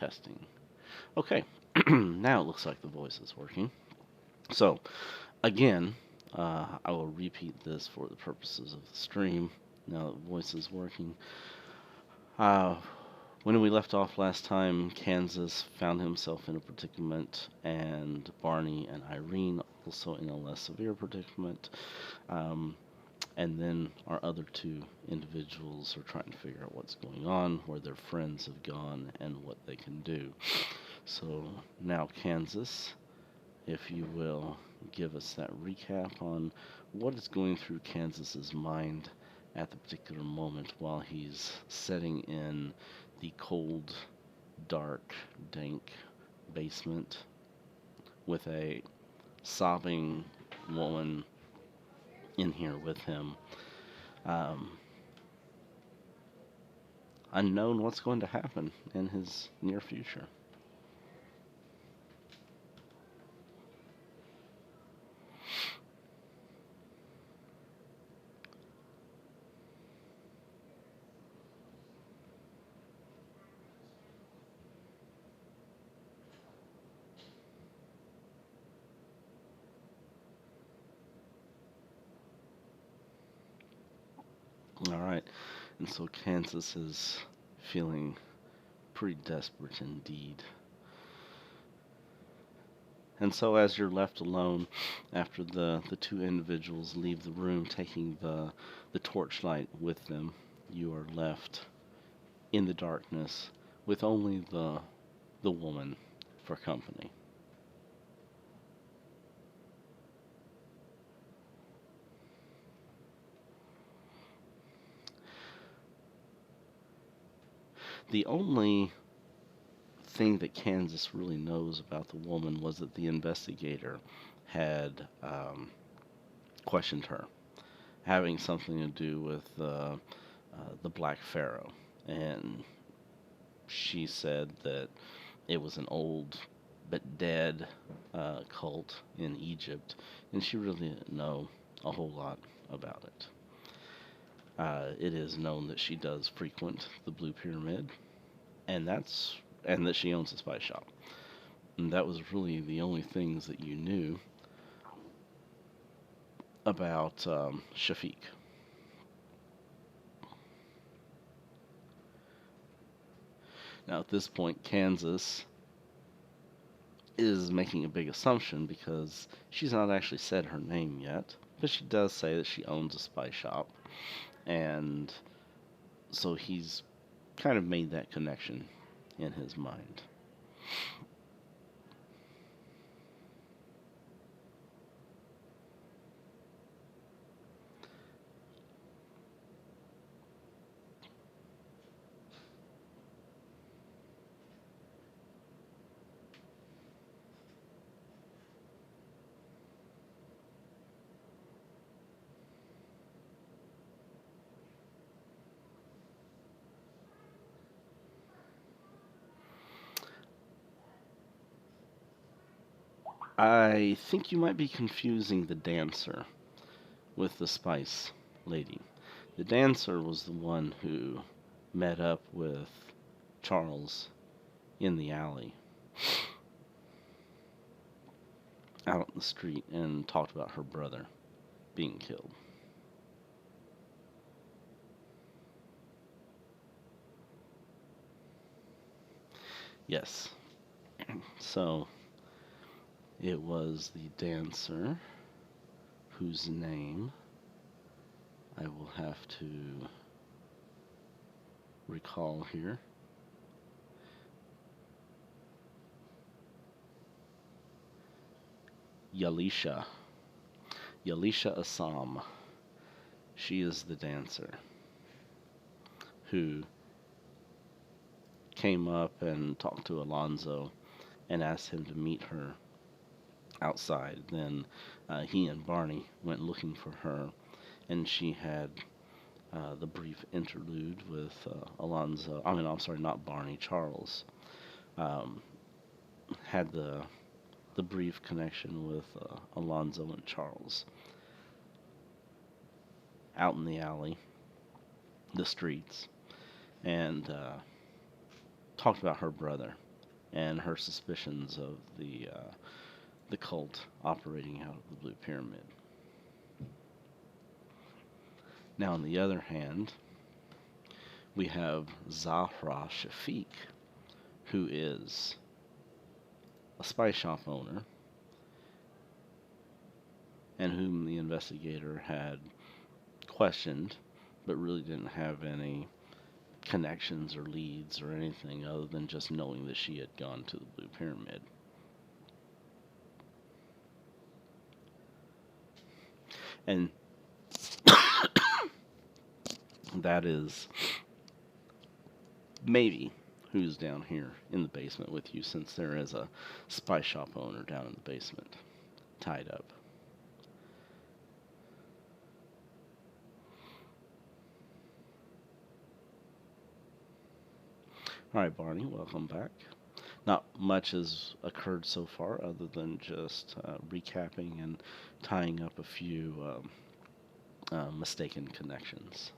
testing. Okay, now it looks like the voice is working. So, again, I will repeat this for the purposes of the stream. Now that the voice is working. Uh, when we left off last time, Kansas found himself in a predicament, and Barney and Irene also in a less severe predicament. Um, and then our other two individuals are trying to figure out what's going on, where their friends have gone, and what they can do. So now, Kansas, if you will give us that recap on what is going through Kansas's mind at the particular moment while he's setting in the cold, dark, dank basement with a sobbing woman in here with him. Um, Unknown what's going to happen in his near future. All right, and so Kansas is feeling pretty desperate indeed. And so, as you're left alone after the two individuals leave the room, taking the torchlight with them, you are left in the darkness with only the woman for company. The only thing that Kansas really knows about the woman was that the investigator had questioned her, having something to do with the Black Pharaoh, and she said that it was an old but dead cult in Egypt, and she really didn't know a whole lot about it. It is known that she does frequent the Blue Pyramid, and that she owns a spice shop. And that was really the only things that you knew about Shafiq. Now, at this point, Kansas is making a big assumption because she's not actually said her name yet, but she does say that she owns a spice shop, and so he's kind of made that connection in his mind. I think you might be confusing the dancer with the spice lady. The dancer was the one who met up with Charles in the alley out in the street and talked about her brother being killed. Yes. So it was the dancer whose name I will have to recall here. Yalisha. Yalisha Assam. She is the dancer who came up and talked to Alonzo and asked him to meet her outside. Then he and Barney went looking for her, and she had the brief interlude with Alonzo. I'm sorry, not Barney, Charles. Um, had the brief connection with Alonzo and Charles out in the alley, the streets, and talked about her brother. and her suspicions of the cult operating out of the Blue Pyramid. Now, on the other hand, we have Zahra Shafiq, who is a spice shop owner, and whom the investigator had questioned, but really didn't have any connections or leads or anything other than just knowing that she had gone to the Blue Pyramid. And that is maybe who's down here in the basement with you, since there is a spice shop owner down in the basement, tied up. Alright, Barney, welcome back. Not much has occurred so far other than just recapping and tying up a few mistaken connections.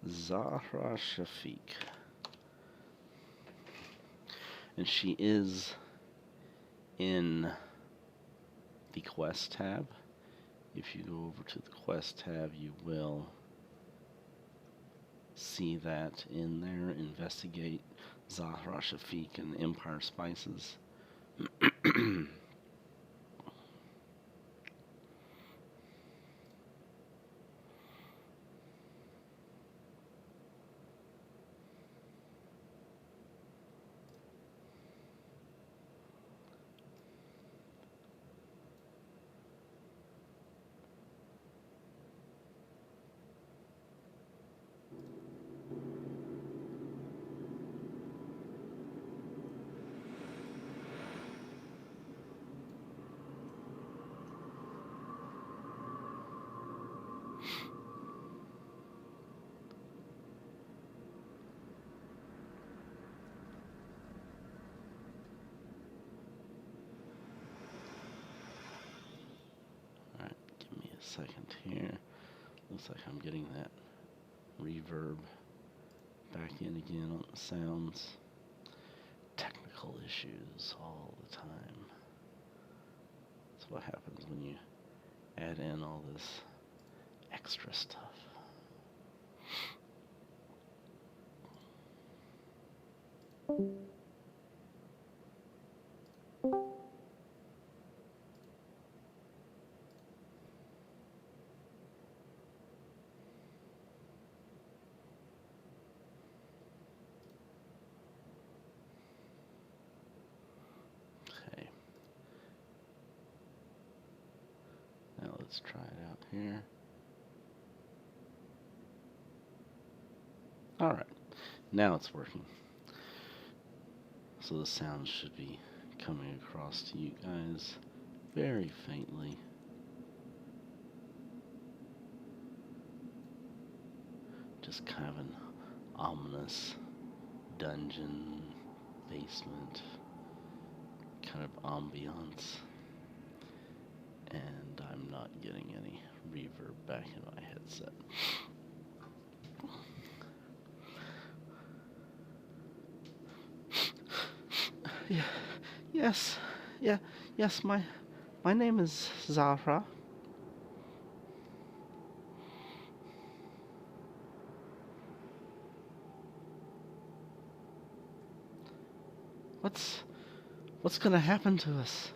Zahra Shafiq. And she is in the quest tab. If you go over to the quest tab, you will see that in there. Investigate Zahra Shafiq and Empire Spices. Second here. Looks like I'm getting that reverb back in again on the sounds. Technical issues all the time. That's what happens when you add in all this extra stuff. Let's try it out here. Alright, now it's working. So the sound should be coming across to you guys very faintly. Just kind of an ominous dungeon, basement kind of ambiance. And I'm not getting any reverb back in my headset. Yes, my name is Zahra. What's gonna happen to us?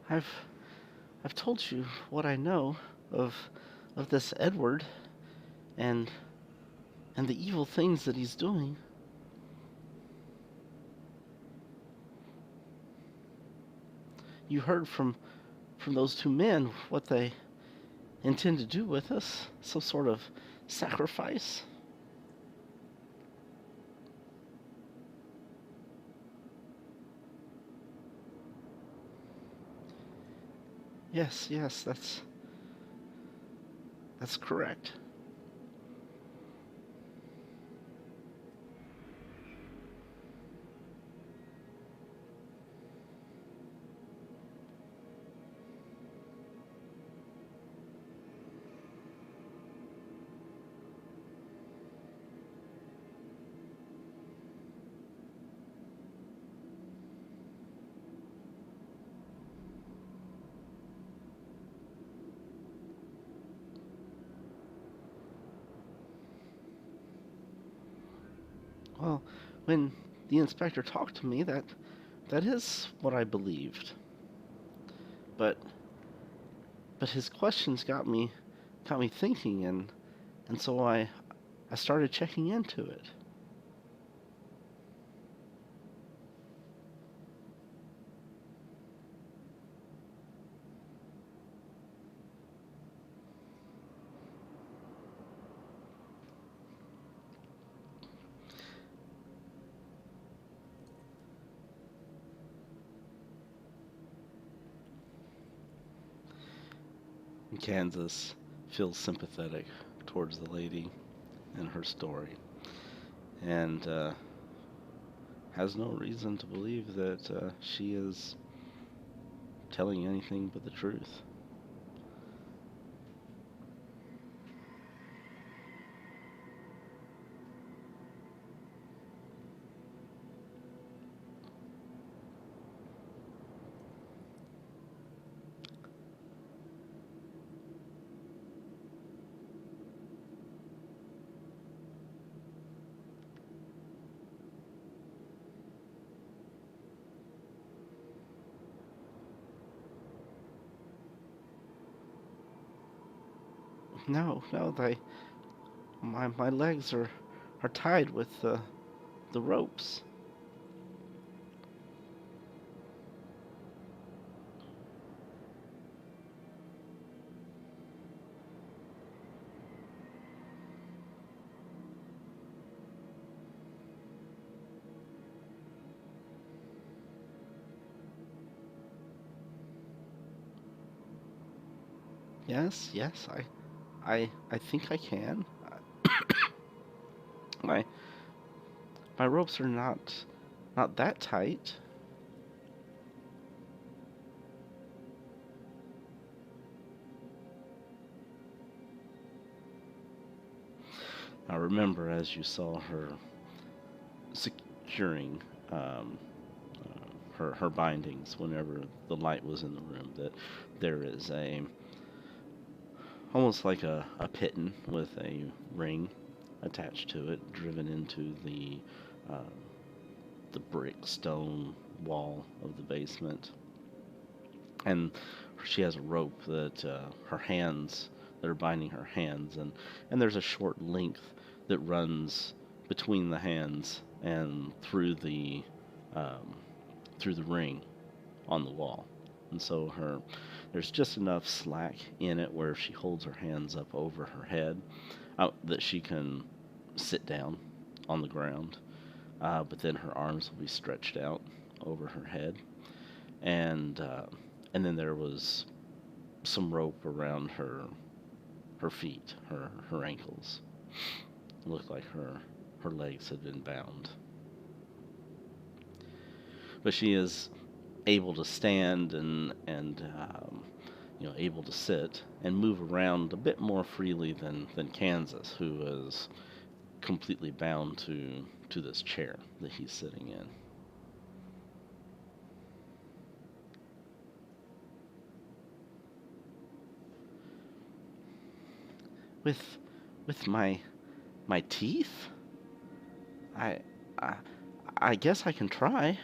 I've I've told you what I know of this Edward and the evil things that he's doing. You heard from those two men what they intend to do with us, some sort of sacrifice. Yes, that's correct. Well, when the inspector talked to me, that is what I believed. But his questions got me thinking, and so I started checking into it. Kansas feels sympathetic towards the lady and her story, and has no reason to believe that she is telling anything but the truth. No, my legs are tied with the ropes. Yes, I think I can. My ropes are not that tight. Now remember, as you saw her securing her bindings whenever the light was in the room, that there is almost like a pitten with a ring attached to it, driven into uh, the brick stone wall of the basement. And she has a rope that her hands that are binding her hands, and there's a short length that runs between the hands and um, through the ring on the wall. And so there's just enough slack in it where she holds her hands up over her head that she can sit down on the ground, but then her arms will be stretched out over her head, and then there was some rope around her feet, her ankles. It looked like her legs had been bound, but she is able to stand and able to sit and move around a bit more freely than Kansas, who is completely bound to this chair that he's sitting in. With my teeth? I I guess I can try.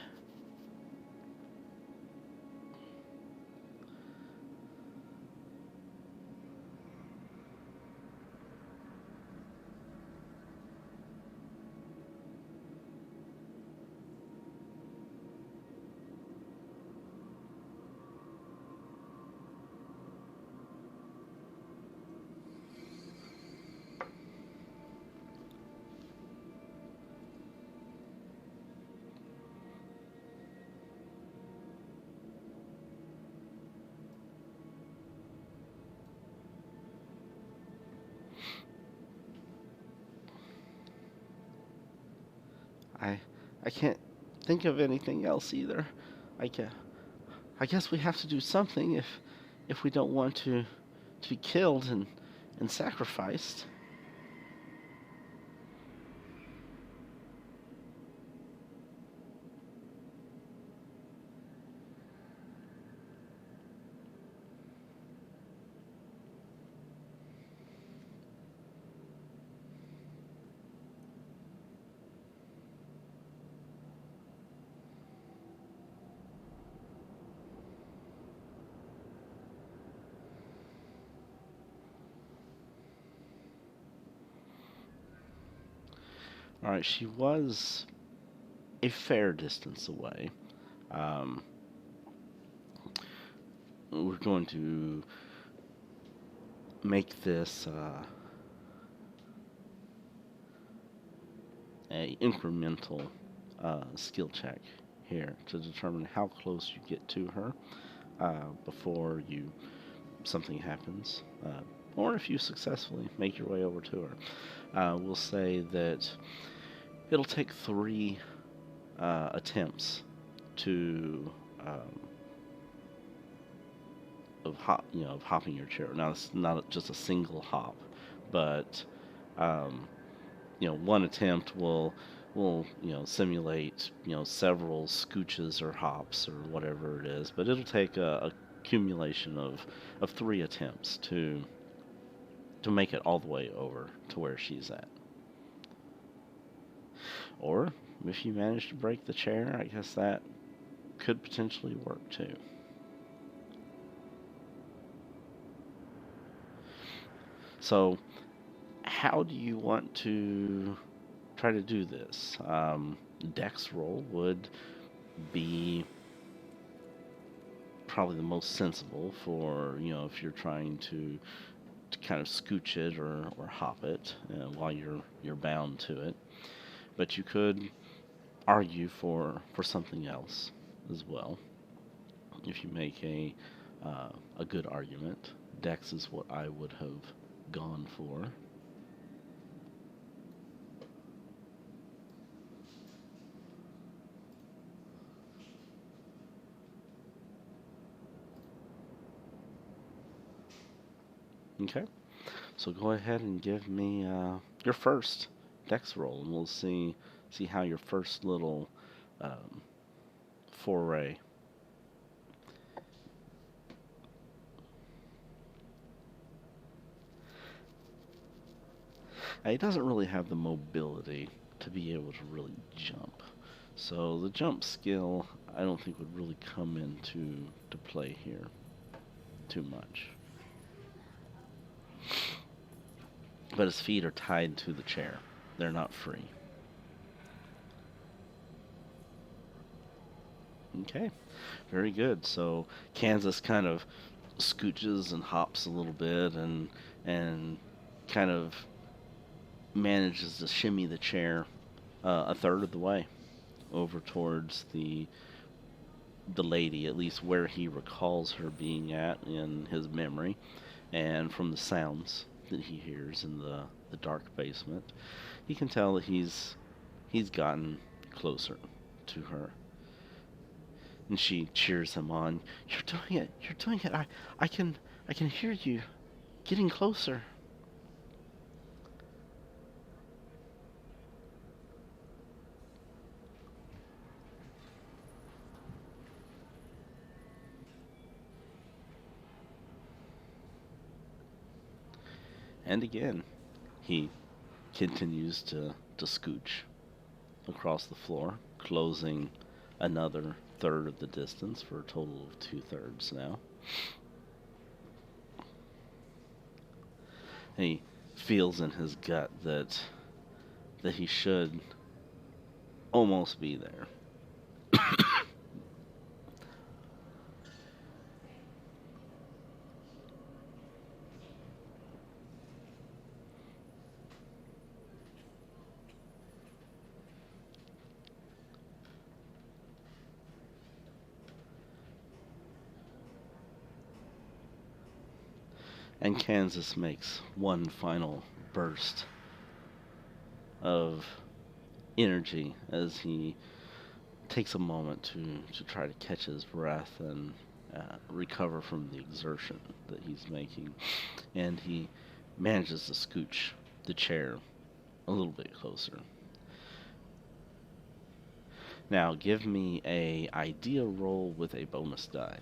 I I can't think of anything else either. I guess, I guess we have to do something if we don't want to be killed and sacrificed. All right, she was a fair distance away. Um, we're going to make this a incremental skill check here to determine how close you get to her before something happens, or if you successfully make your way over to her. We'll say that it'll take 3 attempts to of hopping your chair. Now it's not just a single hop, but um, one attempt will simulate several scooches or hops or whatever it is, but it'll take a accumulation of 3 attempts to make it all the way over to where she's at. Or if you manage to break the chair, I guess that could potentially work too. So, how do you want to try to do this? Dex roll would be probably the most sensible for, if you're trying to kind of scooch it or hop it while you're bound to it. But you could argue for something else as well. If you make a good argument, Dex is what I would have gone for. Okay, so go ahead and give me your first Dex roll, and we'll see how your first little foray. He doesn't really have the mobility to be able to really jump, so the jump skill I don't think would really come into play here too much. But his feet are tied to the chair. They're not free. Okay, very good. So Kansas kind of scooches and hops a little bit and kind of manages to shimmy the chair a third of the way over towards the lady, at least where he recalls her being at in his memory, and from the sounds that he hears in the dark basement, he can tell that he's gotten closer to her. And she cheers him on. You're doing it. You're doing it. I can hear you getting closer. And again, he continues to scooch across the floor, closing another third of the distance for a total of 2/3 now. And he feels in his gut that he should almost be there. And Kansas makes one final burst of energy as he takes a moment to try to catch his breath and recover from the exertion that he's making. And he manages to scooch the chair a little bit closer. Now give me a idea roll with a bonus die.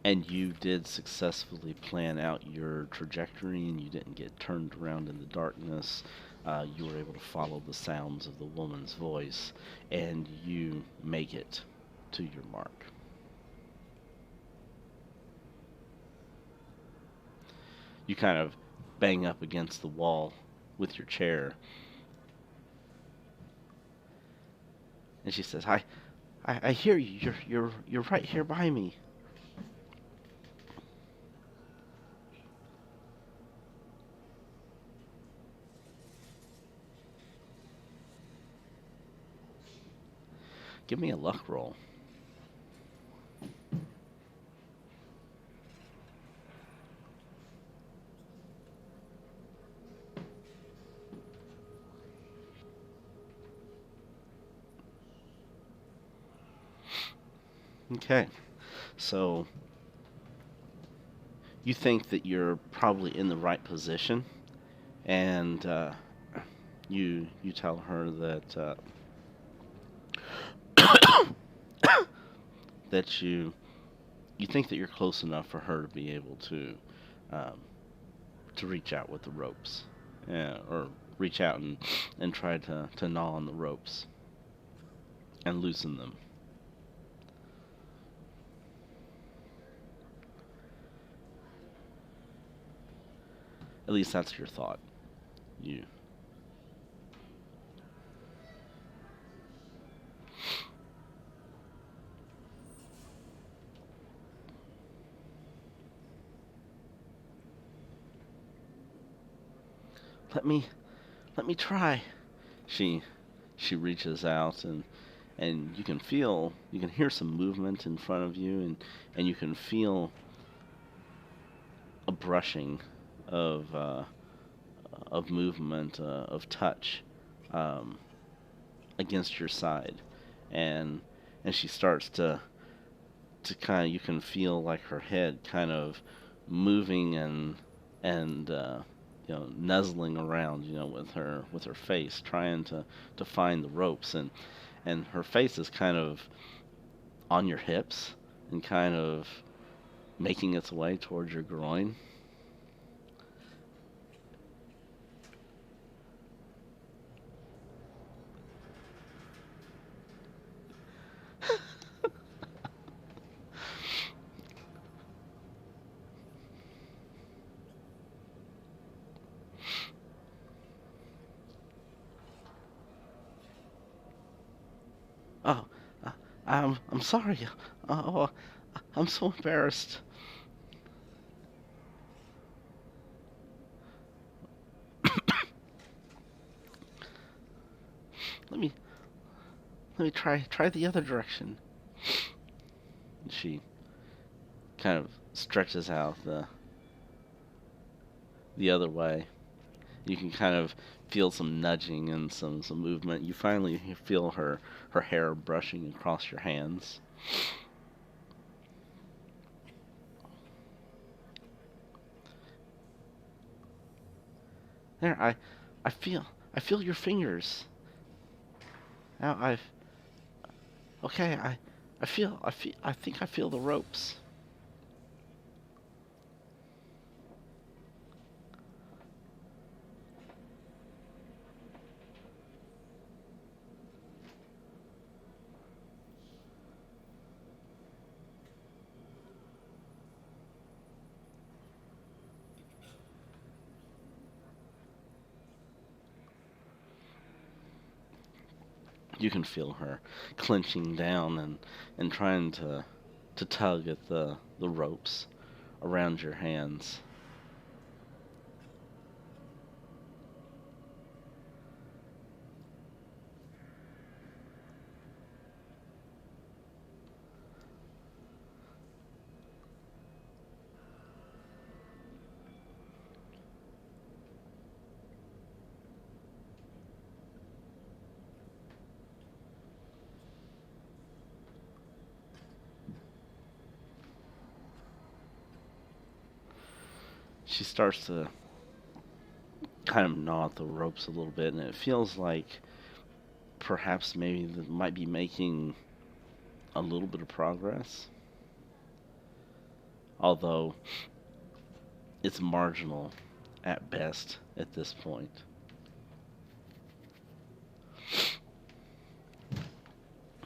And you did successfully plan out your trajectory, and you didn't get turned around in the darkness. You were able to follow the sounds of the woman's voice, and you make it to your mark. You kind of bang up against the wall with your chair, and she says, I hear you. You're right here by me." Give me a luck roll. Okay, so you think that you're probably in the right position, and you tell her that that you think that you're close enough for her to be able um, to reach out with the ropes, or reach out and try to gnaw on the ropes and loosen them. At least that's your thought. You let me let me try. She she reaches out, and you can hear some movement in front of you, and you can feel a brushing of movement, of touch, um, against your side, and she starts to kind of, you can feel like her head kind of moving and nuzzling around, with her face, trying to find the ropes, and her face is kind of on your hips and kind of making its way towards your groin. Oh, uh, I'm sorry. Oh, I'm so embarrassed. Let me let me try the other direction. She kind of stretches out the other way. You can kind of feel some nudging and some movement. You finally feel her hair brushing across your hands. There, I feel your fingers. Now okay, I think I feel the ropes. You can feel her clenching down and trying to tug at the ropes around your hands. she starts to kind of gnaw at the ropes a little bit, and it feels like perhaps maybe that might be making a little bit of progress, although it's marginal at best at this point.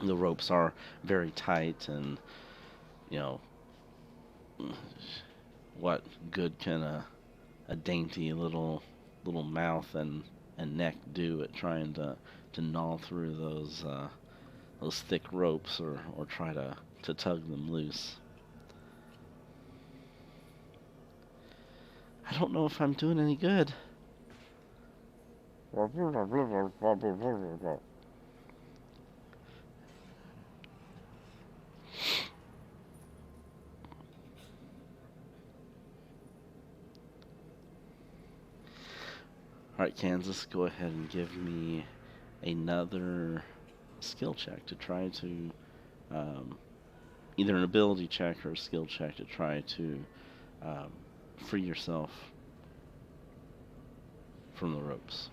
The ropes are very tight, and you know, what good can a dainty little mouth and neck do at trying to gnaw through those thick ropes, or try to tug them loose? I don't know if I'm doing any good. Alright, Kansas, go ahead and give me another skill check to try to, either an ability check or a skill check to try to free yourself from the ropes.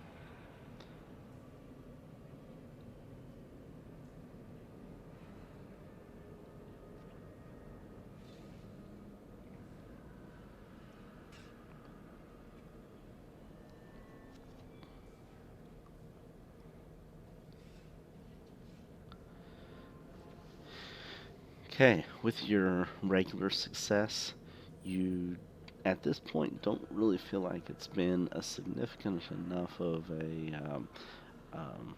Okay, with your regular success, you at this point don't really feel like it's been a significant enough of a um,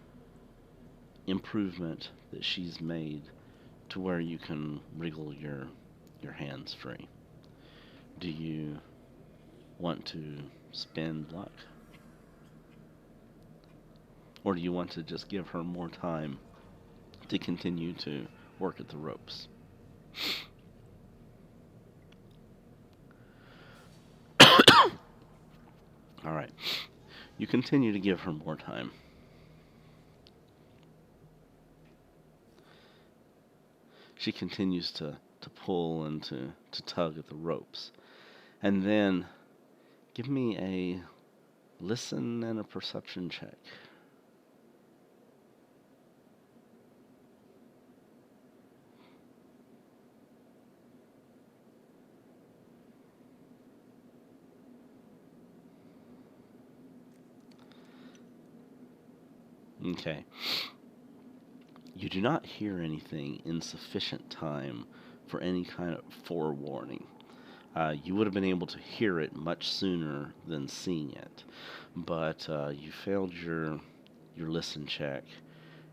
improvement that she's made to where you can wriggle your hands free. Do you want to spend luck? Or do you want to just give her more time to continue to work at the ropes? Alright. You continue to give her more time. She continues to pull and to tug at the ropes. And then give me a listen and a perception check. Okay. You do not hear anything in sufficient time for any kind of forewarning. You would have been able to hear it much sooner than seeing it, but you failed your listen check,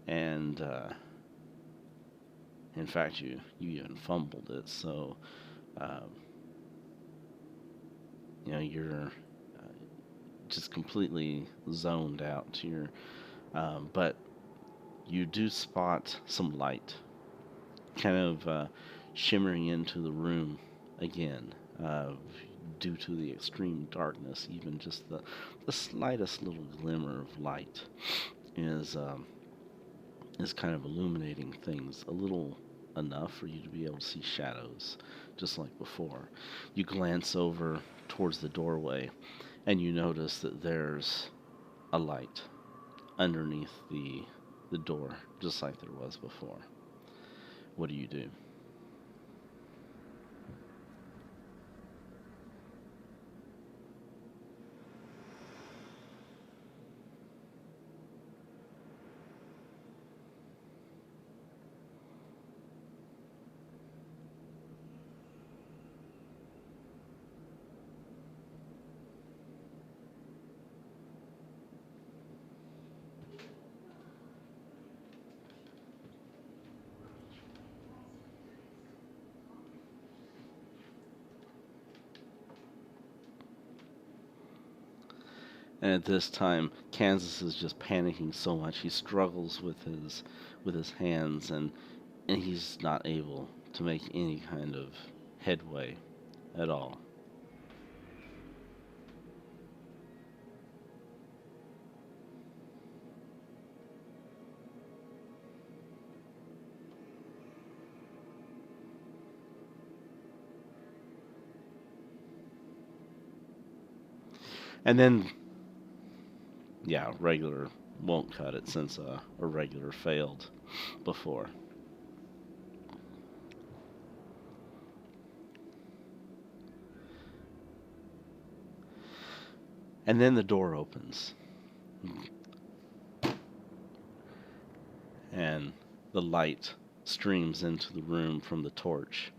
and in fact, you even fumbled it. So, um, you're just completely zoned out to your. But you do spot some light, kind of shimmering into the room again. Due to the extreme darkness, even just the slightest little glimmer of light is kind of illuminating things a little enough for you to be able to see shadows, just like before. You glance over towards the doorway, and you notice that there's a light underneath the door, just like there was before. What do you do? And at this time, Kansas is just panicking so much he struggles with his hands, and he's not able to make any kind of headway at all. And then, yeah, regular won't cut it since a regular failed before. And then the door opens. And the light streams into the room from the torch.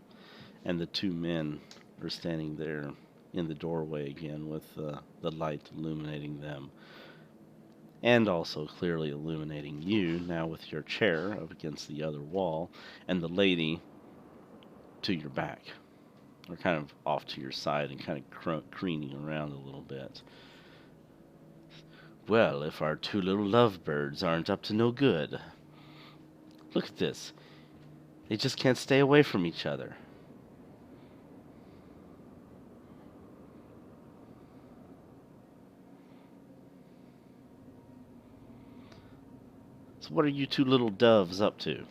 And the two men are standing there in the doorway again with the light illuminating them. And also clearly illuminating you, now with your chair up against the other wall, and the lady to your back, or kind of off to your side and kind of crooning around a little bit. Well, if our two little lovebirds aren't up to no good. Look at this. They just can't stay away from each other. So what are you two little doves up to?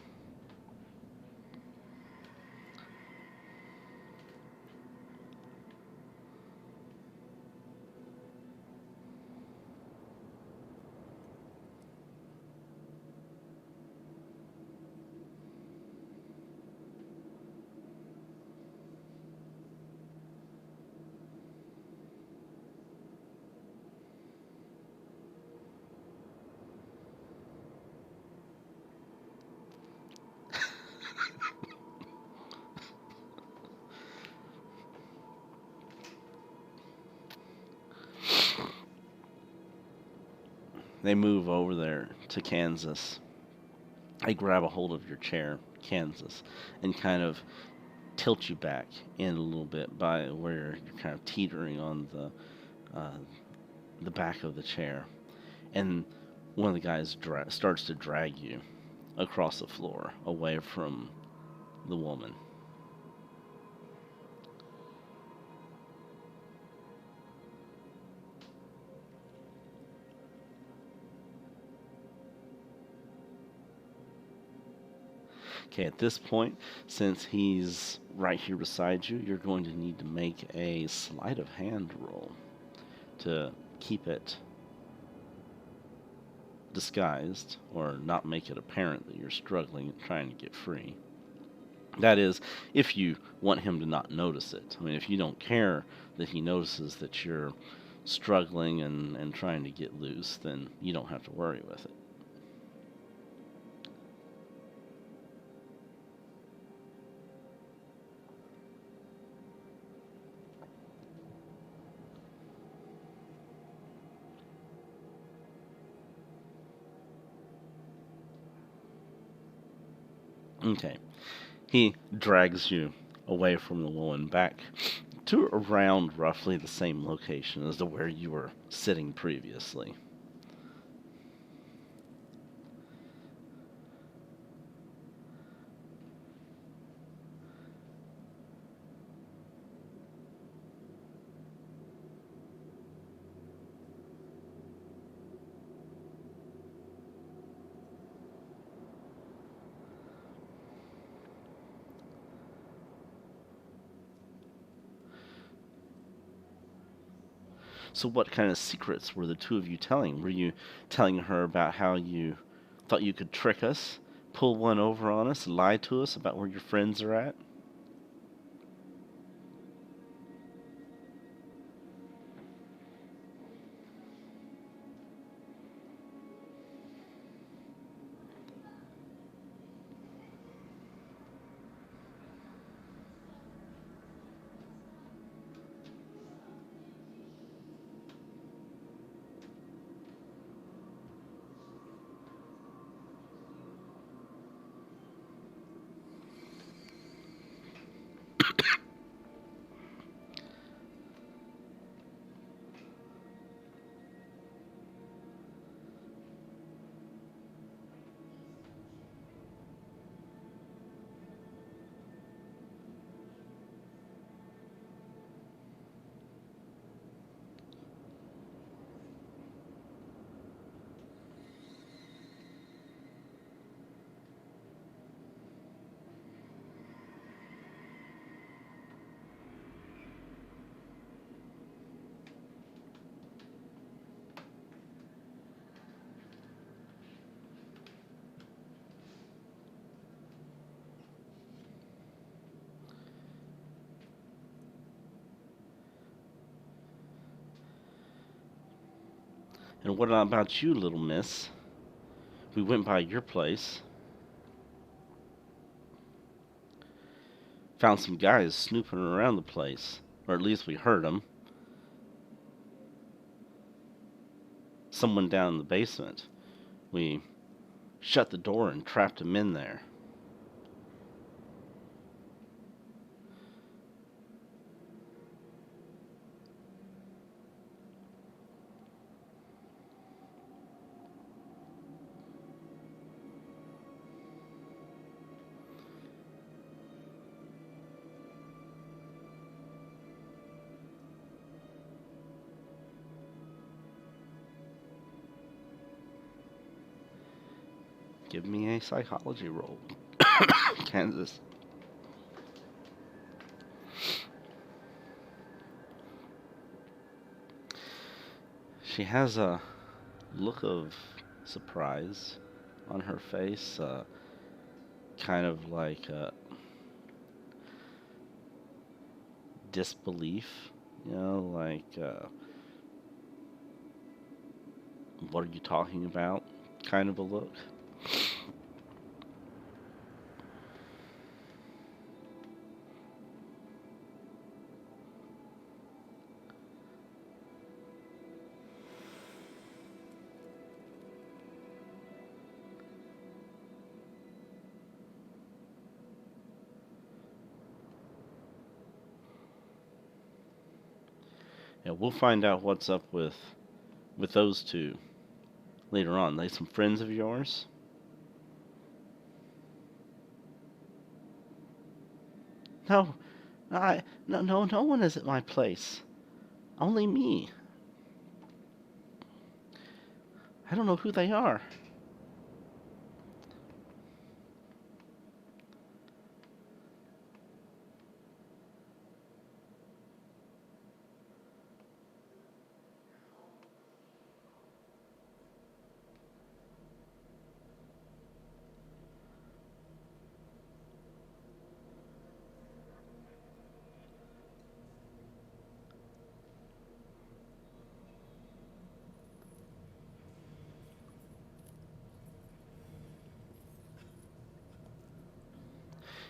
They move over there to Kansas. They grab a hold of your chair, Kansas, and kind of tilt you back in a little bit by where you're kind of teetering on the back of the chair. And one of the guys starts to drag you across the floor away from the woman. Okay, at this point, since he's right here beside you, you're going to need to make a sleight of hand roll to keep it disguised or not make it apparent that you're struggling and trying to get free. That is, if you want him to not notice it. I mean, if you don't care that he notices that you're struggling and trying to get loose, then you don't have to worry with it. Okay. He drags you away from the woman back to around roughly the same location as to where you were sitting previously. So what kind of secrets were the two of you telling? Were you telling her about how you thought you could trick us, pull one over on us, lie to us about where your friends are at? And what about you, little miss? We went by your place. Found some guys snooping around the place. Or at least we heard them. Someone down in the basement. We shut the door and trapped him in there. Give me a psychology roll. Kansas. She has a look of surprise on her face, kind of like disbelief, like, what are you talking about, kind of a look. Yeah, we'll find out what's up with those two later on. They some friends of yours? No, no one is at my place. Only me. I don't know who they are.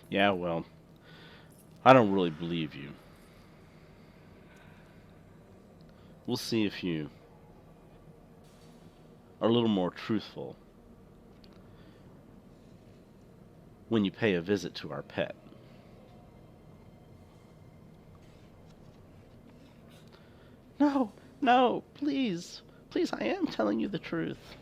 Yeah, well, I don't really believe you. We'll see if you are a little more truthful when you pay a visit to our pet. No, no, please. Please, I am telling you the truth.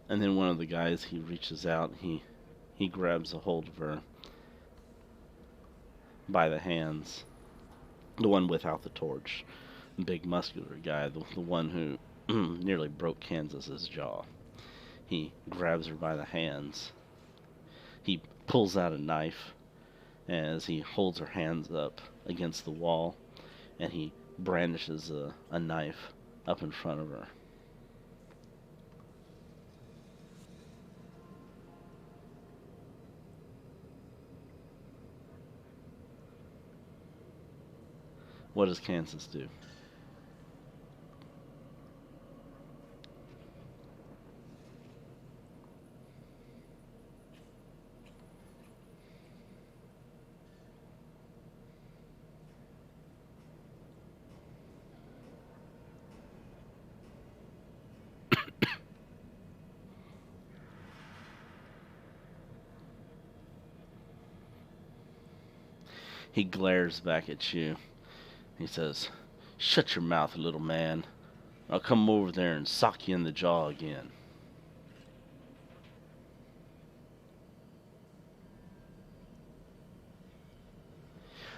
And then one of the guys, he reaches out, he grabs a hold of her by the hands. The one without the torch. The big muscular guy, the one who nearly broke Kansas's jaw. He grabs her by the hands. He pulls out a knife as he holds her hands up against the wall, and he brandishes a knife up in front of her. What does Kansas do? He glares back at you. He says, "Shut your mouth, little man. I'll come over there and sock you in the jaw again."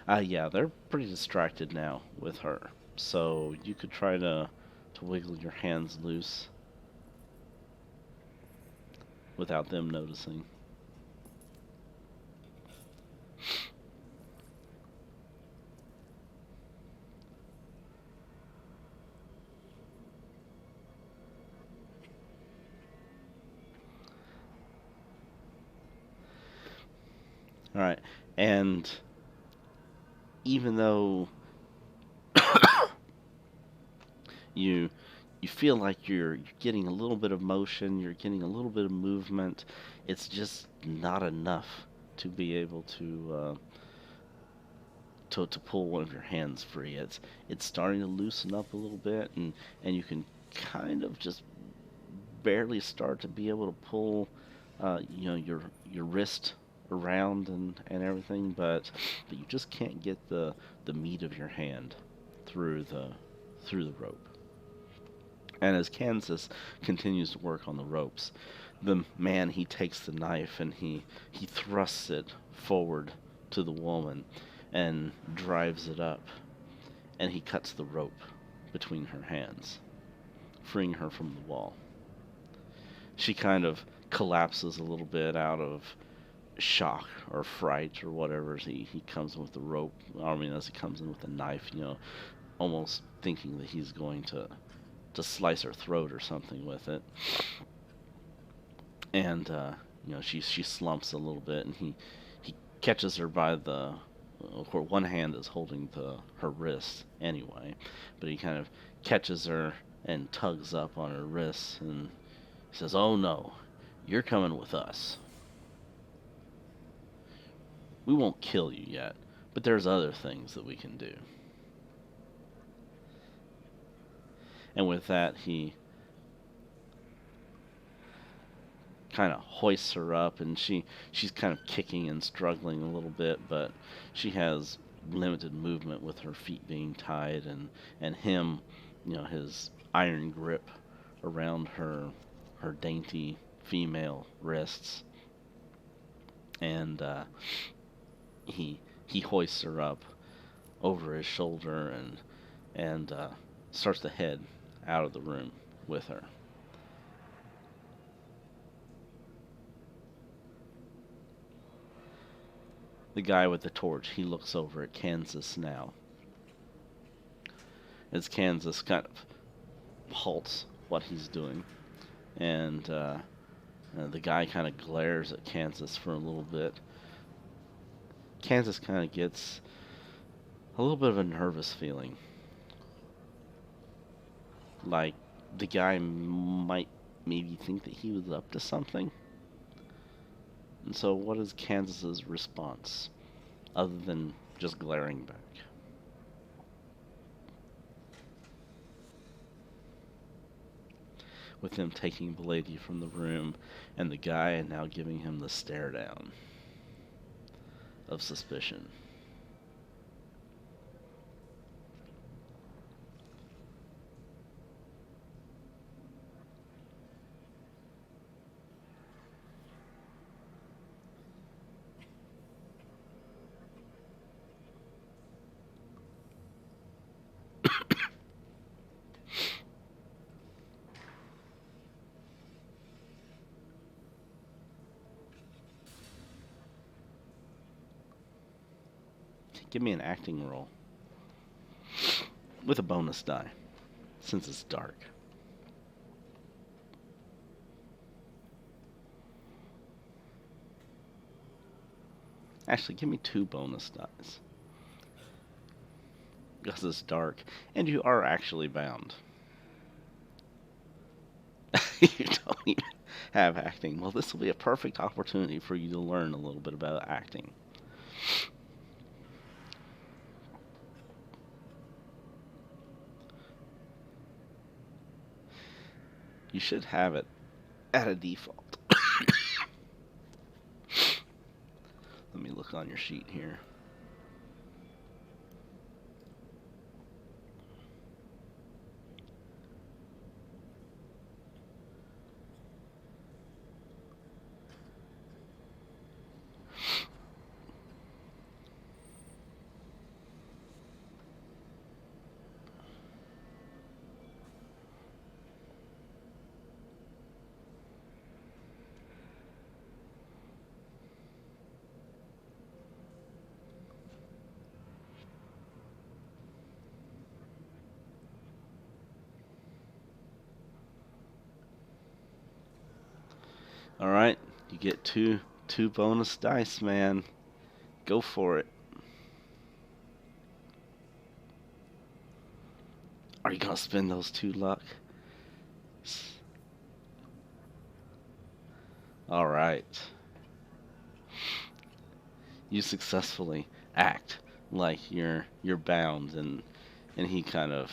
Yeah, they're pretty distracted now with her. So you could try to wiggle your hands loose without them noticing. All right, and even though you you feel like you're getting a little bit of motion, you're getting a little bit of movement, it's just not enough to be able to pull one of your hands free. It's starting to loosen up a little bit, and you can kind of just barely start to be able to pull, your wrist around and everything, but you just can't get the meat of your hand through the rope. And as Kansas continues to work on the ropes, the man, he takes the knife and he thrusts it forward to the woman and drives it up, and he cuts the rope between her hands, freeing her from the wall. She kind of collapses a little bit out of shock or fright or whatever as he comes in with the rope. I mean, as he comes in with the knife, almost thinking that he's going to slice her throat or something with it. And she slumps a little bit, and he catches her by the. Of course, one hand is holding her wrist anyway, but he kind of catches her and tugs up on her wrists, and he says, "Oh no, you're coming with us. We won't kill you yet, but there's other things that we can do." And with that, he kind of hoists her up, and she's kind of kicking and struggling a little bit, but she has limited movement with her feet being tied, and him, his iron grip around her dainty female wrists, and he hoists her up over his shoulder and starts to head out of the room with her. The guy with the torch, he looks over at Kansas now. As Kansas kind of halts what he's doing, and the guy kind of glares at Kansas for a little bit. Kansas kind of gets a little bit of a nervous feeling. Like the guy might maybe think that he was up to something. And so what is Kansas's response, other than just glaring back? With him taking the lady from the room, and the guy now giving him the stare down of suspicion. Give me an acting roll with a bonus die, since it's dark. Actually, give me 2 bonus dice, because it's dark, and you are actually bound. You don't even have acting. Well, this will be a perfect opportunity for you to learn a little bit about acting. You should have it at a default. Let me look on your sheet here. All right, you get two bonus dice, man. Go for it. Are you gonna spend those 2 luck? Alright. You successfully act like you're bound, and he kind of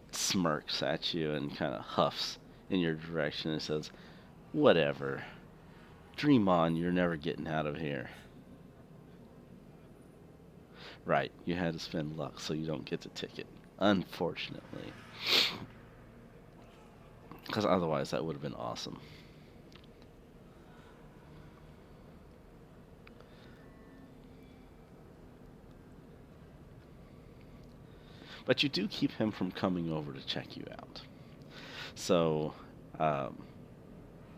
smirks at you and kind of huffs in your direction and says, "Whatever. Dream on, you're never getting out of here." Right, you had to spend luck so you don't get the ticket. Unfortunately. Because otherwise that would have been awesome. But you do keep him from coming over to check you out. So,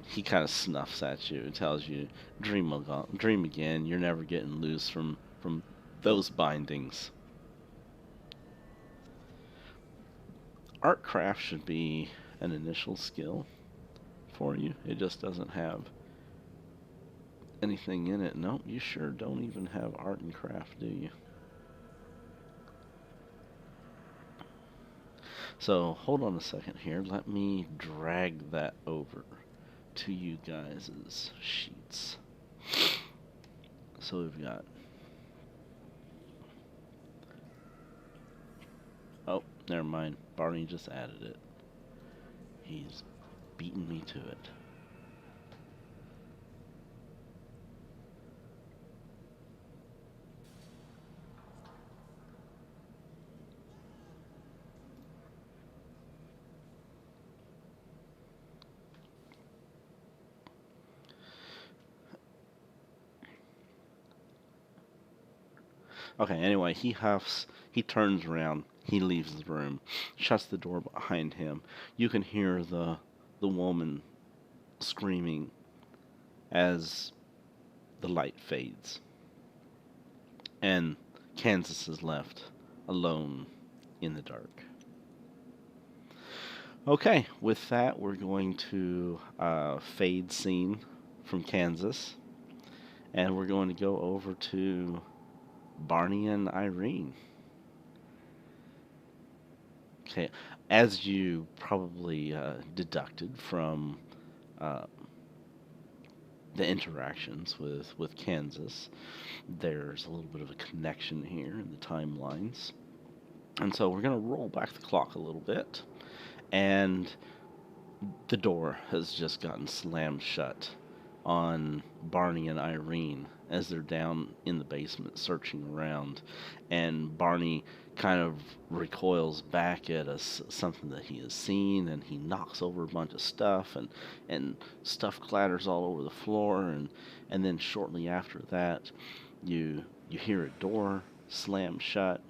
he kind of snuffs at you and tells you, dream again, you're never getting loose from those bindings. Artcraft should be an initial skill for you. It just doesn't have anything in it. Nope, you sure don't even have art and craft, do you? So, hold on a second here. Let me drag that over to you guys' sheets. So we've got... Oh, never mind. Barney just added it. He's beaten me to it. Okay, anyway, he huffs, he turns around, he leaves the room, shuts the door behind him. You can hear the woman screaming as the light fades. And Kansas is left alone in the dark. Okay, with that, we're going to fade scene from Kansas. And we're going to go over to Barney and Irene. Okay, as you probably deducted from the interactions with Kansas, there's a little bit of a connection here in the timelines. And so we're going to roll back the clock a little bit, and the door has just gotten slammed shut on Barney and Irene as they're down in the basement searching around, and Barney kind of recoils back at something that he has seen, and he knocks over a bunch of stuff, and stuff clatters all over the floor, and then shortly after that you hear a door slam shut,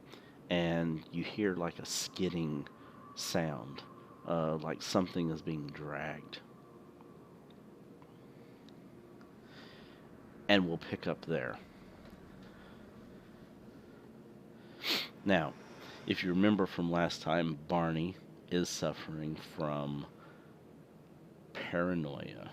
and you hear like a skidding sound, like something is being dragged. And we'll pick up there. Now, if you remember from last time, Barney is suffering from paranoia.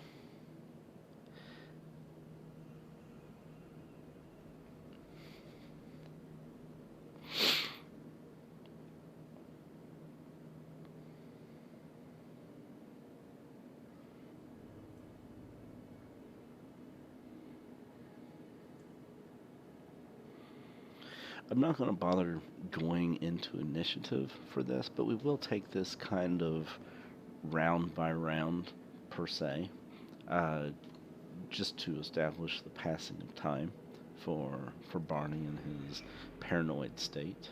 I'm not going to bother going into initiative for this, but we will take this kind of round by round, per se, just to establish the passing of time for Barney in his paranoid state.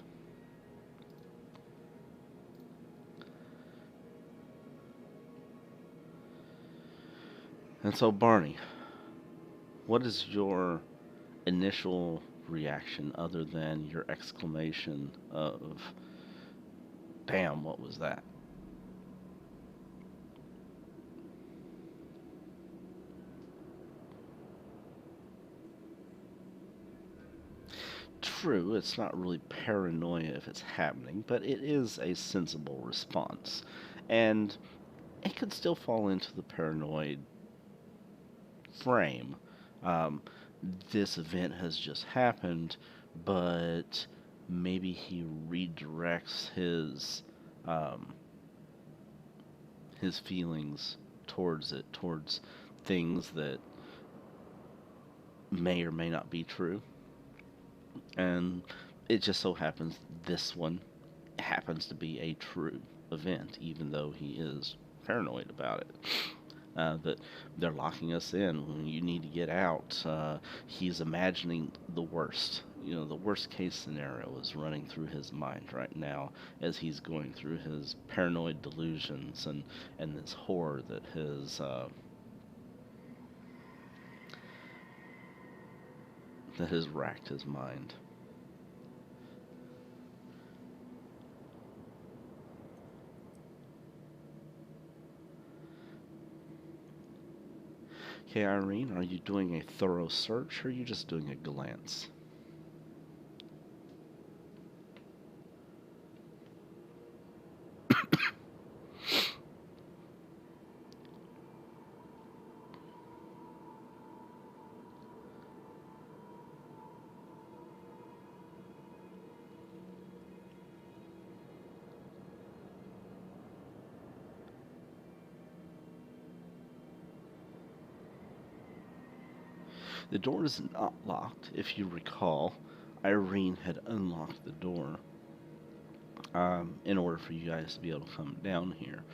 And so, Barney, what is your initial reaction other than your exclamation of, "Damn, what was that?" True, it's not really paranoia if it's happening, but it is a sensible response. And it could still fall into the paranoid frame. this event has just happened, but maybe he redirects um, his feelings towards it, towards things that may or may not be true. And it just so happens this one happens to be a true event, even though he is paranoid about it. That they're locking us in. When you need to get out. He's imagining the worst. The worst case scenario is running through his mind right now as he's going through his paranoid delusions and this horror that has racked his mind. Okay, Irene, are you doing a thorough search or are you just doing a glance? The door is not locked. If you recall, Irene had unlocked the door in order for you guys to be able to come down here.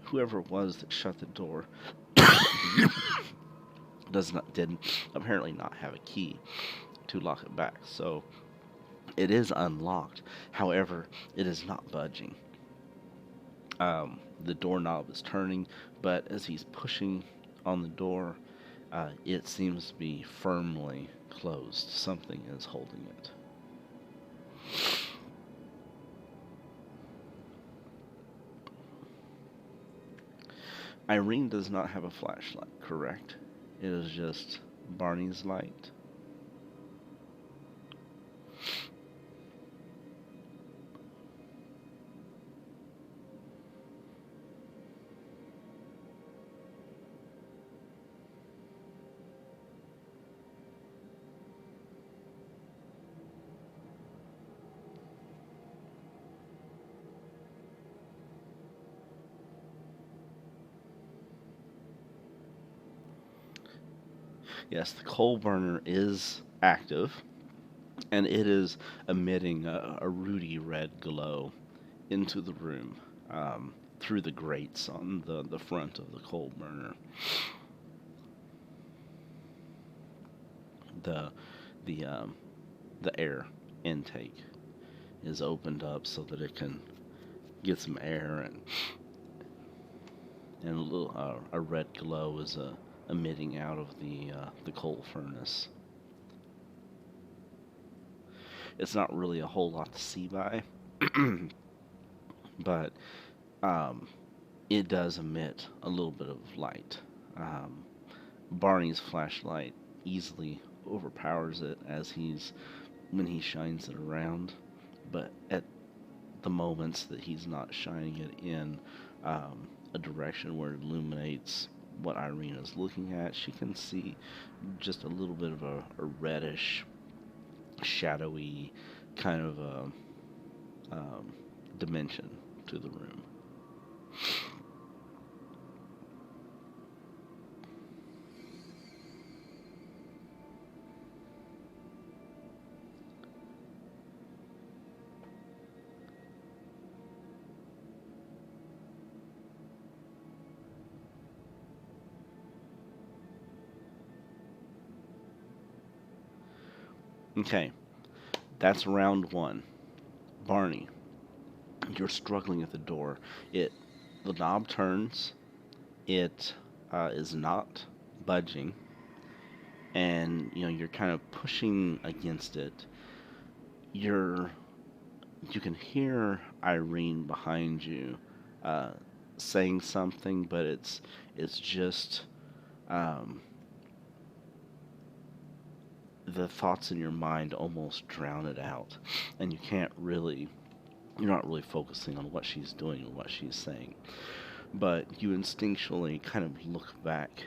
Whoever it was that shut the door did apparently not have a key to lock it back. So it is unlocked. However, it is not budging. The doorknob is turning, but as he's pushing on the door, it seems to be firmly closed. Something is holding it. Irene does not have a flashlight, correct? It is just Barney's light. Yes, the coal burner is active, and it is emitting a ruddy red glow into the room through the grates on the front of the coal burner. The the um, the air intake is opened up so that it can get some air, and a red glow is emitting out of the coal furnace. It's not really a whole lot to see by, but it does emit a little bit of light. Barney's flashlight easily overpowers it when he shines it around, but at the moments that he's not shining it in a direction where it illuminates what Irene is looking at, she can see just a little bit of a reddish, shadowy kind of dimension to the room. Okay, that's round one. Barney, you're struggling at the door. The knob turns. It is not budging, and you're kind of pushing against it. You can hear Irene behind you saying something, but it's just the thoughts in your mind almost drown it out, and you're not really focusing on what she's doing or what she's saying. But you instinctually kind of look back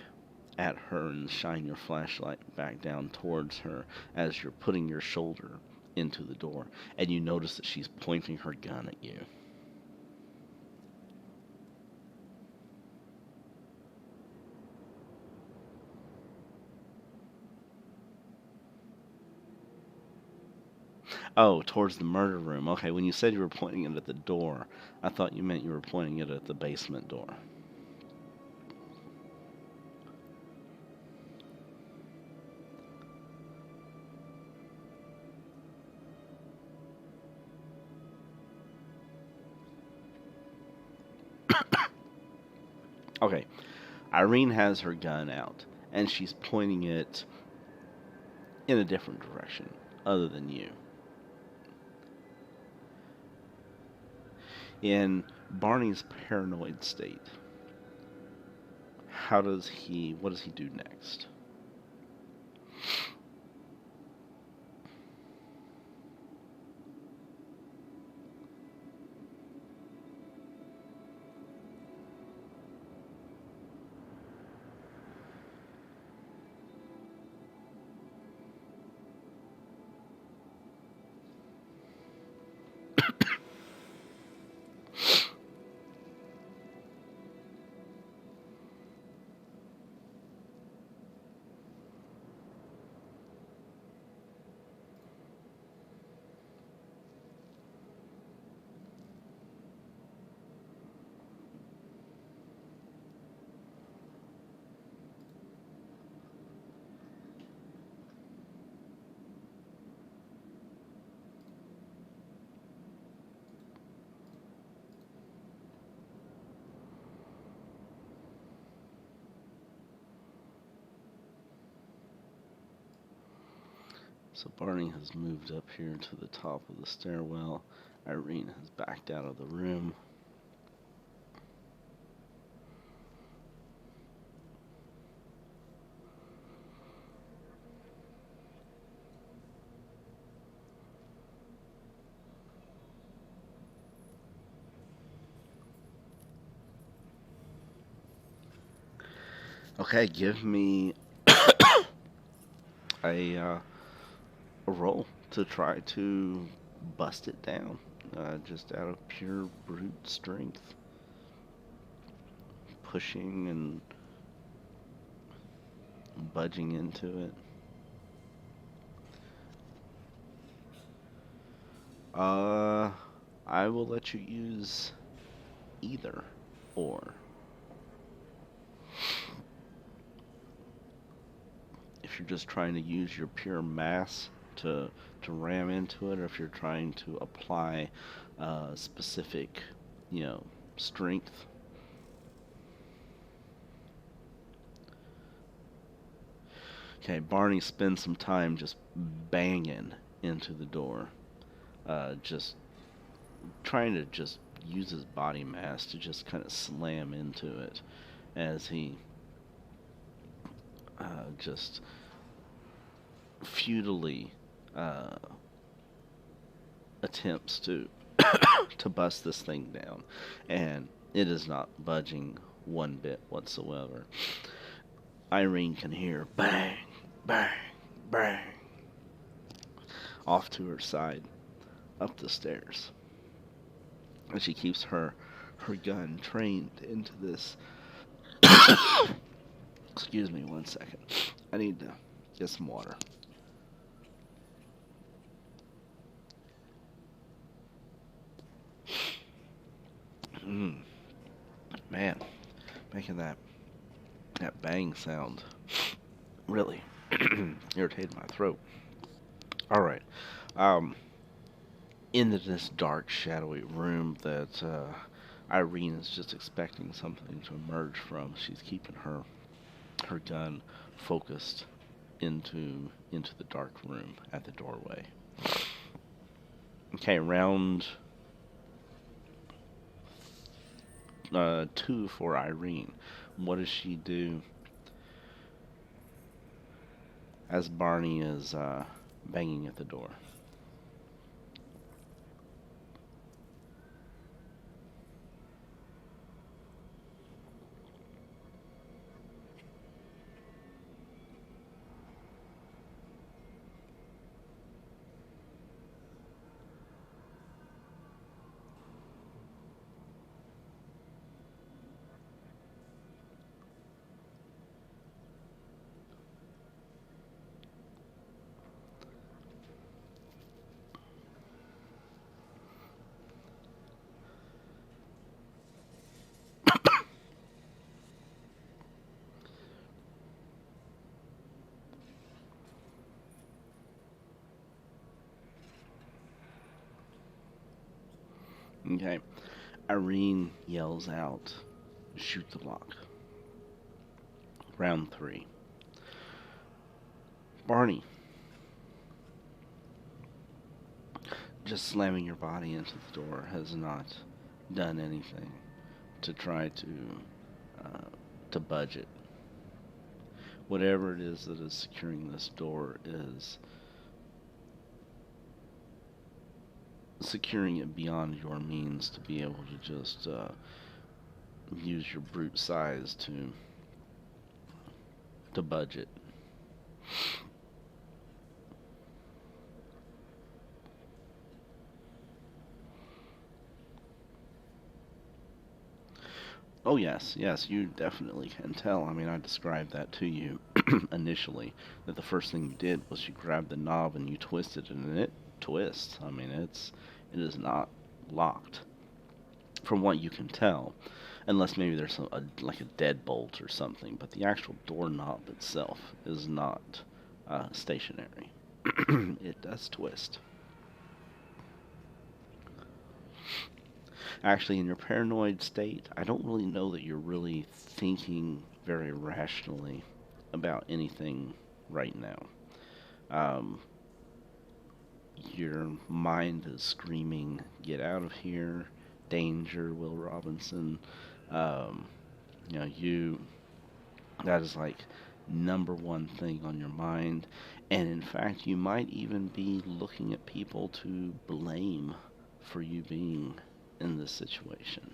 at her and shine your flashlight back down towards her as you're putting your shoulder into the door, and you notice that she's pointing her gun at you. Oh, towards the murder room. Okay, when you said you were pointing it at the door, I thought you meant you were pointing it at the basement door. Okay, Irene has her gun out, and she's pointing it in a different direction, other than you. In Barney's paranoid state, what does he do next? So Barney has moved up here to the top of the stairwell. Irene has backed out of the room. Okay, give me a roll to try to bust it down, just out of pure brute strength, pushing and budging into it. I will let you use either or. If you're just trying to use your pure mass to ram into it, or if you're trying to apply specific, strength. Okay, Barney spends some time just banging into the door, just trying to just use his body mass to just kind of slam into it as he just futilely attempts to to bust this thing down, and it is not budging one bit whatsoever. Irene can hear bang, bang, bang off to her side, up the stairs. And she keeps her gun trained into this. Excuse me 1 second. I need to get some water. Man, making that bang sound really irritated my throat. Alright. Into this dark, shadowy room that Irene is just expecting something to emerge from. She's keeping her gun focused into the dark room at the doorway. Okay, round 2 for Irene. What does she do as Barney is banging at the door? Okay. Irene yells out, shoot the lock. Round 3. Barney, just slamming your body into the door has not done anything to try to budge it. Whatever it is that is securing this door is securing it beyond your means to be able to just use your brute size to budge it. Oh yes, yes, you definitely can tell. I mean, I described that to you initially, that the first thing you did was you grabbed the knob and you twisted it, and it twists. I mean, it is not locked, from what you can tell, unless maybe there's like a deadbolt or something. But the actual doorknob itself is not stationary. It does twist. Actually, in your paranoid state, I don't really know that you're really thinking very rationally about anything right now. Um, your mind is screaming, "Get out of here! Danger, Will Robinson!" Um, you that is like number one thing on your mind, and in fact, you might even be looking at people to blame for you being in this situation.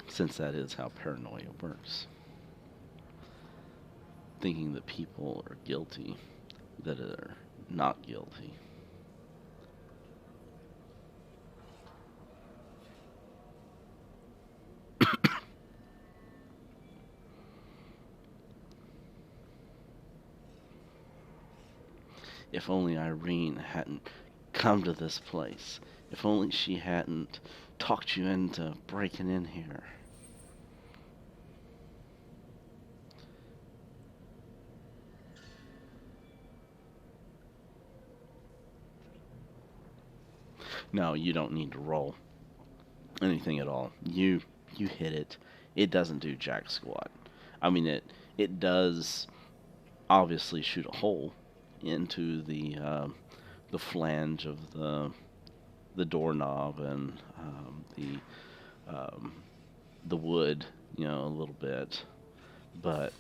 Since that is how paranoia works. Thinking that people are guilty that are not guilty. If only Irene hadn't come to this place. If only she hadn't talked you into breaking in here. No, you don't need to roll anything at all. You hit it. It doesn't do jack squat. I mean, it does obviously shoot a hole into the flange of the doorknob and um, the wood, a little bit. But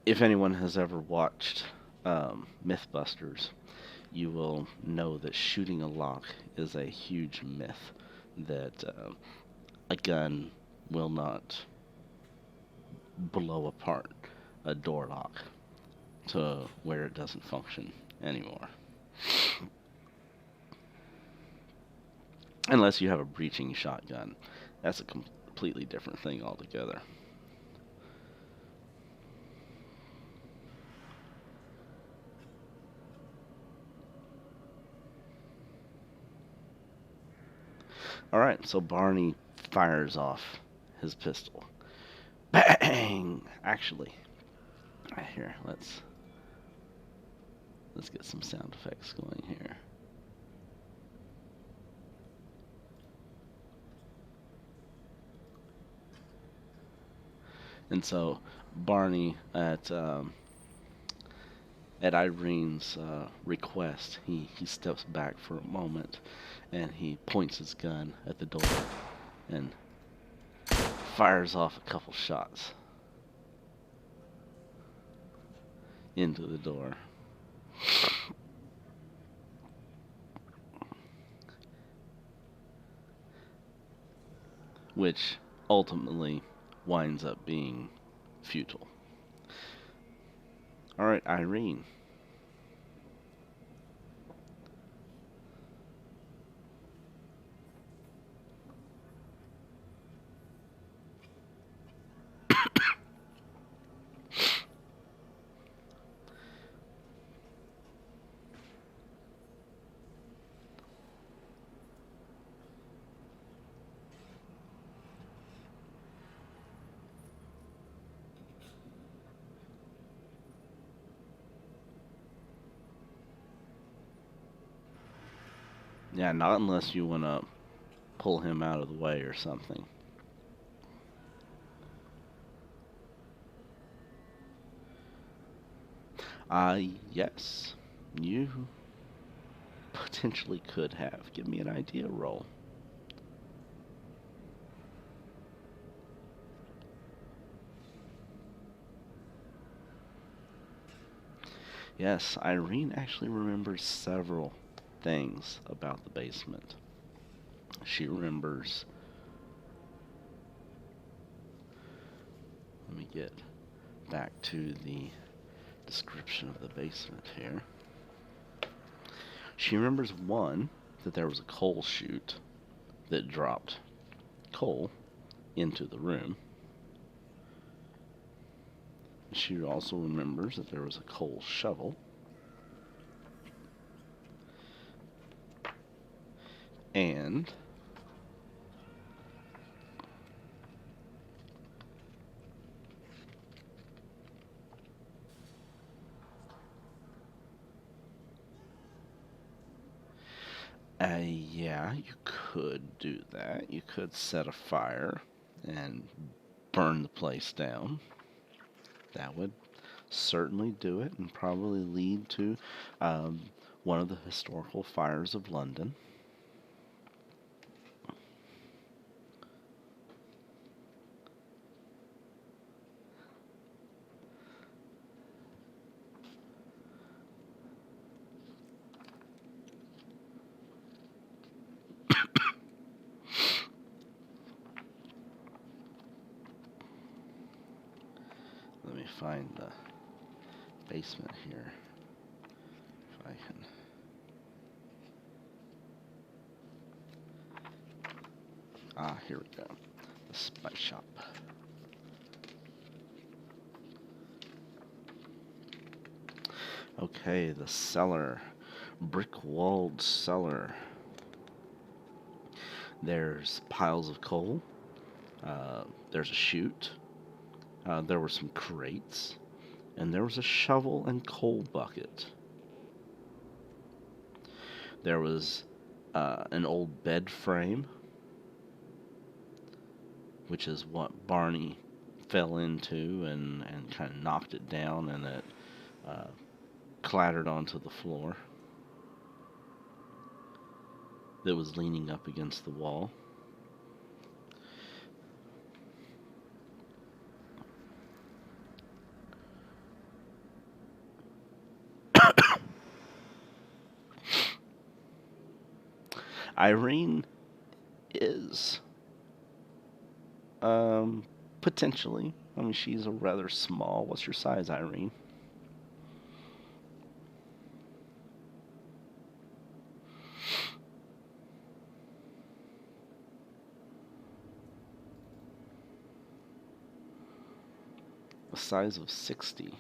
if anyone has ever watched Mythbusters, you will know that shooting a lock is a huge myth. That a gun will not blow apart a door lock to where it doesn't function anymore. Unless you have a breaching shotgun. That's a completely different thing altogether. Alright, so Barney fires off his pistol. Bang! Actually, here, let's get some sound effects going here. And so Barney, at Irene's request, he steps back for a moment, and he points his gun at the door and fires off a couple shots into the door. Which ultimately winds up being futile. Alright, Irene. Yeah, not unless you want to pull him out of the way or something. Yes. You potentially could have. Give me an idea roll. Yes, Irene actually remembers several things about the basement. She remembers. Let me get back to the description of the basement here. She remembers one, that there was a coal chute that dropped coal into the room. She also remembers that there was a coal shovel. And yeah, you could do that. You could set a fire and burn the place down. That would certainly do it and probably lead to one of the historical fires of London. Let me find the basement here. If I can. Here we go. The spice shop. Okay, the cellar. Brick-walled cellar. There's piles of coal. There's a chute. There were some crates. And there was a shovel and coal bucket. There was an old bed frame, which is what Barney fell into and kind of knocked it down, and it clattered onto the floor that was leaning up against the wall. Irene is potentially. I mean, she's a rather small. What's your size, Irene? A size of 60.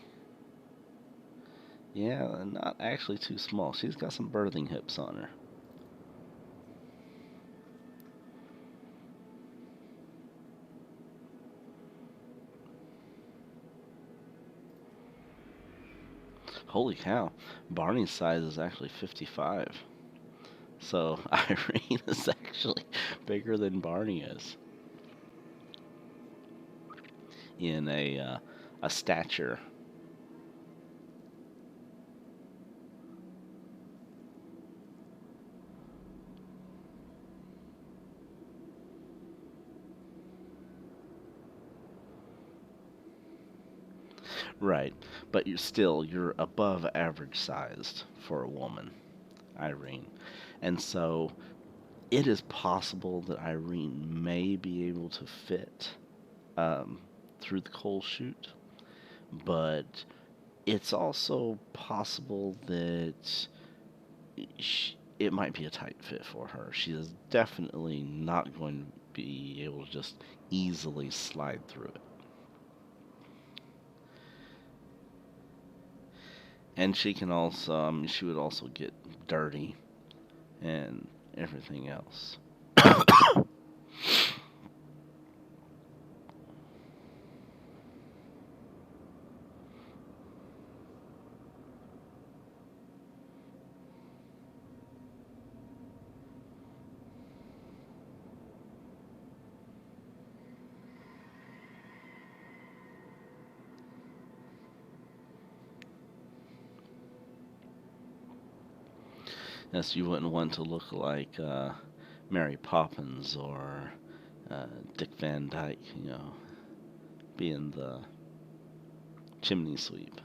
Yeah, not actually too small. She's got some birthing hips on her. Holy cow. Barney's size is actually 55. So Irene is actually bigger than Barney is in a stature. Right, but you're above average sized for a woman, Irene. And so it is possible that Irene may be able to fit through the coal chute, but it's also possible that it might be a tight fit for her. She is definitely not going to be able to just easily slide through it. And she can also, she would also get dirty and everything else. Yes, you wouldn't want to look like Mary Poppins or Dick Van Dyke, being the chimney sweep.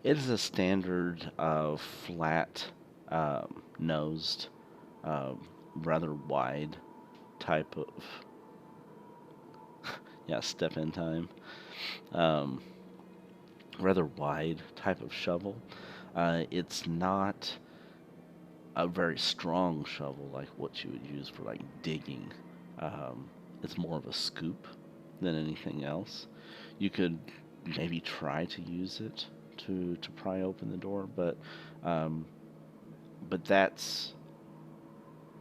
It is a standard flat nosed, rather wide type of step in time. Um, Rather wide type of shovel. It's not a very strong shovel like what you would use for like digging. It's more of a scoop than anything else. You could maybe try to use it to pry open the door, um, but that's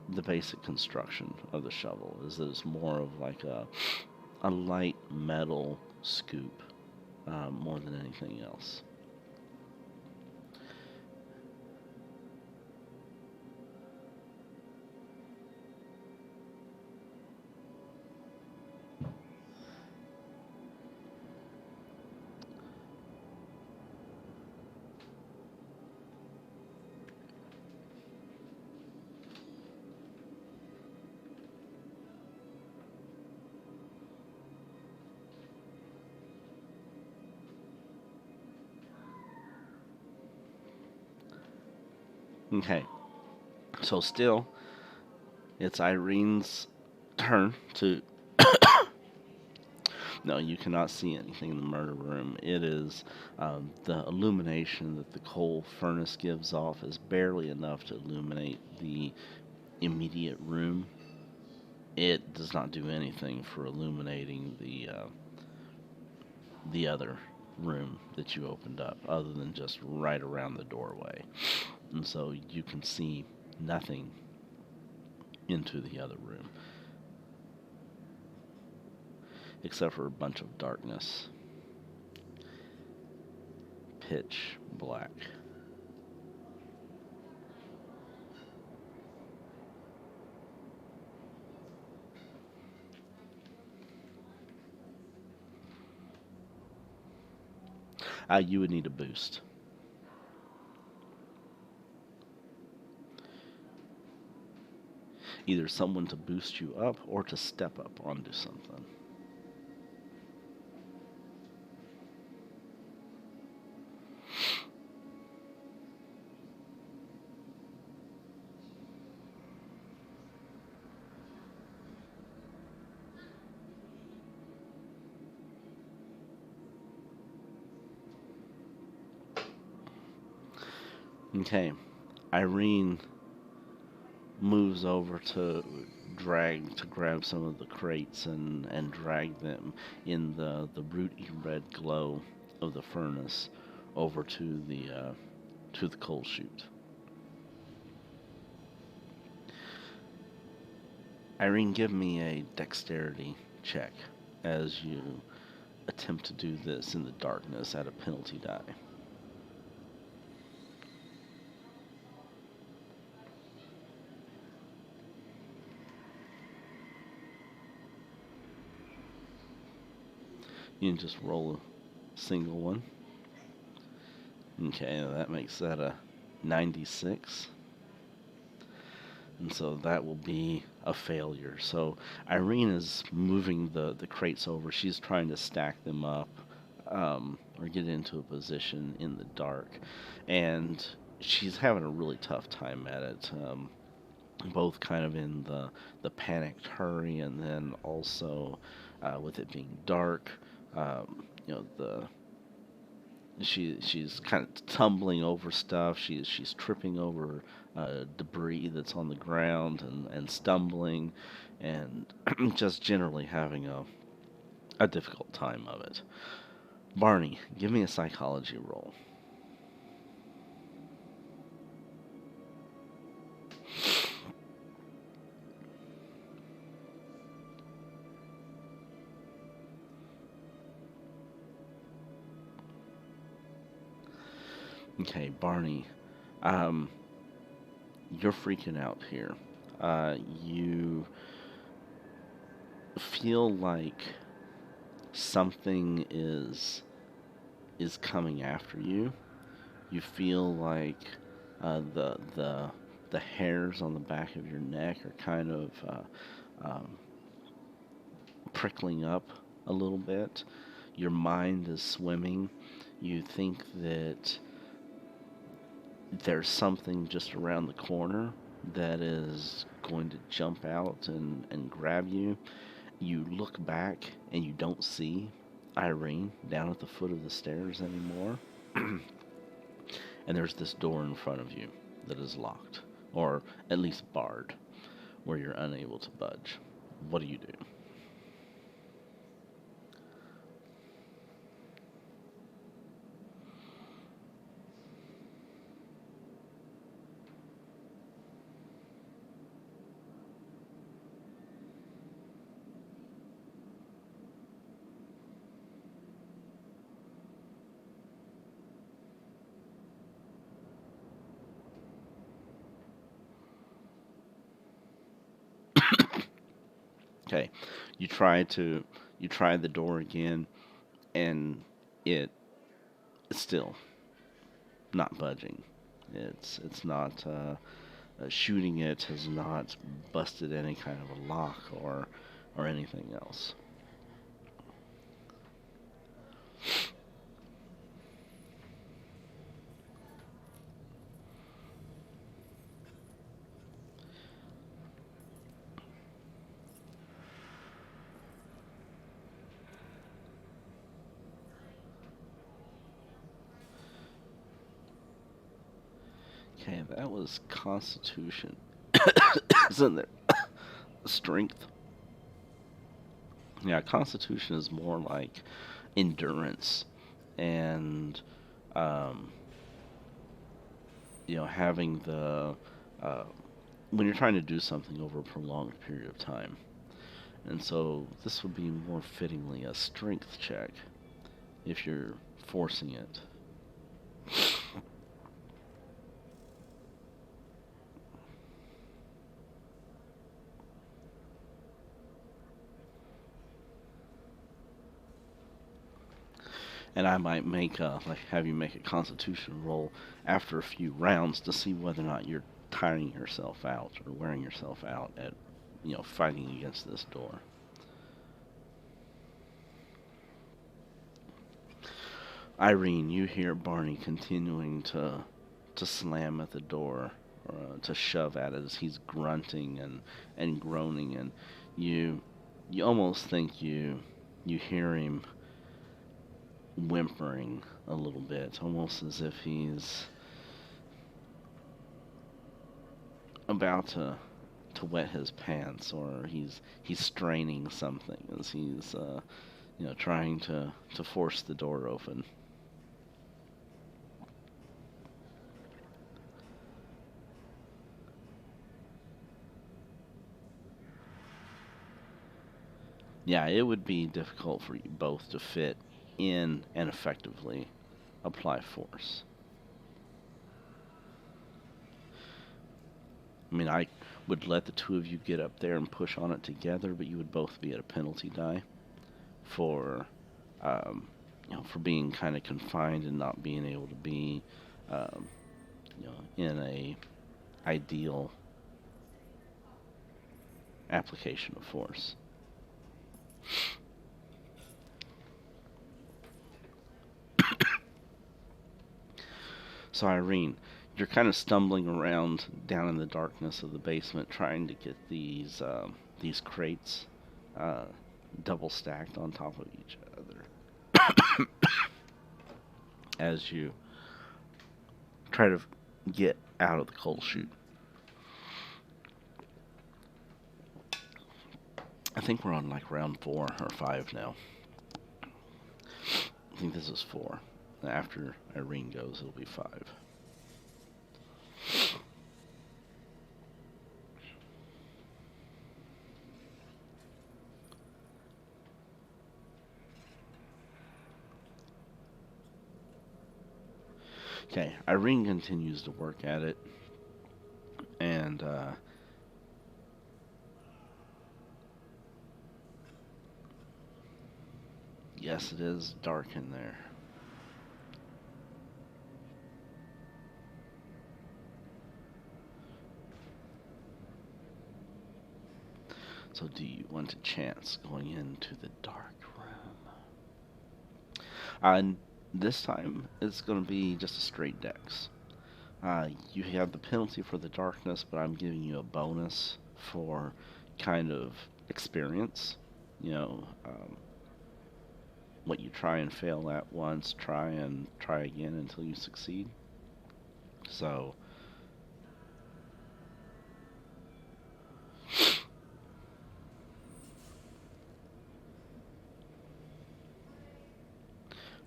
the basic construction of the shovel. Is that it's more of like a light metal scoop more than anything else. Okay, so still, it's Irene's turn to. No, you cannot see anything in the murder room. It is the illumination that the coal furnace gives off is barely enough to illuminate the immediate room. It does not do anything for illuminating the other room that you opened up, other than just right around the doorway. And so you can see nothing into the other room, except for a bunch of darkness. Pitch black. You would need a boost. Either someone to boost you up or to step up onto something. Okay, Irene moves over to grab some of the crates and drag them in the rooty red glow of the furnace over to the coal chute. Irene, give me a dexterity check as you attempt to do this in the darkness at a penalty die. You can just roll a single one. Okay, that makes that a 96. And so that will be a failure. So Irene is moving the crates over. She's trying to stack them up or get into a position in the dark. And she's having a really tough time at it. Both kind of in the panicked hurry, and then also with it being dark. The she's kind of tumbling over stuff. She's tripping over debris that's on the ground and stumbling, and just generally having a difficult time of it. Barney, give me a psychology roll. Okay, Barney, you're freaking out here. You feel like something is coming after you, You feel like the hairs on the back of your neck are kind of prickling up a little bit. Your mind is swimming. You think that there's something just around the corner that is going to jump out and grab you. You look back and you don't see Irene down at the foot of the stairs anymore. And there's this door in front of you that is locked, or at least barred, where you're unable to budge. What do you do? Okay, you try the door again, and it's still not budging. It's not shooting it has not busted any kind of a lock or anything else. Okay, that was Constitution. Isn't there strength? Yeah, Constitution is more like endurance and um, having the uh, when you're trying to do something over a prolonged period of time. And so this would be more fittingly a strength check if you're forcing it. And I might have you make a Constitution roll after a few rounds to see whether or not you're tiring yourself out or wearing yourself out at fighting against this door. Irene, you hear Barney continuing to slam at the door, to shove at it as he's grunting and groaning, and you almost think you hear him whimpering a little bit, almost as if he's about to wet his pants, or he's straining something as he's trying to force the door open. Yeah, it would be difficult for you both to fit in and effectively apply force. I mean, I would let the two of you get up there and push on it together, but you would both be at a penalty die for, for being kind of confined and not being able to be, um, in a ideal application of force. So Irene, you're kind of stumbling around down in the darkness of the basement, trying to get these crates uh, double stacked on top of each other as you try to get out of the coal chute. I think we're on like round 4 or 5 now. I think this is 4. After Irene goes, it'll be 5. Okay, Irene continues to work at it, and yes, it is dark in there. So do you want to chance going into the dark room? And this time it's going to be just a straight dex. You have the penalty for the darkness, but I'm giving you a bonus for kind of experience. You know, what you try and fail at once, try again until you succeed. So,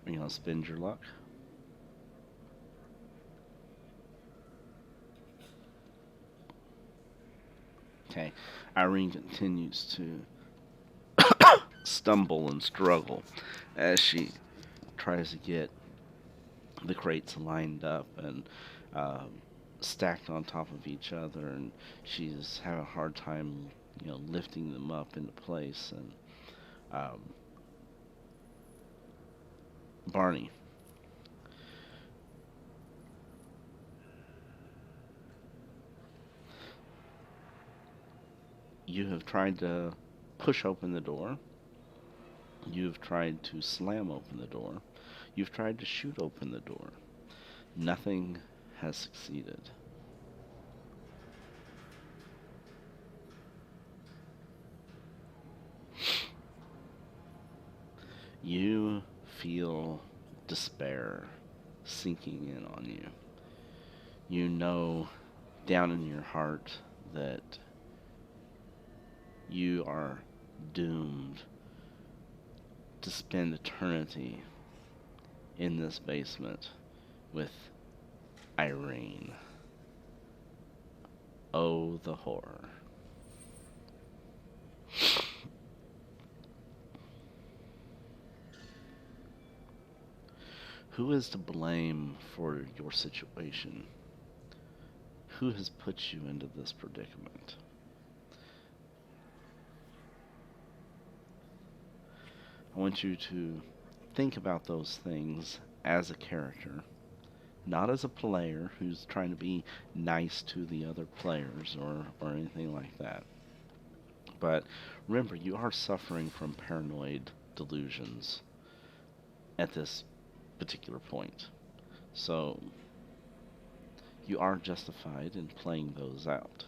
are you going to spend your luck? Okay. Irene continues to stumble and struggle as she tries to get the crates lined up and stacked on top of each other, and she's having a hard time, lifting them up into place. And Barney, you have tried to push open the door. You've tried to slam open the door. You've tried to shoot open the door. Nothing has succeeded. You feel despair sinking in on you. You know down in your heart that you are doomed to spend eternity in this basement with Irene. Oh, the horror. Who is to blame for your situation? Who has put you into this predicament? I want you to think about those things as a character, not as a player who's trying to be nice to the other players or anything like that. But remember, you are suffering from paranoid delusions at this particular point. So you are justified in playing those out.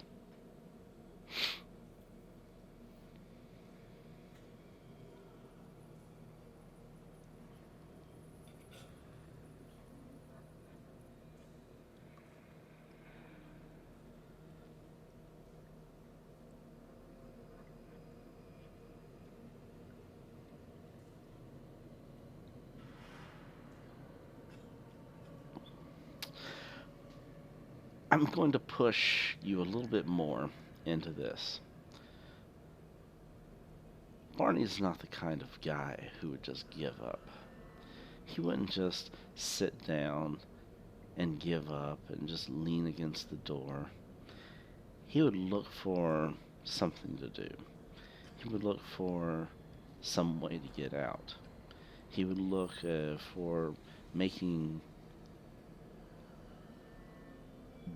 I'm going to push you a little bit more into this. Barney's not the kind of guy who would just give up. He wouldn't just sit down and give up and just lean against the door. He would look for something to do. He would look for some way to get out. He would look for making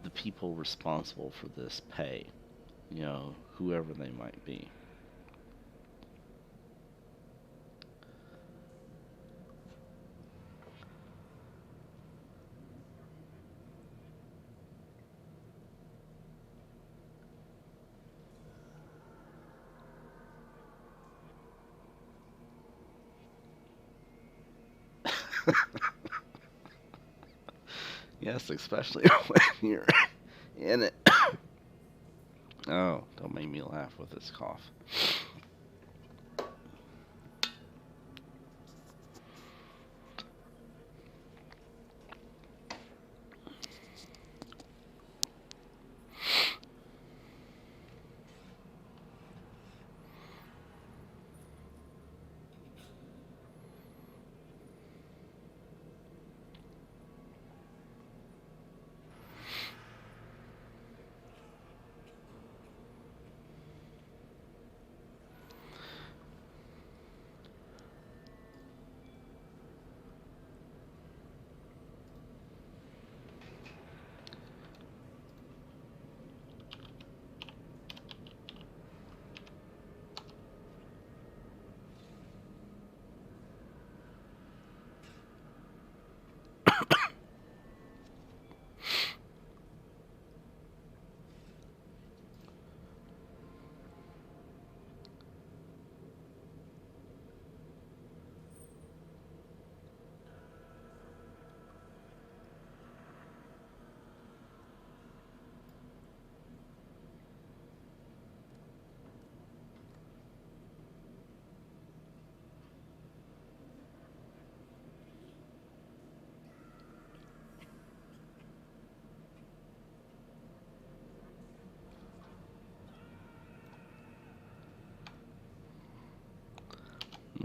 the people responsible for this pay, whoever they might be. Yes, especially when you're in it. Oh, don't make me laugh with this cough.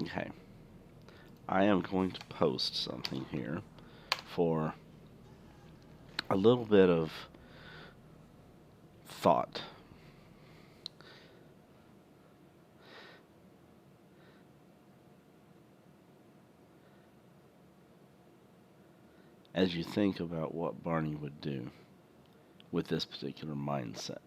Okay. I am going to post something here for a little bit of thought. As you think about what Barney would do with this particular mindset.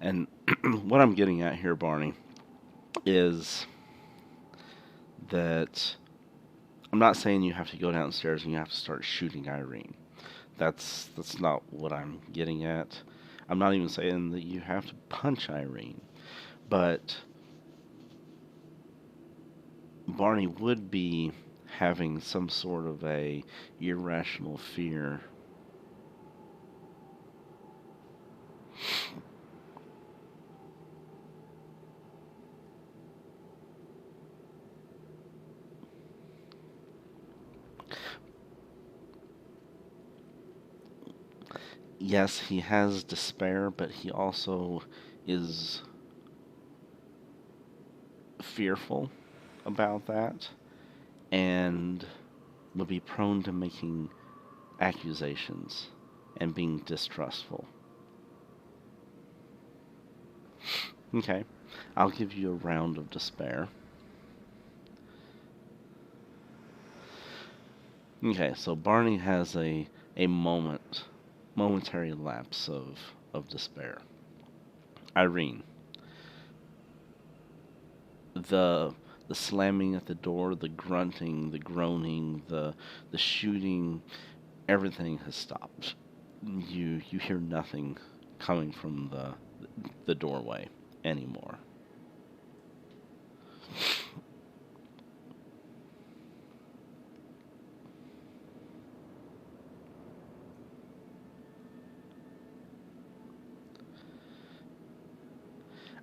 And what I'm getting at here, Barney, is that I'm not saying you have to go downstairs and you have to start shooting Irene. That's not what I'm getting at. I'm not even saying that you have to punch Irene, but Barney would be having some sort of a irrational fear. Yes, he has despair, but he also is fearful about that and will be prone to making accusations and being distrustful. Okay, I'll give you a round of despair. Okay, so Barney has a momentary lapse of despair. Irene, the slamming at the door, the grunting, the groaning, the shooting, everything has stopped. You hear nothing coming from the doorway anymore.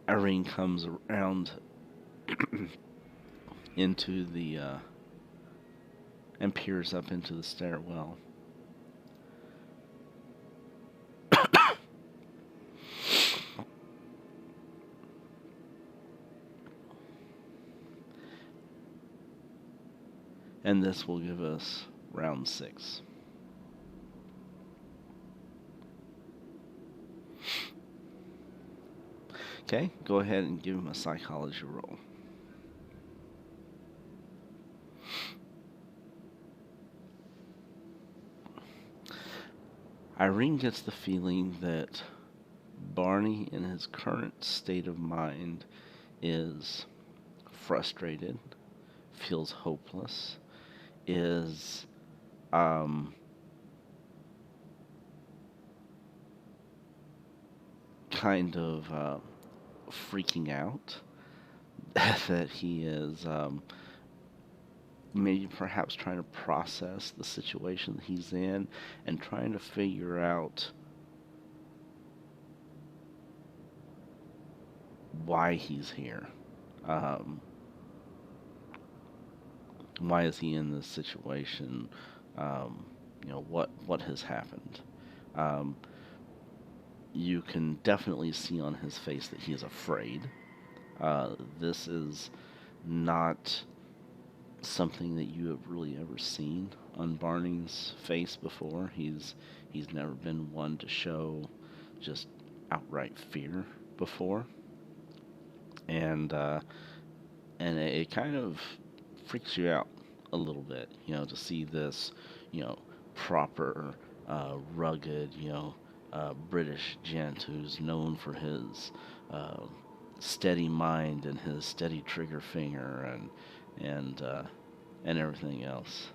Irene comes around into the and peers up into the stairwell. And this will give us round 6. Okay, go ahead and give him a psychology roll. Irene gets the feeling that Barney, in his current state of mind, is frustrated, feels hopeless, is kind of freaking out, that he is maybe perhaps trying to process the situation that he's in and trying to figure out why he's here. Why is he in this situation? What has happened? You can definitely see on his face that he is afraid. This is not something that you have really ever seen on Barney's face before. He's never been one to show just outright fear before, and it kind of freaks you out a little bit, to see this, proper, rugged, British gent who's known for his steady mind and his steady trigger finger and everything else.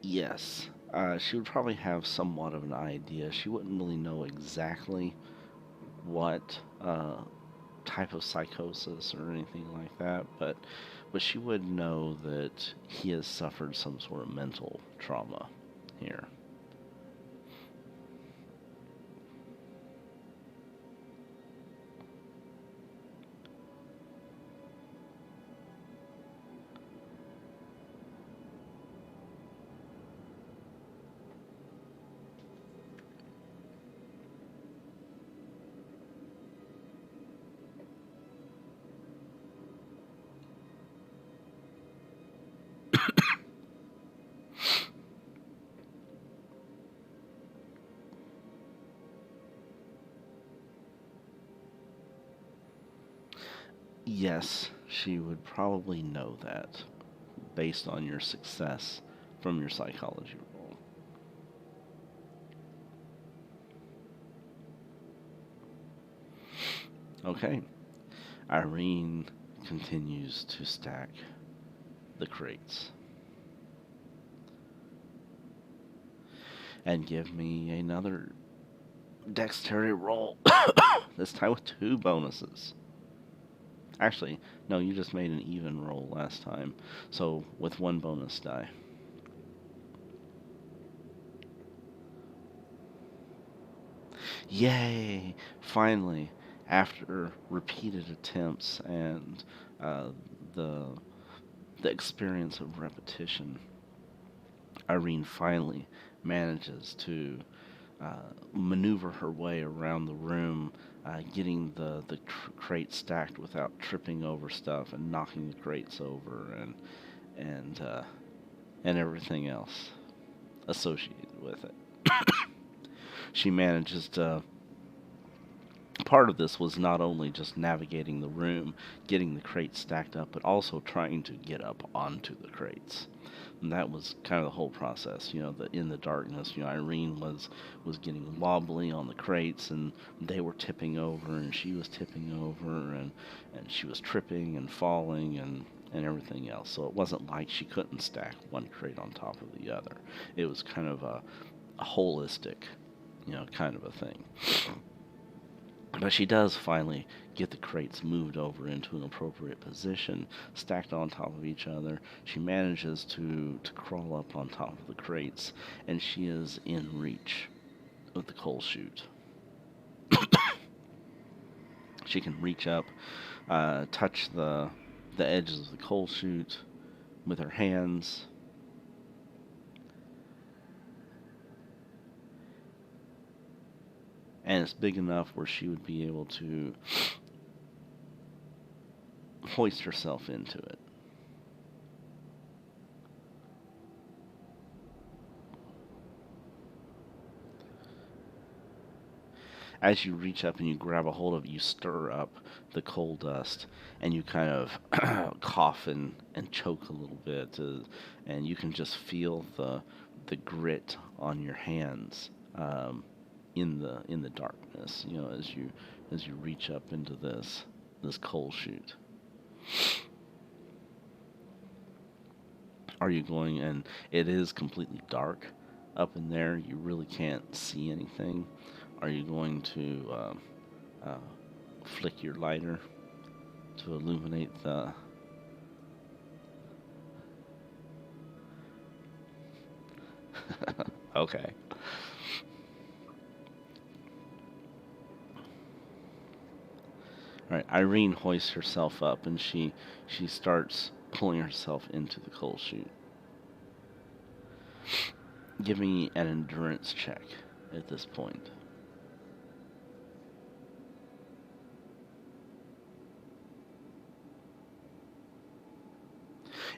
Yes, she would probably have somewhat of an idea. She wouldn't really know exactly what type of psychosis or anything like that, but she would know that he has suffered some sort of mental trauma here. Yes, she would probably know that based on your success from your psychology roll. Okay. Irene continues to stack the crates. And give me another dexterity roll. This time with 2 bonuses. Actually, no, you just made an even roll last time. So with 1 bonus die. Yay! Finally, after repeated attempts and uh, the experience of repetition, Irene finally manages to maneuver her way around the room, getting the crate stacked without tripping over stuff and knocking the crates over and and everything else associated with it. She manages to. Part of this was not only just navigating the room, getting the crates stacked up, but also trying to get up onto the crates. And that was kind of the whole process. In the darkness, Irene was getting wobbly on the crates, and they were tipping over, and she was tipping over, and she was tripping and falling and everything else. So it wasn't like she couldn't stack one crate on top of the other. It was kind of a holistic, kind of a thing. But she does finally get the crates moved over into an appropriate position, stacked on top of each other. She manages to crawl up on top of the crates, and she is in reach of the coal chute. She can reach up, touch the edges of the coal chute with her hands. And it's big enough where she would be able to hoist herself into it. As you reach up and you grab a hold of it, you stir up the coal dust, and you kind of cough and choke a little bit, and you can just feel the grit on your hands. In the darkness, as you reach up into this coal chute. Are you going? And it is completely dark up in there. You really can't see anything. Are you going to flick your lighter to illuminate the? Okay. All right, Irene hoists herself up, and she starts pulling herself into the coal chute. Give me an endurance check at this point.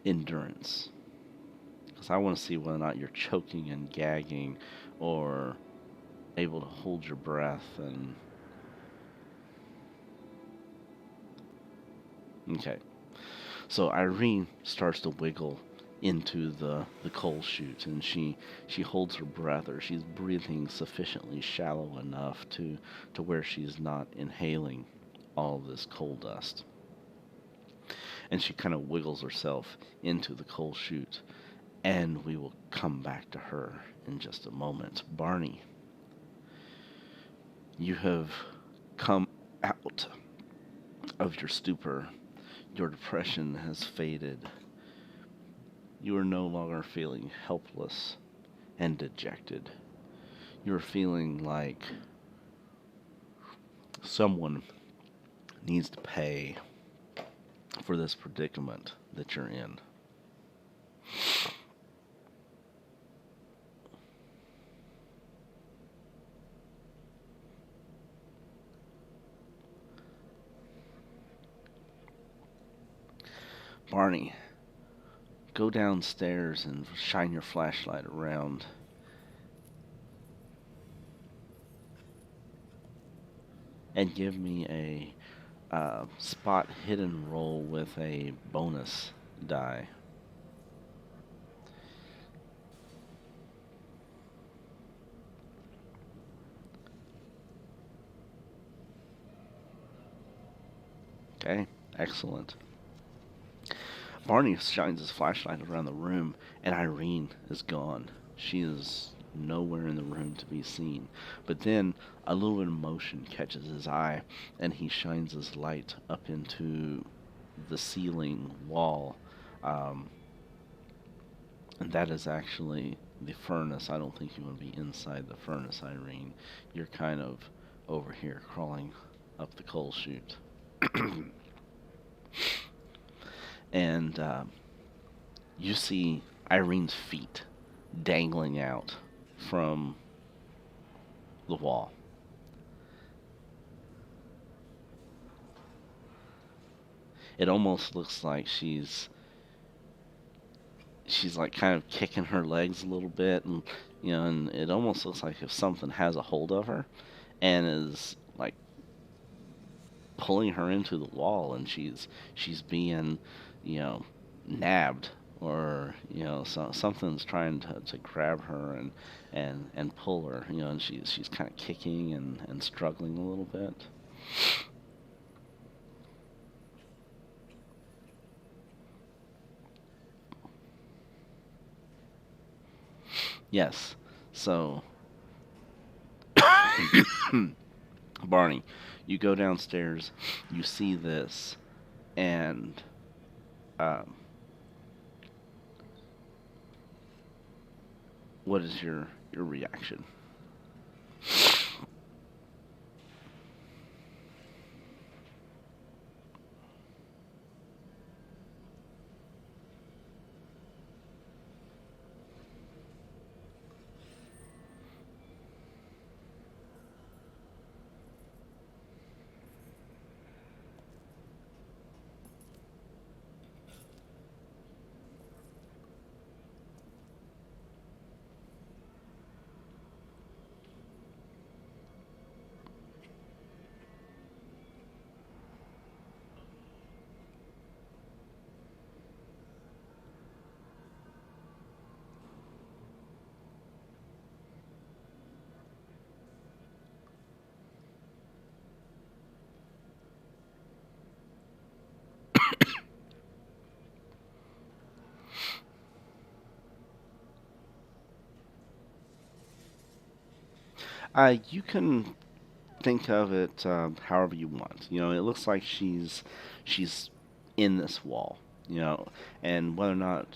Endurance. Because I want to see whether or not you're choking and gagging or able to hold your breath and... Okay. So Irene starts to wiggle into the coal chute, and she holds her breath, or she's breathing sufficiently shallow enough to where she's not inhaling all this coal dust. And she kind of wiggles herself into the coal chute, and we will come back to her in just a moment. Barney, you have come out of your stupor. Your depression has faded. You are no longer feeling helpless and dejected. You are feeling like someone needs to pay for this predicament that you're in. Barney, go downstairs and shine your flashlight around. And give me a spot hidden roll with a bonus die. Okay, excellent. Barney shines his flashlight around the room, and Irene is gone. She is nowhere in the room to be seen. But then a little bit of motion catches his eye, and he shines his light up into the ceiling wall. And that is actually the furnace. I don't think you want to be inside the furnace, Irene. You're kind of over here crawling up the coal chute. And you see Irene's feet dangling out from the wall. It almost looks like she's like kind of kicking her legs a little bit, and and it almost looks like if something has a hold of her and is like pulling her into the wall, and she's being nabbed, or something's trying to grab her and pull her, and she's kind of kicking and struggling a little bit. Yes. So Barney, you go downstairs, you see this, and what is your reaction? You can think of it however you want. It looks like she's in this wall. And whether or not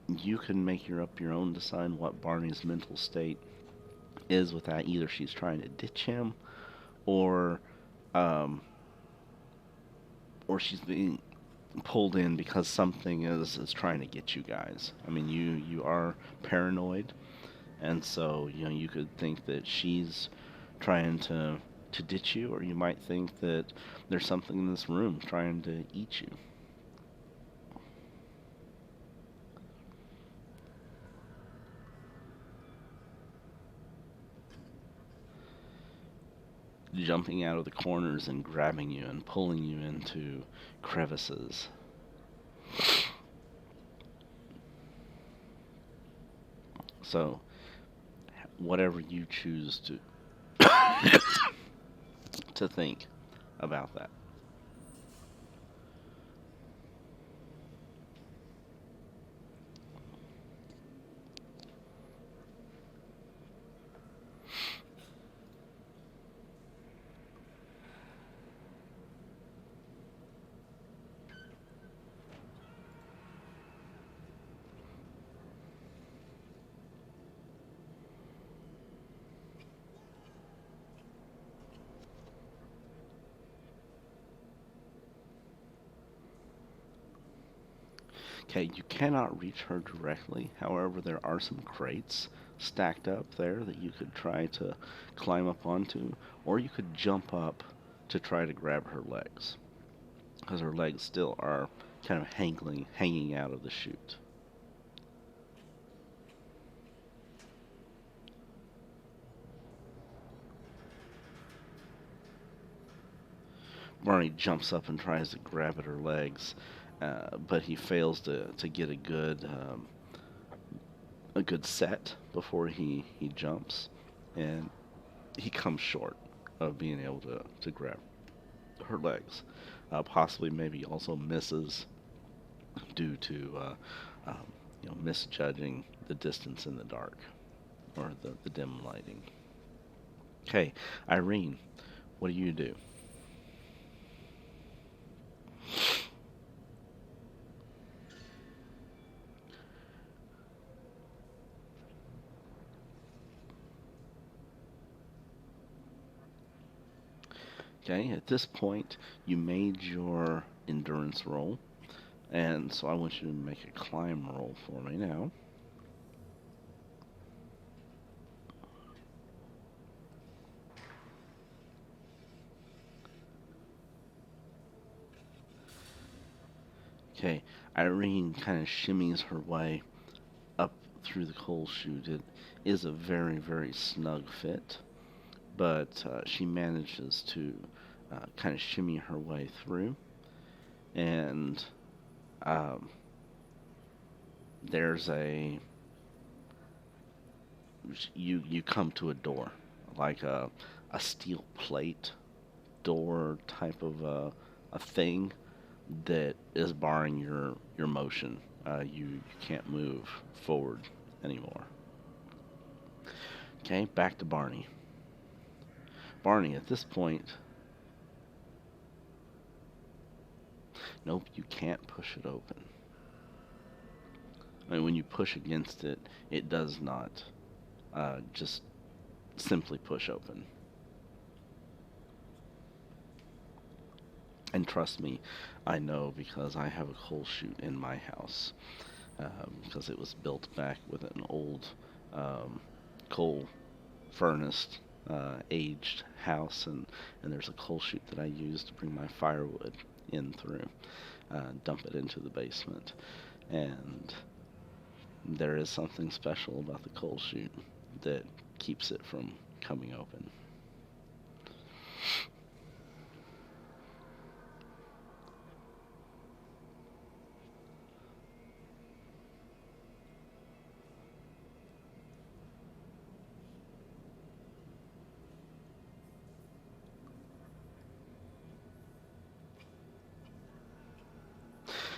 you can make up your own, decide what Barney's mental state is with that. Either she's trying to ditch him, or um, or she's being pulled in because something is trying to get you guys. I mean, you are paranoid, and so you could think that she's trying to ditch you, or you might think that there's something in this room trying to eat you. Jumping out of the corners and grabbing you and pulling you into crevices. So, whatever you choose to to think about that. Okay, you cannot reach her directly. However, there are some crates stacked up there that you could try to climb up onto, or you could jump up to try to grab her legs, because her legs still are kind of hanging out of the chute. Barney jumps up and tries to grab at her legs, but he fails to get a good set before he jumps, and he comes short of being able to grab her legs. Possibly maybe also misses due to misjudging the distance in the dark or the dim lighting. Okay, Irene, what do you do? Okay, at this point, you made your endurance roll, and so I want you to make a climb roll for me now. Okay, Irene kind of shimmies her way up through the coal chute. It is a very, very snug fit, but she manages to kind of shimmy her way through, and um, there's you come to a door, like a steel plate door type of a thing that is barring your motion. You can't move forward anymore. Okay, back to Barney. Barney, at this point, nope, you can't push it open. I mean, when you push against it, it does not just simply push open. And trust me, I know because I have a coal chute in my house. Because it was built back with an old coal furnace aged house, and there's a coal chute that I use to bring my firewood in through, dump it into the basement. And there is something special about the coal chute that keeps it from coming open.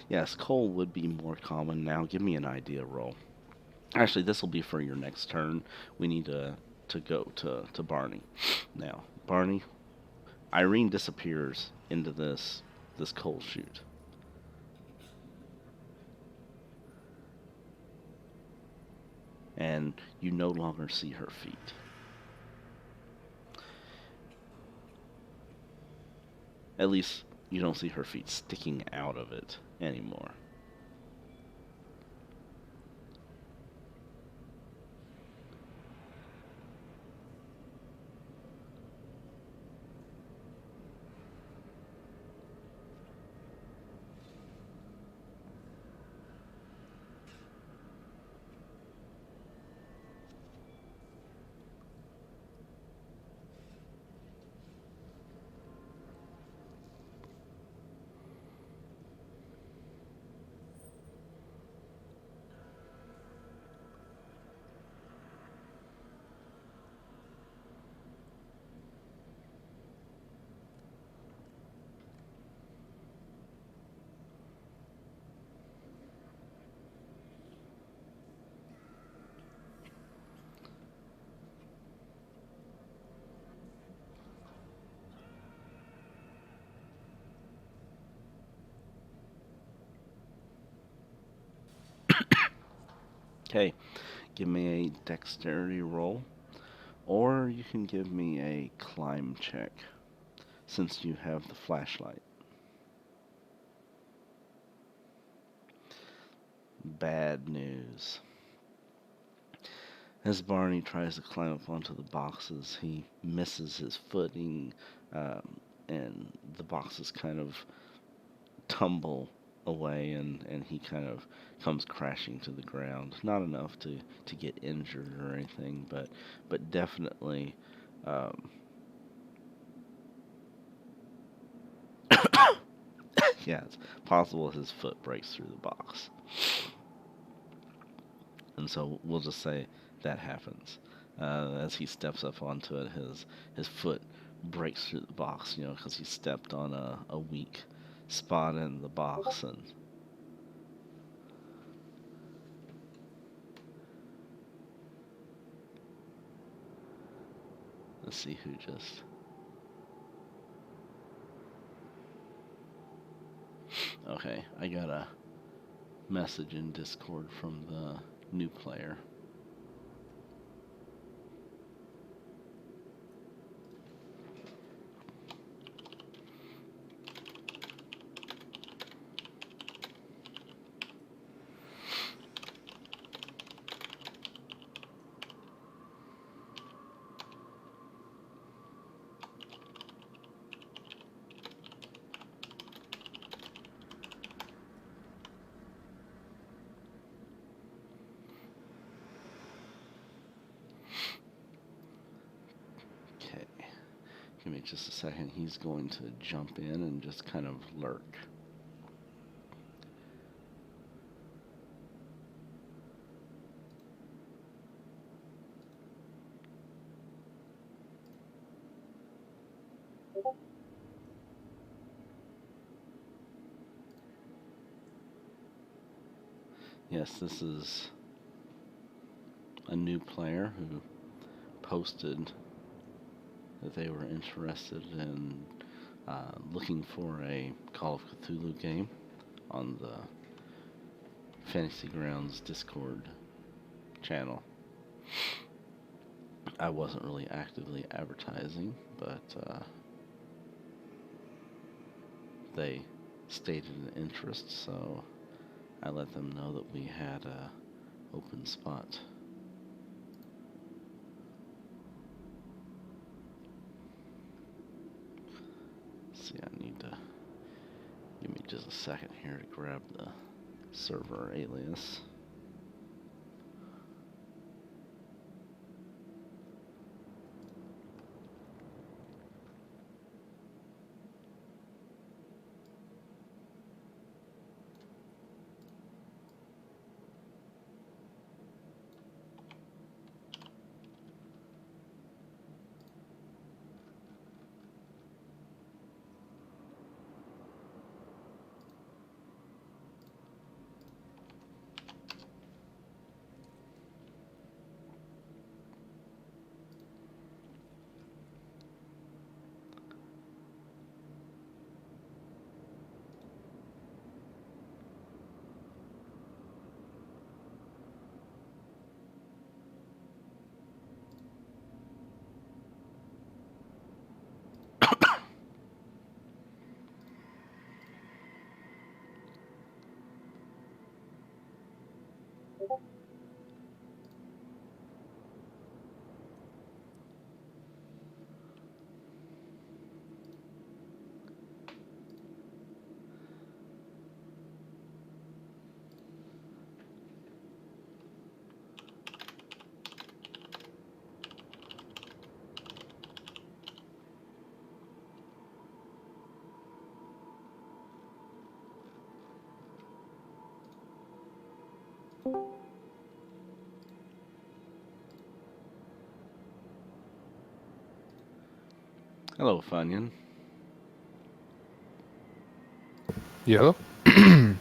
Yes, coal would be more common now. Give me an idea roll. Actually, this will be for your next turn. We need to go to Barney. Now, Barney, Irene disappears into this coal chute. And you no longer see her feet. At least you don't see her feet sticking out of it anymore. Okay, give me a dexterity roll, or you can give me a climb check, since you have the flashlight. bad news. As Barney tries to climb up onto the boxes, he misses his footing, and the boxes kind of tumble away, and he kind of comes crashing to the ground. Not enough to get injured or anything, but definitely yeah, it's possible his foot breaks through the box. And so we'll just say that happens. As he steps up onto it, his foot breaks through the box, because he stepped on a weak spot in the box. And let's see who just... Okay, I got a message in Discord from the new player. Give me just a second. He's going to jump in and just kind of lurk. Yes, this is a new player who posted that they were interested in looking for a Call of Cthulhu game on the Fantasy Grounds Discord channel. I wasn't really actively advertising, but they stated an interest, so I let them know that we had a open spot. See, I need to give me just a second here to grab the server alias. Hello, Funyun. Yeah. And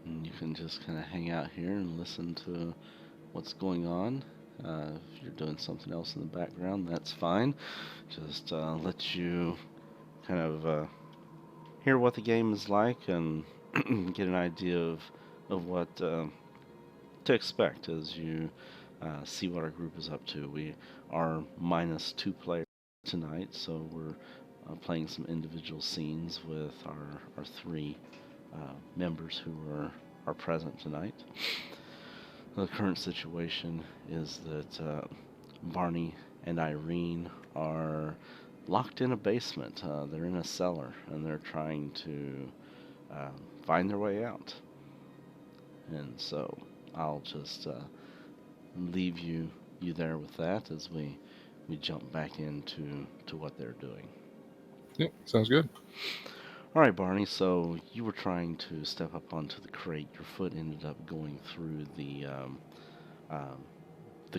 you can just kind of hang out here and listen to what's going on. If you're doing something else in the background, that's fine. Just let you kind of hear what the game is like and get an idea of what to expect as you see what our group is up to. We are minus 2 players tonight, so we're playing some individual scenes with our 3 members who are are present tonight. The current situation is that Barney and Irene are locked in a basement. They're in a cellar, and they're trying to find their way out. And so I'll just leave you there with that as we jump back into what they're doing. Yeah, sounds good. All right, Barney. So you were trying to step up onto the crate. Your foot ended up going through the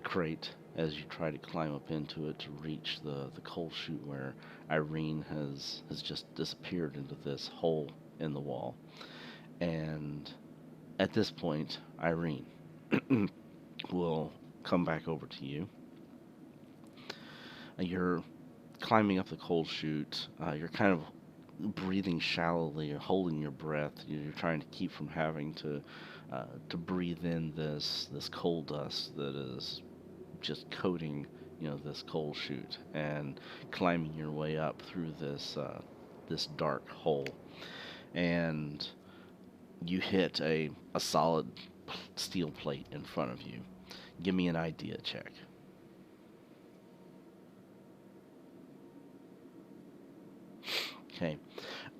crate as you try to climb up into it to reach the coal chute where Irene has just disappeared into this hole in the wall. And at this point, Irene will come back over to you. You're climbing up the coal chute. You're kind of breathing shallowly, holding your breath. You're trying to keep from having to breathe in this coal dust that is just coating this coal chute, and climbing your way up through this dark hole. And you hit a solid steel plate in front of you. Give me an idea check. Okay.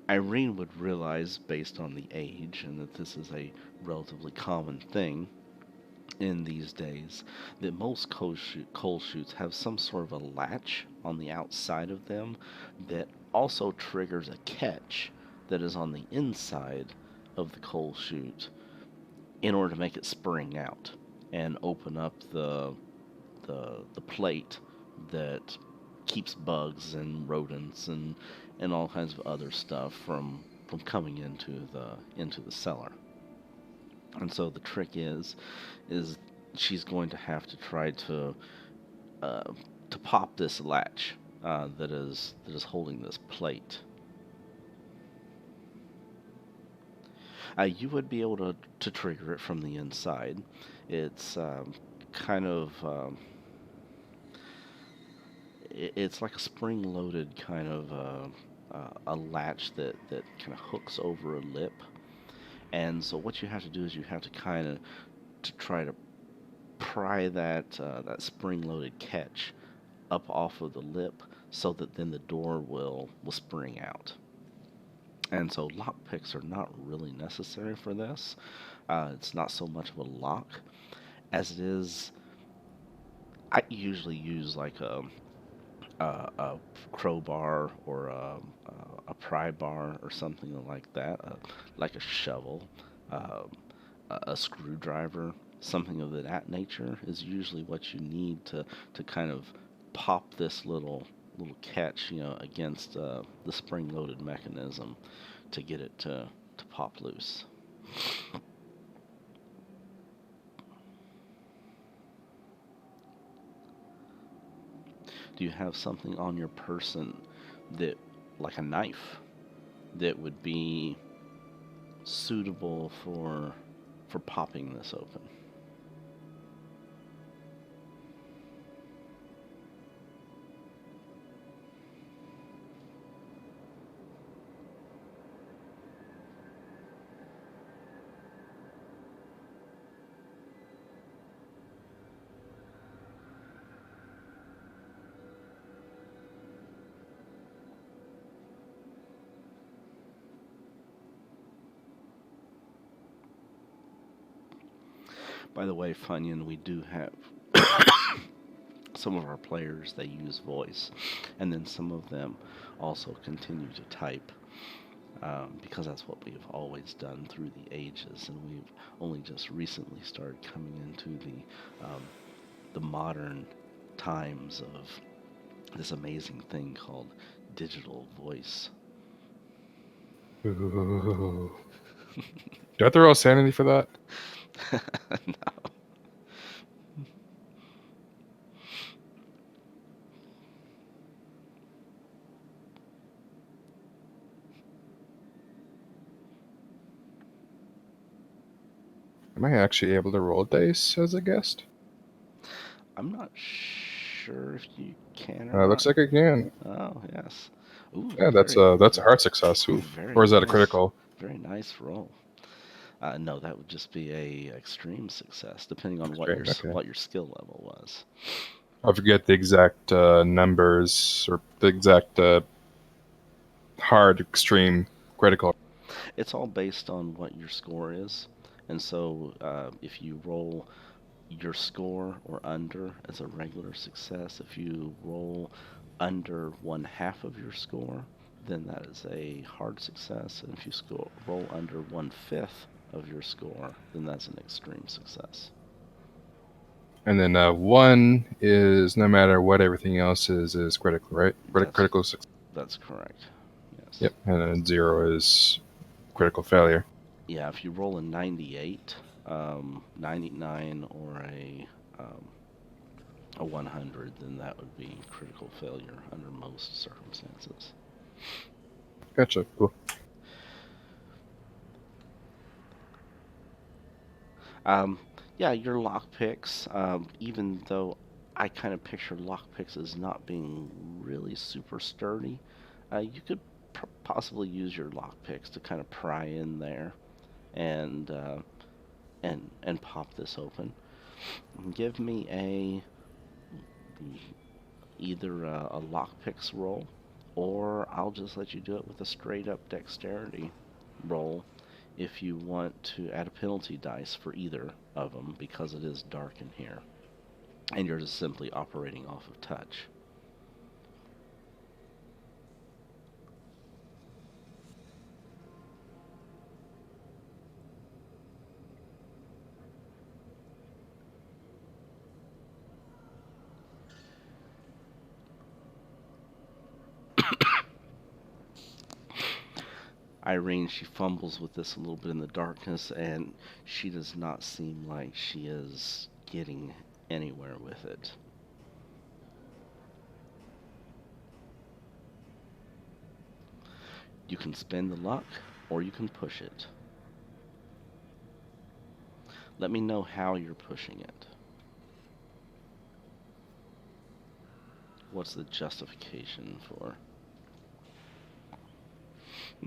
Irene would realize, based on the age, and that this is a relatively common thing in these days, that most coal chutes have some sort of a latch on the outside of them that also triggers a catch that is on the inside of the coal chute in order to make it spring out and open up the plate that keeps bugs and rodents and all kinds of other stuff from coming into the cellar. And so the trick is she's going to have to try to pop this latch that is holding this plate. You would be able to trigger it from the inside. It's kind of it's like a spring-loaded kind of a latch that kind of hooks over a lip. And so what you have to do is you have to kind of try to pry that spring-loaded catch up off of the lip so that then the door will spring out. And so lockpicks are not really necessary for this. It's not so much of a lock as it is. I usually use like a crowbar or pry bar or something like that, like a shovel, uh, a screwdriver, something of that nature is usually what you need to kind of pop this little catch, against the spring-loaded mechanism to get it to pop loose. Do you have something on your person that, like a knife, that would be suitable for popping this open? By the way, Funyun, we do have some of our players, they use voice, and then some of them also continue to type, because that's what we've always done through the ages, and we've only just recently started coming into the modern times of this amazing thing called digital voice. Ooh. Do I have to roll sanity for that? No. Am I actually able to roll dice as a guest? I'm not sure if you can or Looks not. like I can. Oh, yes. Ooh, Yeah, that's a hard success. Oof. very Or is that a nice. critical? Very nice roll. No, that would just be a extreme success, depending on Extreme, okay. what your skill level was. I forget the exact numbers or the exact hard, extreme, critical. It's all based on what your score is, and so if you roll your score or under as a regular success, if you roll under 1/2 of your score, then that is a hard success, and if you roll under 1/5 of your score, then that's an extreme success. And then 1 is no matter what everything else is critical, right? Critical success. That's correct. Yes. Yep. And then 0 is critical failure. Yeah, if you roll a 98, 99, or a 100, then that would be critical failure under most circumstances. Gotcha. Cool. Yeah, your lockpicks, even though I kind of picture lockpicks as not being really super sturdy, you could possibly use your lockpicks to kind of pry in there and and pop this open. Give me either a lockpicks roll, or I'll just let you do it with a straight up dexterity roll if you want to add a penalty dice for either of them, because it is dark in here and you're just simply operating off of touch. Irene, she fumbles with this a little bit in the darkness, and she does not seem like she is getting anywhere with it. You can spend the luck, or you can push it. Let me know how you're pushing it. What's the justification for?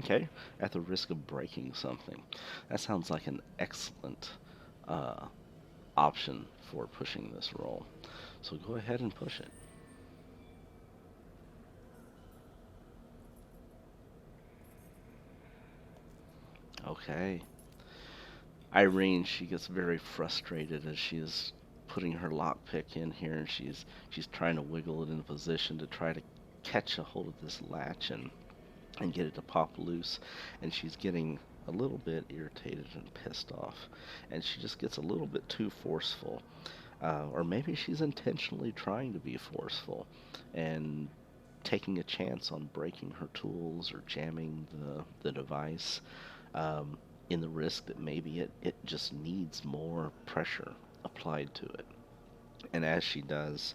Okay, at the risk of breaking something. That sounds like an excellent option for pushing this roll. So go ahead and push it. Okay. Irene, she gets very frustrated as she is putting her lockpick in here, and she's trying to wiggle it in position to try to catch a hold of this latch and get it to pop loose, and she's getting a little bit irritated and pissed off, and she just gets a little bit too forceful, or maybe she's intentionally trying to be forceful and taking a chance on breaking her tools or jamming the device, in the risk that maybe it just needs more pressure applied to it. And as she does,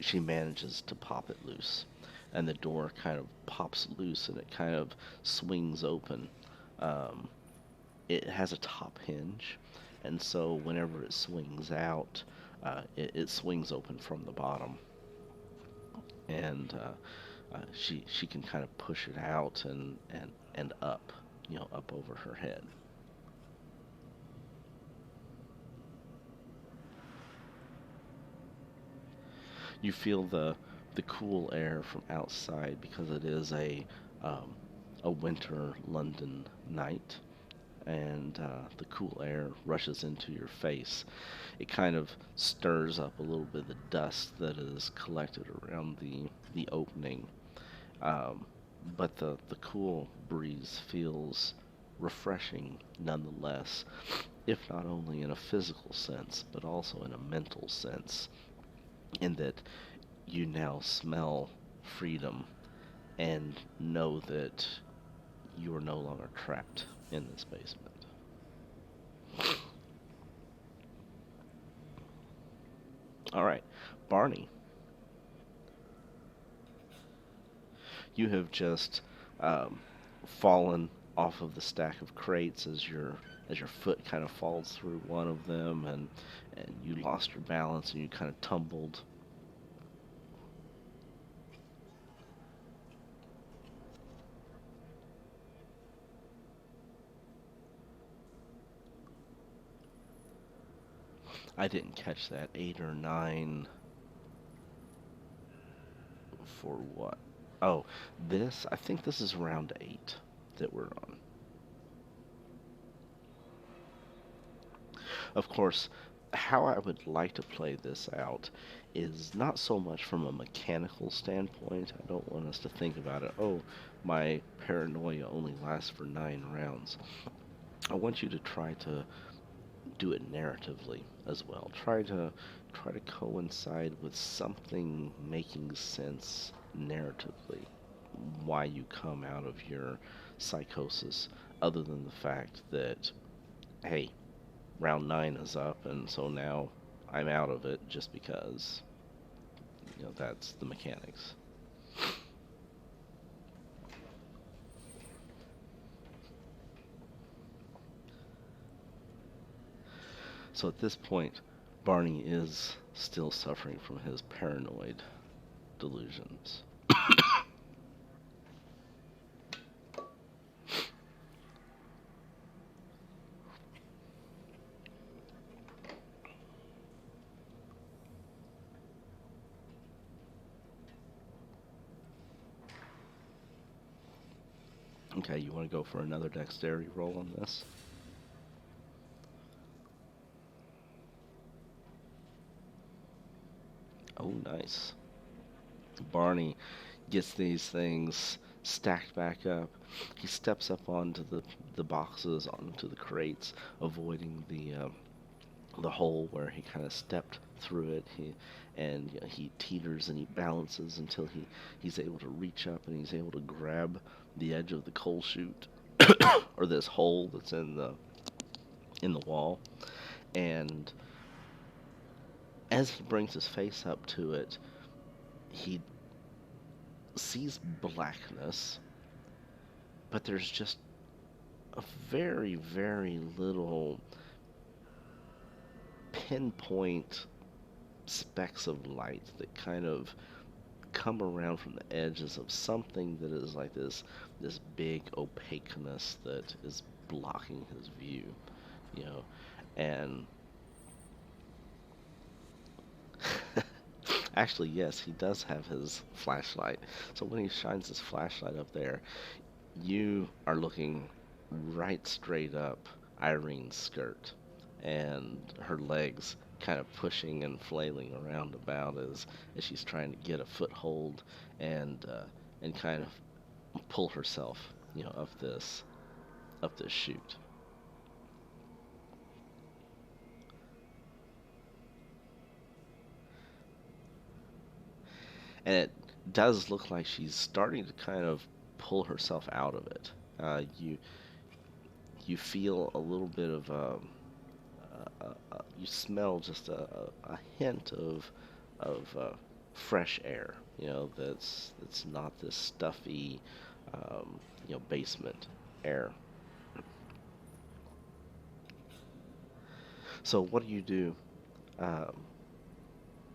she manages to pop it loose, and the door kind of pops loose and it kind of swings open. Um, it has a top hinge, and so whenever it swings out, it swings open from the bottom, and she can kind of push it out and up, up over her head. You feel the cool air from outside because it is a winter London night, and the cool air rushes into your face. It kind of stirs up a little bit of the dust that is collected around the opening, but the cool breeze feels refreshing nonetheless, if not only in a physical sense, but also in a mental sense, in that you now smell freedom and know that you are no longer trapped in this basement. All right, Barney, you have just fallen off of the stack of crates as your foot kind of falls through one of them, and you lost your balance and you kind of tumbled. I didn't catch that. 8 or 9 for what? Oh, I think this is round 8 that we're on. Of course, how I would like to play this out is not so much from a mechanical standpoint. I don't want us to think about it, oh, my paranoia only lasts for 9 rounds. I want you to try to do it narratively as well. Try to coincide with something making sense narratively, why you come out of your psychosis, other than the fact that, hey, round 9 is up, and so now I'm out of it just because, that's the mechanics. So at this point, Barney is still suffering from his paranoid delusions. Okay, you want to go for another dexterity roll on this? Oh, nice. Barney gets these things stacked back up. He steps up onto the boxes, onto the crates, avoiding the hole where he kind of stepped through it. He teeters and he balances until he's able to reach up and he's able to grab the edge of the coal chute or this hole that's in the wall. And as he brings his face up to it, he sees blackness, but there's just a very, very little pinpoint specks of light that kind of come around from the edges of something that is like this big opaqueness that is blocking his view, and actually, yes, he does have his flashlight. So when he shines his flashlight up there, you are looking right straight up Irene's skirt and her legs kind of pushing and flailing around about as she's trying to get a foothold and kind of pull herself, up this chute. And it does look like she's starting to kind of pull herself out of it. You feel a little bit of you smell just a hint of fresh air. That's not this stuffy, basement air. So what do you do? Um,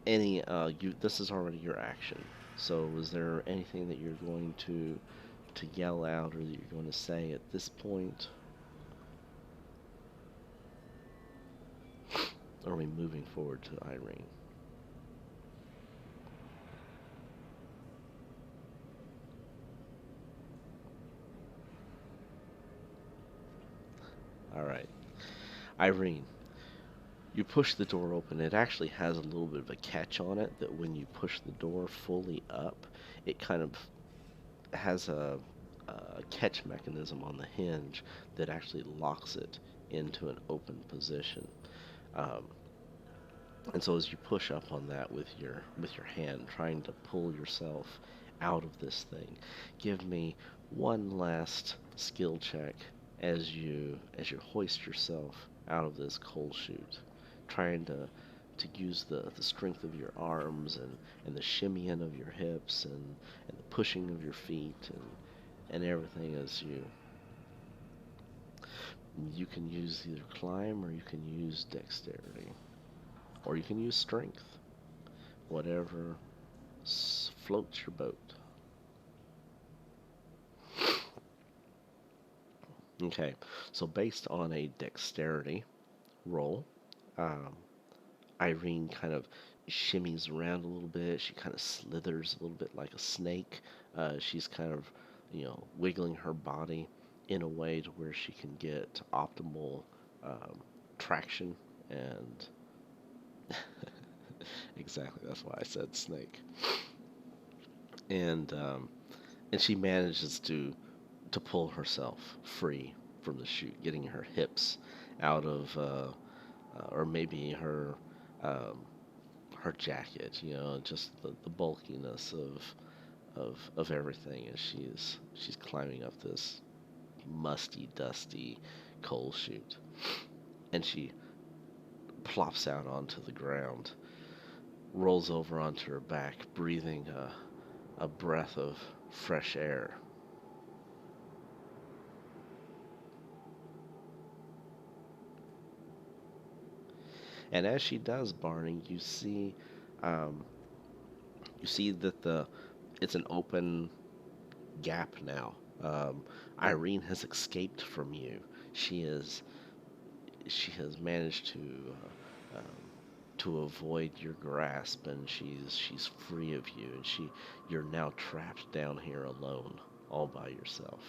this is already your action. So is there anything that you're going to yell out or that you're going to say at this point? Or are we moving forward to Irene? All right. Irene, you push the door open. It actually has a little bit of a catch on it that when you push the door fully up, it kind of has a catch mechanism on the hinge that actually locks it into an open position. Um, and so as you push up on that with your hand, trying to pull yourself out of this thing, give me one last skill check as you hoist yourself out of this coal chute, trying to use the strength of your arms and the shimmying of your hips and the pushing of your feet and everything as you can use either climb or you can use dexterity or you can use strength, whatever floats your boat. Okay, so based on a dexterity roll, um, Irene kind of shimmies around a little bit. She kind of slithers a little bit like a snake. She's kind of, wiggling her body in a way to where she can get optimal um, traction and exactly that's why I said snake. And she manages to pull herself free from the chute, getting her hips out of, or maybe um, her jacket, just the bulkiness of everything as she's climbing up this musty, dusty coal chute, and she plops out onto the ground, rolls over onto her back, breathing a breath of fresh air. And as she does, Barney, um, you see that it's an open gap now. Irene has escaped from you. She is she has managed to avoid your grasp, and she's free of you, and you're now trapped down here alone, all by yourself.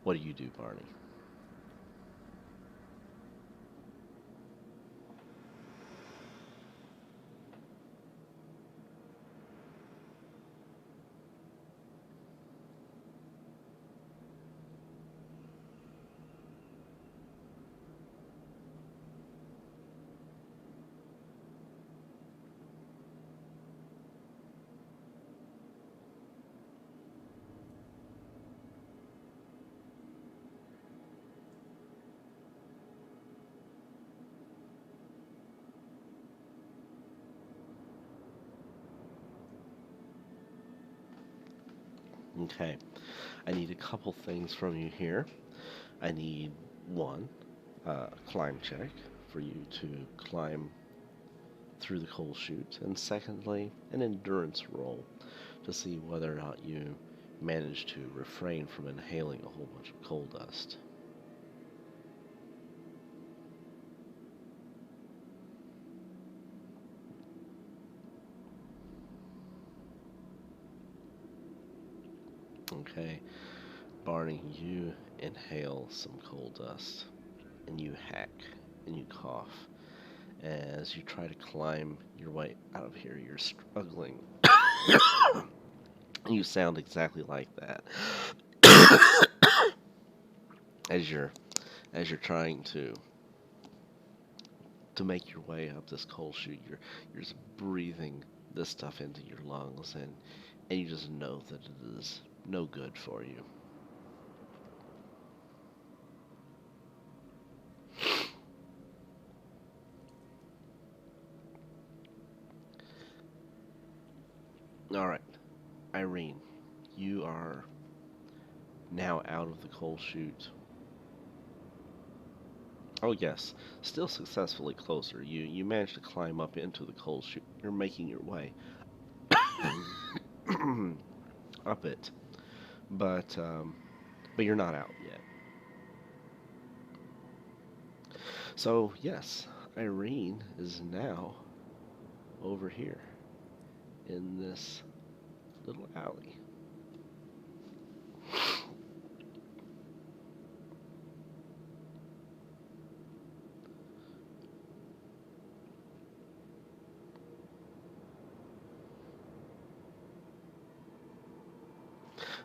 What do you do, Barney? Okay, I need a couple things from you here. I need one, a climb check for you to climb through the coal chute, and secondly, an endurance roll to see whether or not you manage to refrain from inhaling a whole bunch of coal dust. Okay, Barney, you inhale some coal dust, and you hack, and you cough. As you try to climb your way out of here, you're struggling. You sound exactly like that. As you're trying to make your way up this coal chute, you're just breathing this stuff into your lungs, and you just know that it is no good for you. All right, Irene, you are now out of the coal chute. Oh yes, still successfully closer. You managed to climb up into the coal chute. You're making your way up it, but you're not out yet. So yes, Irene is now over here in this little alley.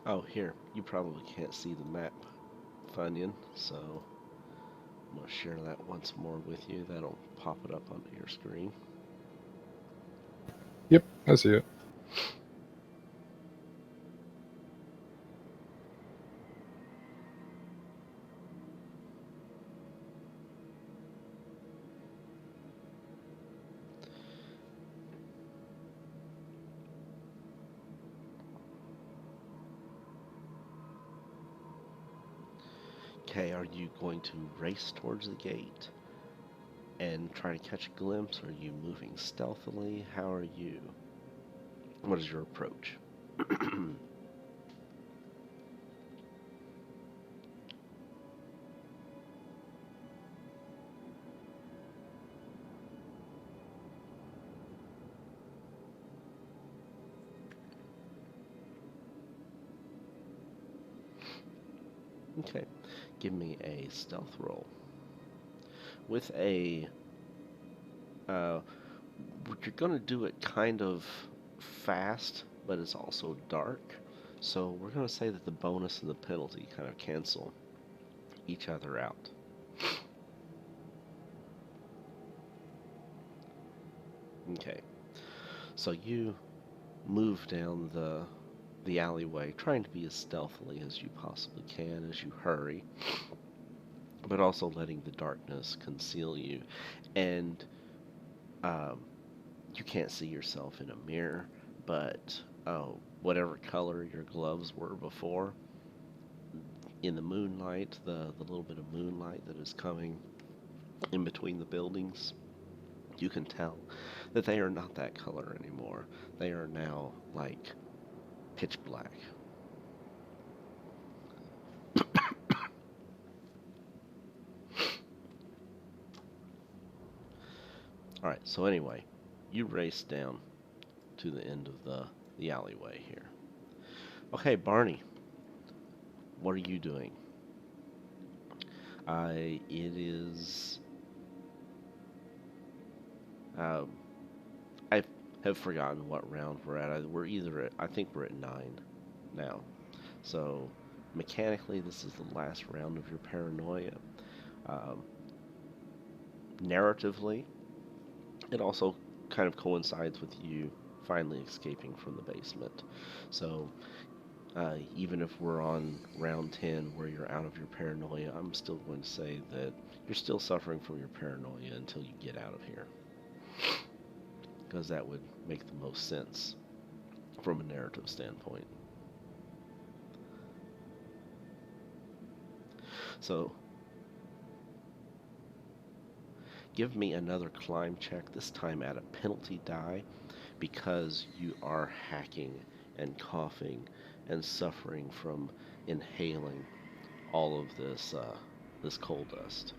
Oh, here, you probably can't see the map, Funyun, so I'm going to share that once more with you. That'll pop it up onto your screen. Yep, I see it. Okay, are you going to race towards the gate and try to catch a glimpse? Are you moving stealthily? How are you? What is your approach? Okay, give me a stealth roll. With a, you're going to do it kind of fast, but it's also dark. So we're going to say that the bonus and the penalty kind of cancel each other out. Okay, so you move down the alleyway, trying to be as stealthily as you possibly can as you hurry, but also letting the darkness conceal you. And um, you can't see yourself in a mirror, but whatever color your gloves were before, in the moonlight, the little bit of moonlight that is coming in between the buildings, you can tell that they are not that color anymore. They are now like pitch black. Alright, so anyway, you race down to the end of the alleyway here. Okay, Barney, what are you doing? It is. Um, I have forgotten what round we're at. We're either at, I think we're at 9 now. So mechanically, this is the last round of your paranoia. Um, Narratively, it also kind of coincides with you finally escaping from the basement. So even if we're on round 10 where you're out of your paranoia, I'm still going to say that you're still suffering from your paranoia until you get out of here. Because that would make the most sense from a narrative standpoint. So, give me another climb check, this time at a penalty die, because you are hacking and coughing and suffering from inhaling all of this coal dust.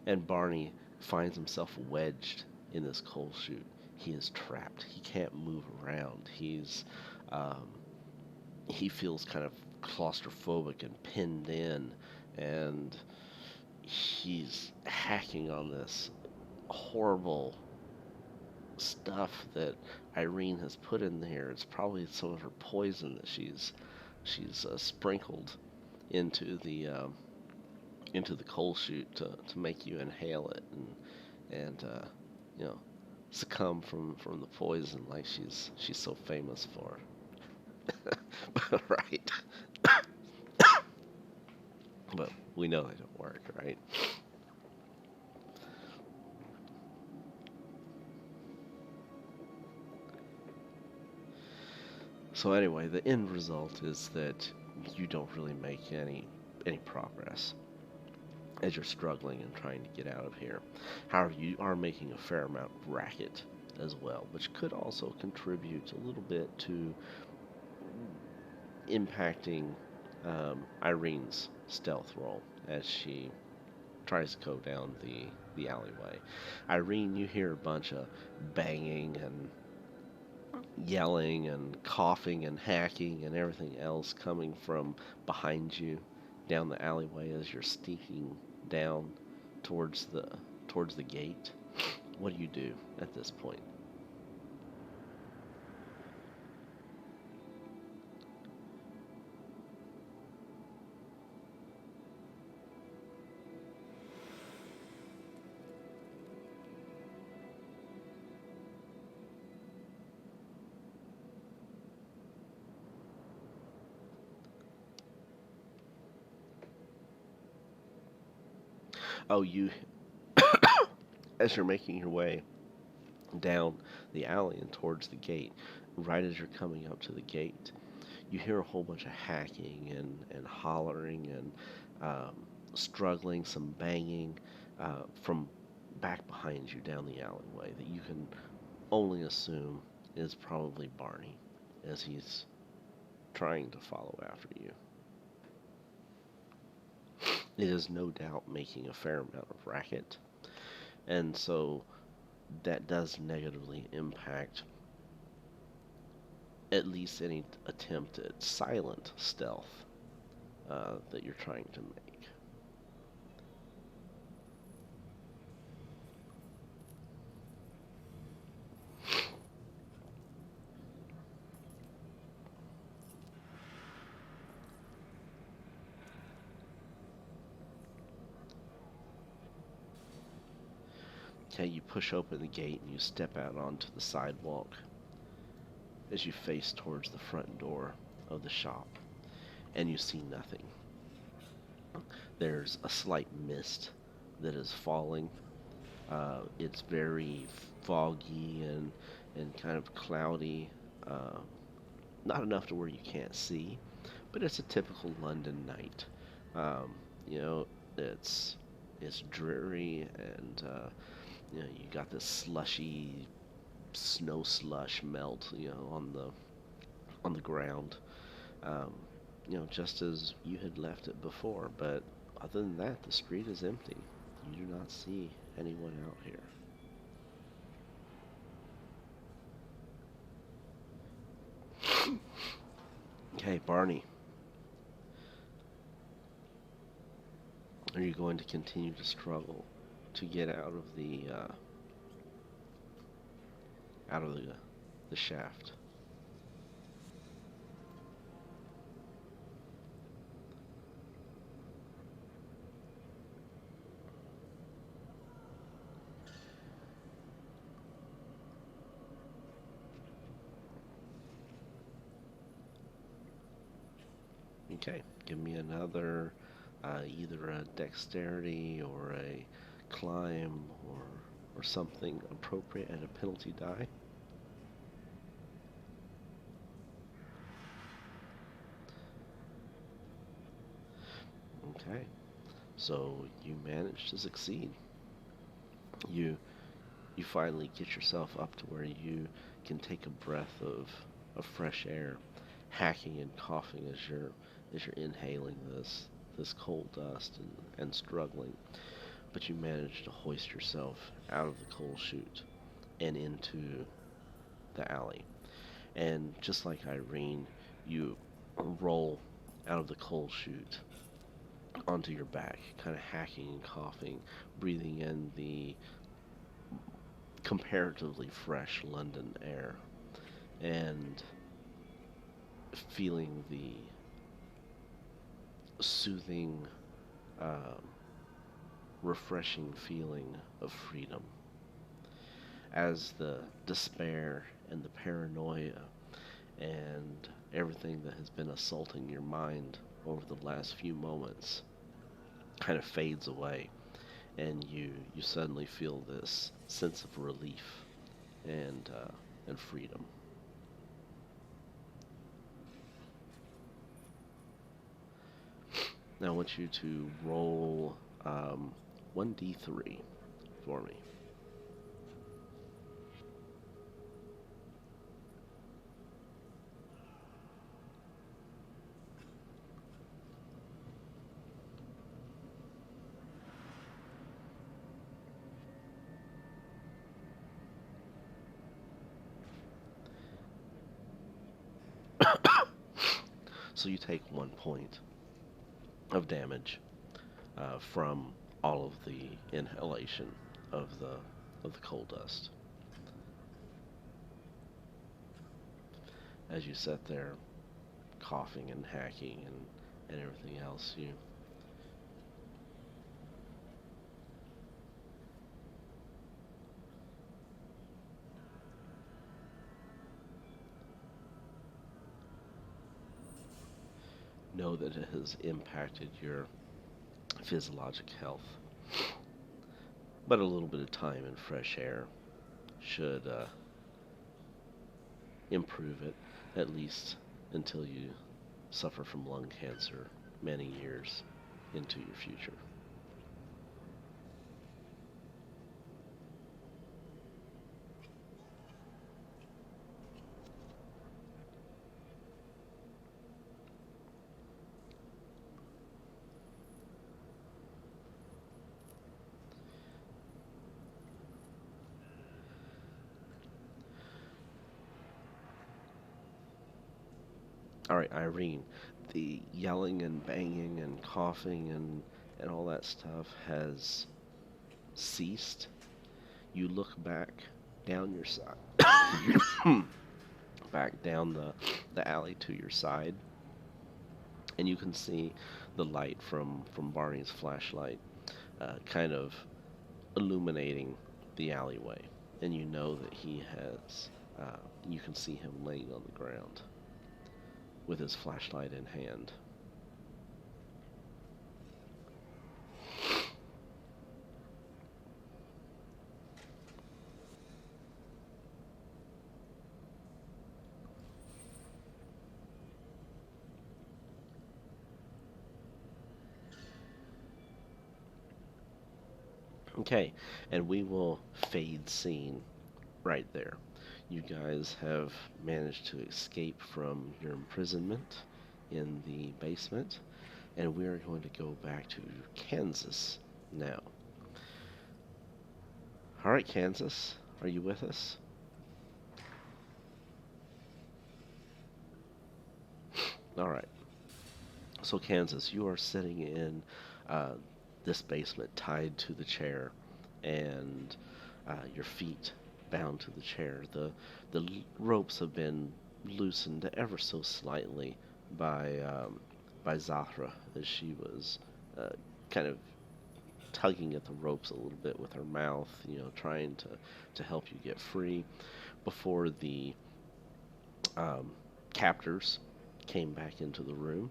And Barney finds himself wedged in this coal chute. He is trapped. He can't move around. Um, he feels kind of claustrophobic and pinned in, and he's hacking on this horrible stuff that Irene has put in there. It's probably some of her poison that she's sprinkled into the coal chute to make you inhale it and you know succumb from the poison like she's so famous for. Right. But we know they don't work, right? So anyway, the end result is that you don't really make any progress as you're struggling and trying to get out of here. However, you are making a fair amount of racket as well, which could also contribute a little bit to impacting Irene's stealth roll as she tries to go down the alleyway. Irene, you hear a bunch of banging and yelling and coughing and hacking and everything else coming from behind you down the alleyway as you're sneaking down towards the gate. What do you do at this point? Oh, you as you're making your way down the alley and towards the gate, right as you're coming up to the gate, you hear a whole bunch of hacking and hollering and struggling, some banging from back behind you down the alleyway that you can only assume is probably Barney as he's trying to follow after you. It is no doubt making a fair amount of racket, and so that does negatively impact at least any attempt at silent stealth that you're trying to make. Okay, you push open the gate and you step out onto the sidewalk as you face towards the front door of the shop, and you see nothing. There's a slight mist that is falling. It's very foggy and kind of cloudy. Uh, Not enough to where you can't see, but it's a typical London night. Um, you know, it's dreary, and you got this slushy snow slush melt, on the ground. Um, just as you had left it before. But other than that, the street is empty. You do not see anyone out here. Okay, Barney, are you going to continue to struggle to get out of the shaft? Okay, give me another, either a dexterity or a climb or something appropriate at a penalty die. Okay, so you managed to succeed. You you finally get yourself up to where you can take a breath of fresh air, hacking and coughing as you're inhaling this coal dust and struggling. But you manage to hoist yourself out of the coal chute and into the alley. And just like Irene, you roll out of the coal chute onto your back, kind of hacking and coughing, breathing in the comparatively fresh London air, and feeling the soothing, um, refreshing feeling of freedom. As the despair and the paranoia and everything that has been assaulting your mind over the last few moments kind of fades away, and you suddenly feel this sense of relief and freedom. Now I want you to roll 1d3 for me. So you take 1 point of damage from all of the inhalation of the coal dust. As you sit there coughing and hacking and everything else, you know that it has impacted your physiologic health. But a little bit of time in fresh air should improve it, at least until you suffer from lung cancer many years into your future. All right, Irene. The yelling and banging and coughing and all that stuff has ceased. You look back down your side, back down the alley to your side, and you can see the light from Barney's flashlight, kind of illuminating the alleyway, and you know that he has. You can see him laying on the ground with his flashlight in hand. Okay, and we will fade scene right there. You guys have managed to escape from your imprisonment in the basement, and we are going to go back to Kansas now. All right, Kansas, are you with us? All right. So, Kansas, you are sitting in uh, this basement tied to the chair, and your feet bound to the chair. The ropes have been loosened ever so slightly by Zahra as she was uh, kind of tugging at the ropes a little bit with her mouth, trying to help you get free before the um, captors came back into the room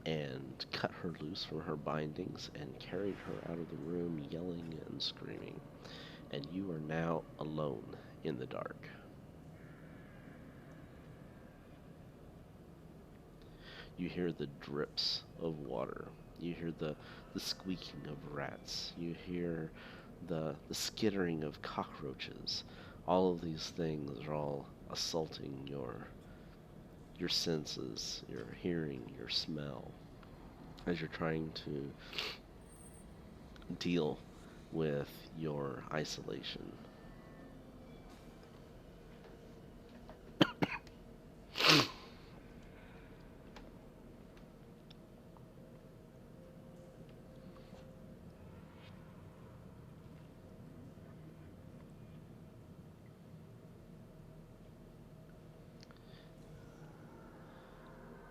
and cut her loose from her bindings and carried her out of the room yelling and screaming. And you are now alone in the dark. You hear the drips of water. You hear the squeaking of rats. You hear the skittering of cockroaches. All of these things are all assaulting your senses, your hearing, your smell, as you're trying to deal with your isolation.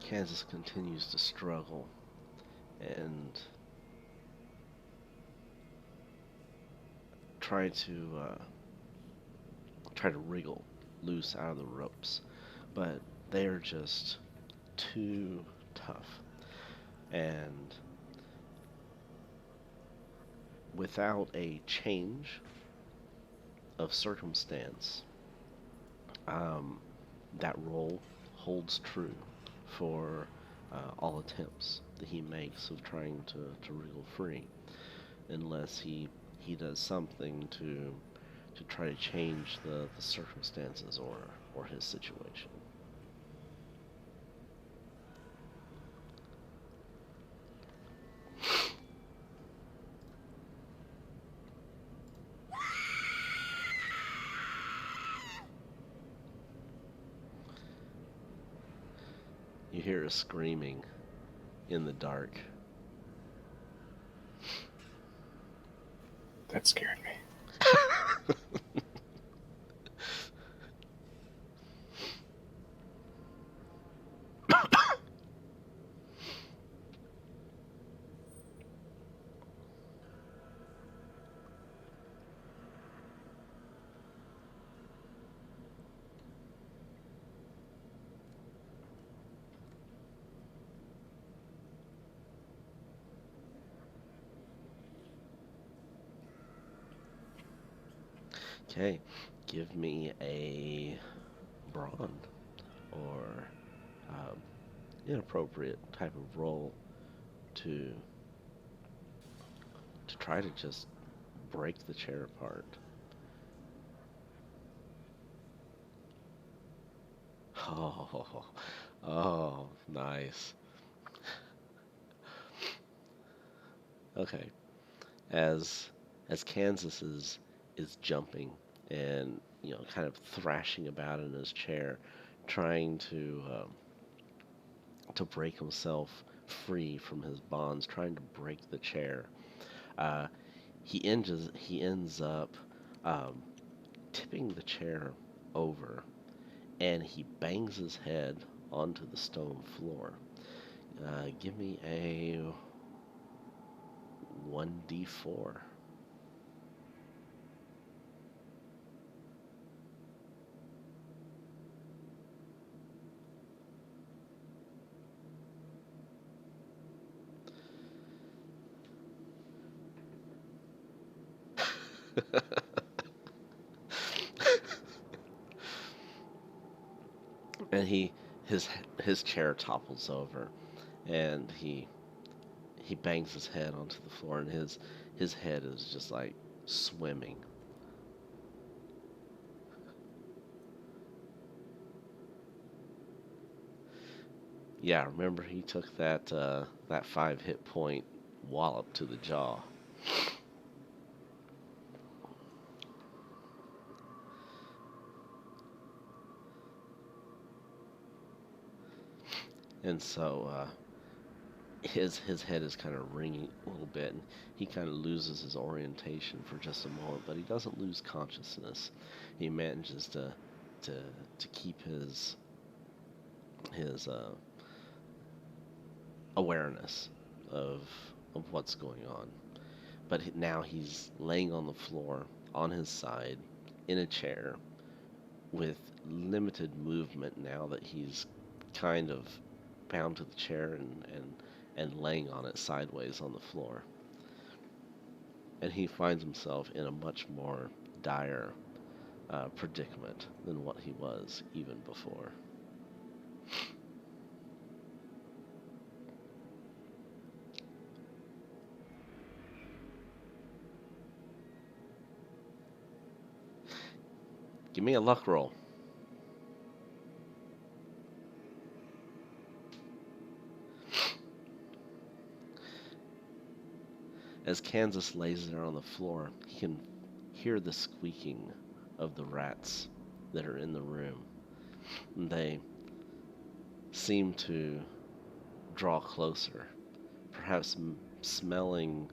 Kansas continues to struggle and try to wriggle loose out of the ropes, but they are just too tough. And without a change of circumstance, um, that role holds true for all attempts that he makes of trying to wriggle free, unless he does something to try to change the circumstances or his situation. You hear a screaming in the dark. That scared me. Okay, give me a brawn or um, inappropriate type of roll to try to just break the chair apart. Oh, oh, nice. Okay, as Kansas is jumping and kind of thrashing about in his chair, trying to to break himself free from his bonds, trying to break the chair. Uh, he ends up um, tipping the chair over, and he bangs his head onto the stone floor. Give me a 1d4. And his his chair topples over, and he bangs his head onto the floor, and his head is just like swimming. Yeah, remember he took that 5 hit point wallop to the jaw. And so his head is kind of ringing a little bit, and he kind of loses his orientation for just a moment, but he doesn't lose consciousness. He manages to to keep his awareness of what's going on. But now he's laying on the floor on his side in a chair with limited movement now that he's kind of bound to the chair and laying on it sideways on the floor. And he finds himself in a much more dire predicament than what he was even before. Give me a luck roll. As Kansas lays there on the floor, he can hear the squeaking of the rats that are in the room. And they seem to draw closer, perhaps smelling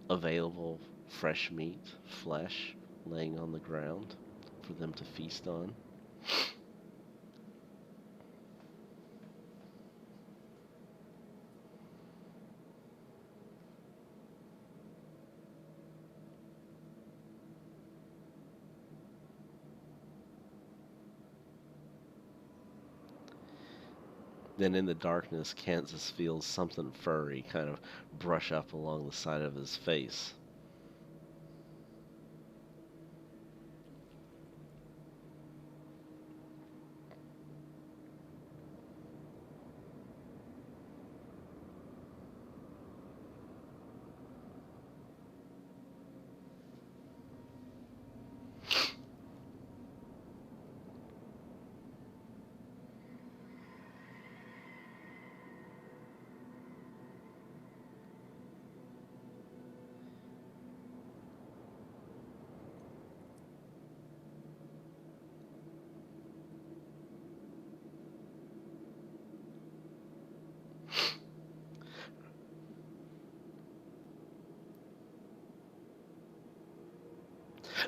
available fresh meat, flesh, laying on the ground for them to feast on. Then in the darkness, Kansas feels something furry kind of brush up along the side of his face.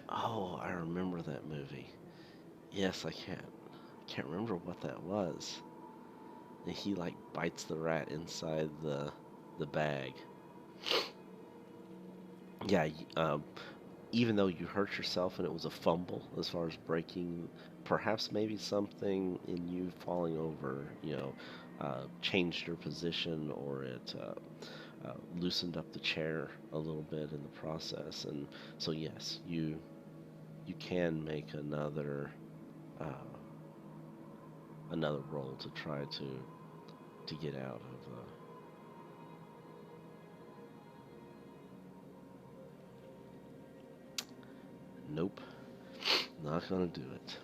Oh, I remember that movie. Yes, I can't remember what that was. And he like bites the rat inside the bag. Yeah, even though you hurt yourself and it was a fumble as far as breaking, perhaps maybe something in you falling over, changed your position, or it loosened up the chair a little bit in the process. And so yes, you can make uh, another roll to try to get out of. Nope, not gonna do it.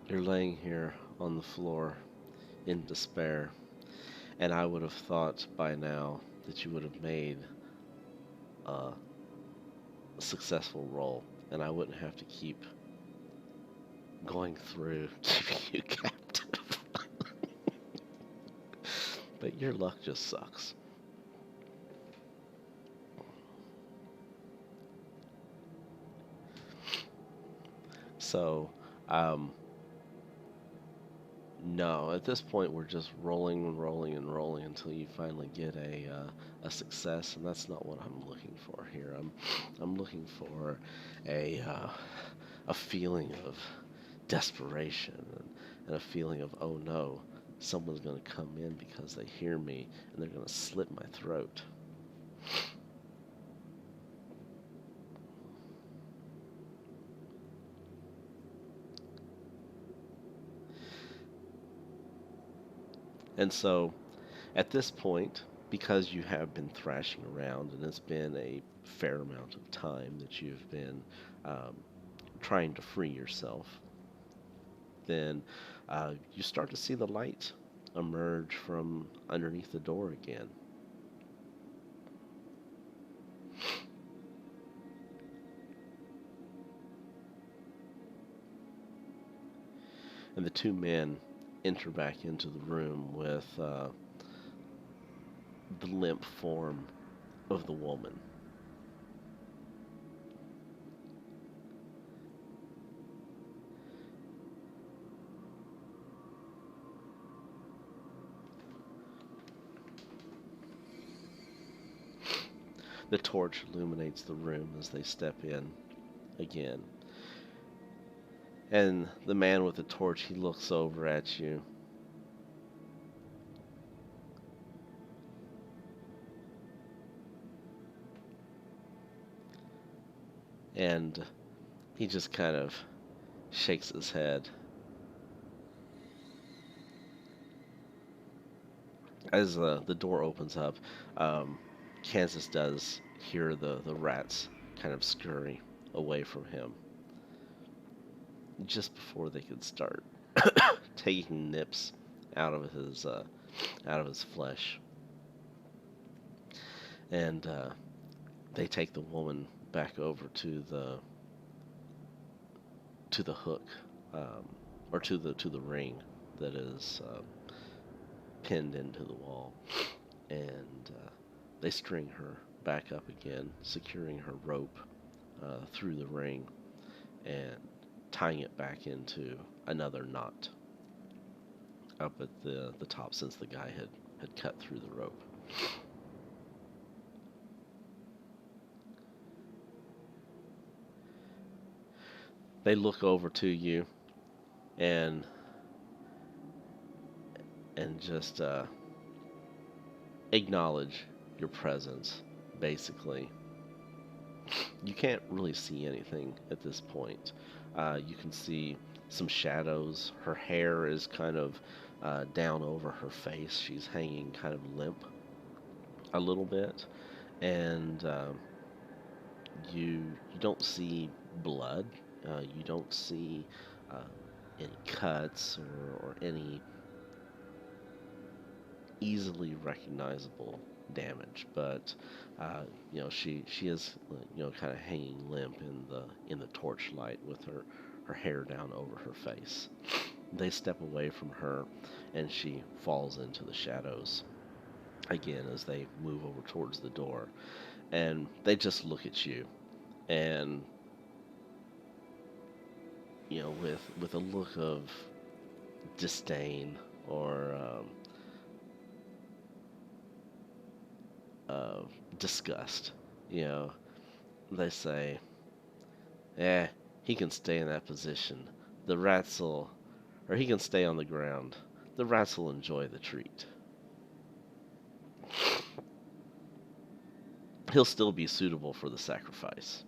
You're laying here on the floor in despair, and I would have thought by now that you would have made a successful roll, and I wouldn't have to keep going through keeping you captive. But your luck just sucks. So, no, at this point we're just rolling and rolling and rolling until you finally get a success, and that's not what I'm looking for here. I'm looking for a feeling of desperation and a feeling of, oh no, someone's going to come in because they hear me and they're going to slit my throat. And so, at this point, because you have been thrashing around and it's been a fair amount of time that you've been trying to free yourself, then you start to see the light emerge from underneath the door again. And the two men enter back into the room with the limp form of the woman. The torch illuminates the room as they step in again. And the man with the torch, he looks over at you. And he just kind of shakes his head. As the door opens up, Kansas does hear the rats kind of scurry away from him just before they could start taking nips out of his flesh. And they take the woman back over to the hook, or to the ring that is pinned into the wall, and they string her back up again, securing her rope through the ring and tying it back into another knot up at the top, since the guy had cut through the rope. They look over to you and just acknowledge your presence, basically. You can't really see anything at this point. You can see some shadows. Her hair is kind of down over her face. She's hanging kind of limp a little bit. And you don't see blood. You don't see any cuts or any easily recognizable damage, but she is kind of hanging limp in the torchlight with her hair down over her face. They step away from her, and she falls into the shadows again as they move over towards the door, and they just look at you, and with a look of disdain or disgust. They say, he can stay in that position. The rats will, or he can stay on the ground. The rats will enjoy the treat. He'll still be suitable for the sacrifice.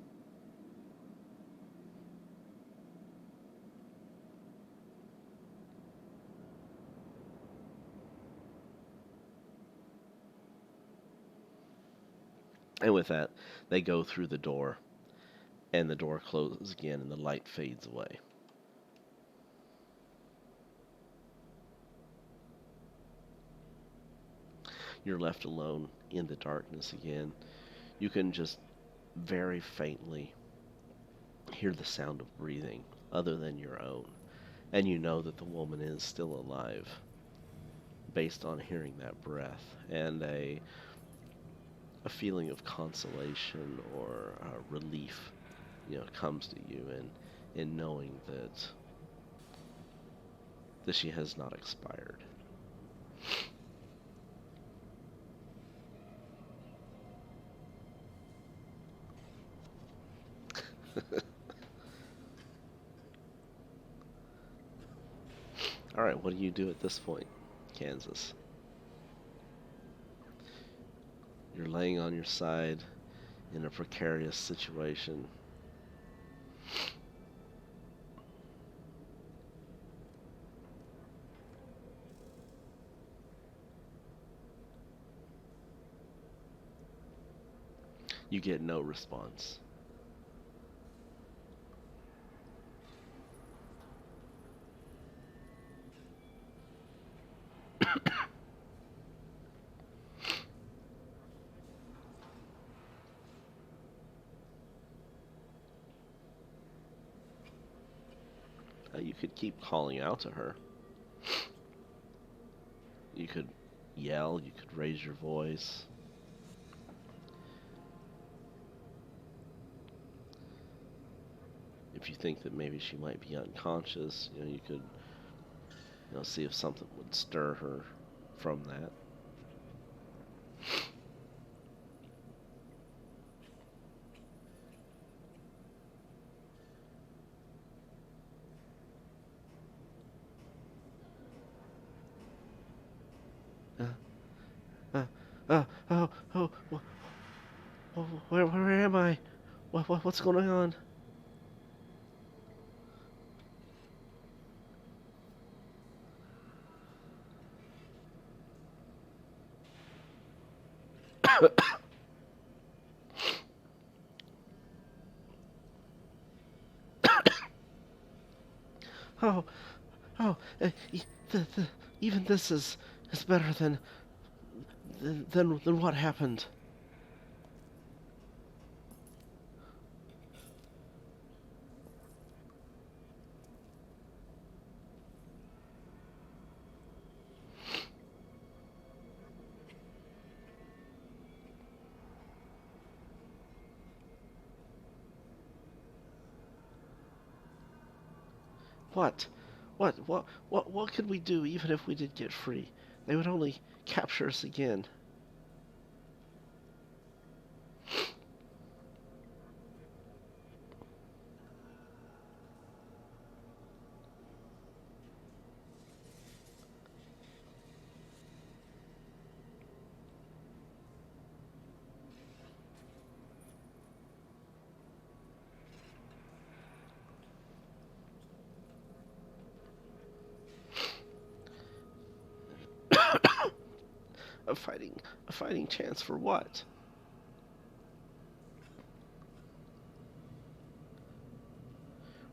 And with that, they go through the door, and the door closes again, and the light fades away. you're left alone in the darkness again. You can just very faintly hear the sound of breathing other than your own. And you know that the woman is still alive based on hearing that breath. And a feeling of consolation or relief, comes to you in knowing that she has not expired. All right, what do you do at this point, Kansas? You're laying on your side in a precarious situation. You get no response. You could keep calling out to her. You could yell, you could raise your voice. If you think that maybe she might be unconscious, you could see if something would stir her from that. Where am I? What's going on? Oh, even this is better than what happened. What? What could we do even if we did get free? They would only capture us again. A fighting chance for what?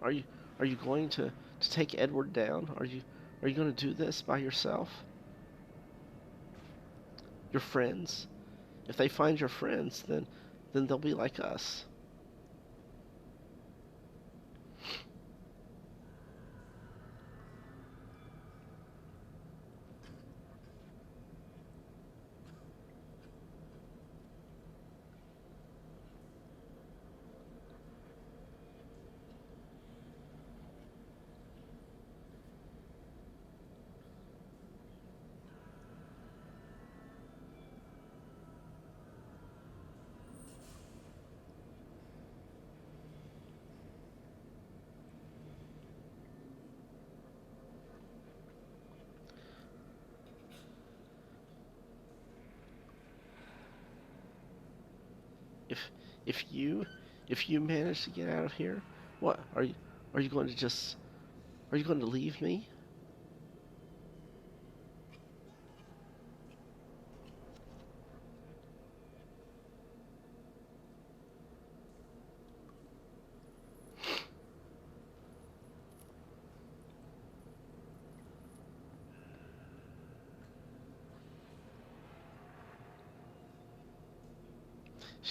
Are you going to take Edward down? Are you going to do this by yourself? Your friends? If they find your friends, then they'll be like us. If you manage to get out of here, what are you going to just are you going to leave me?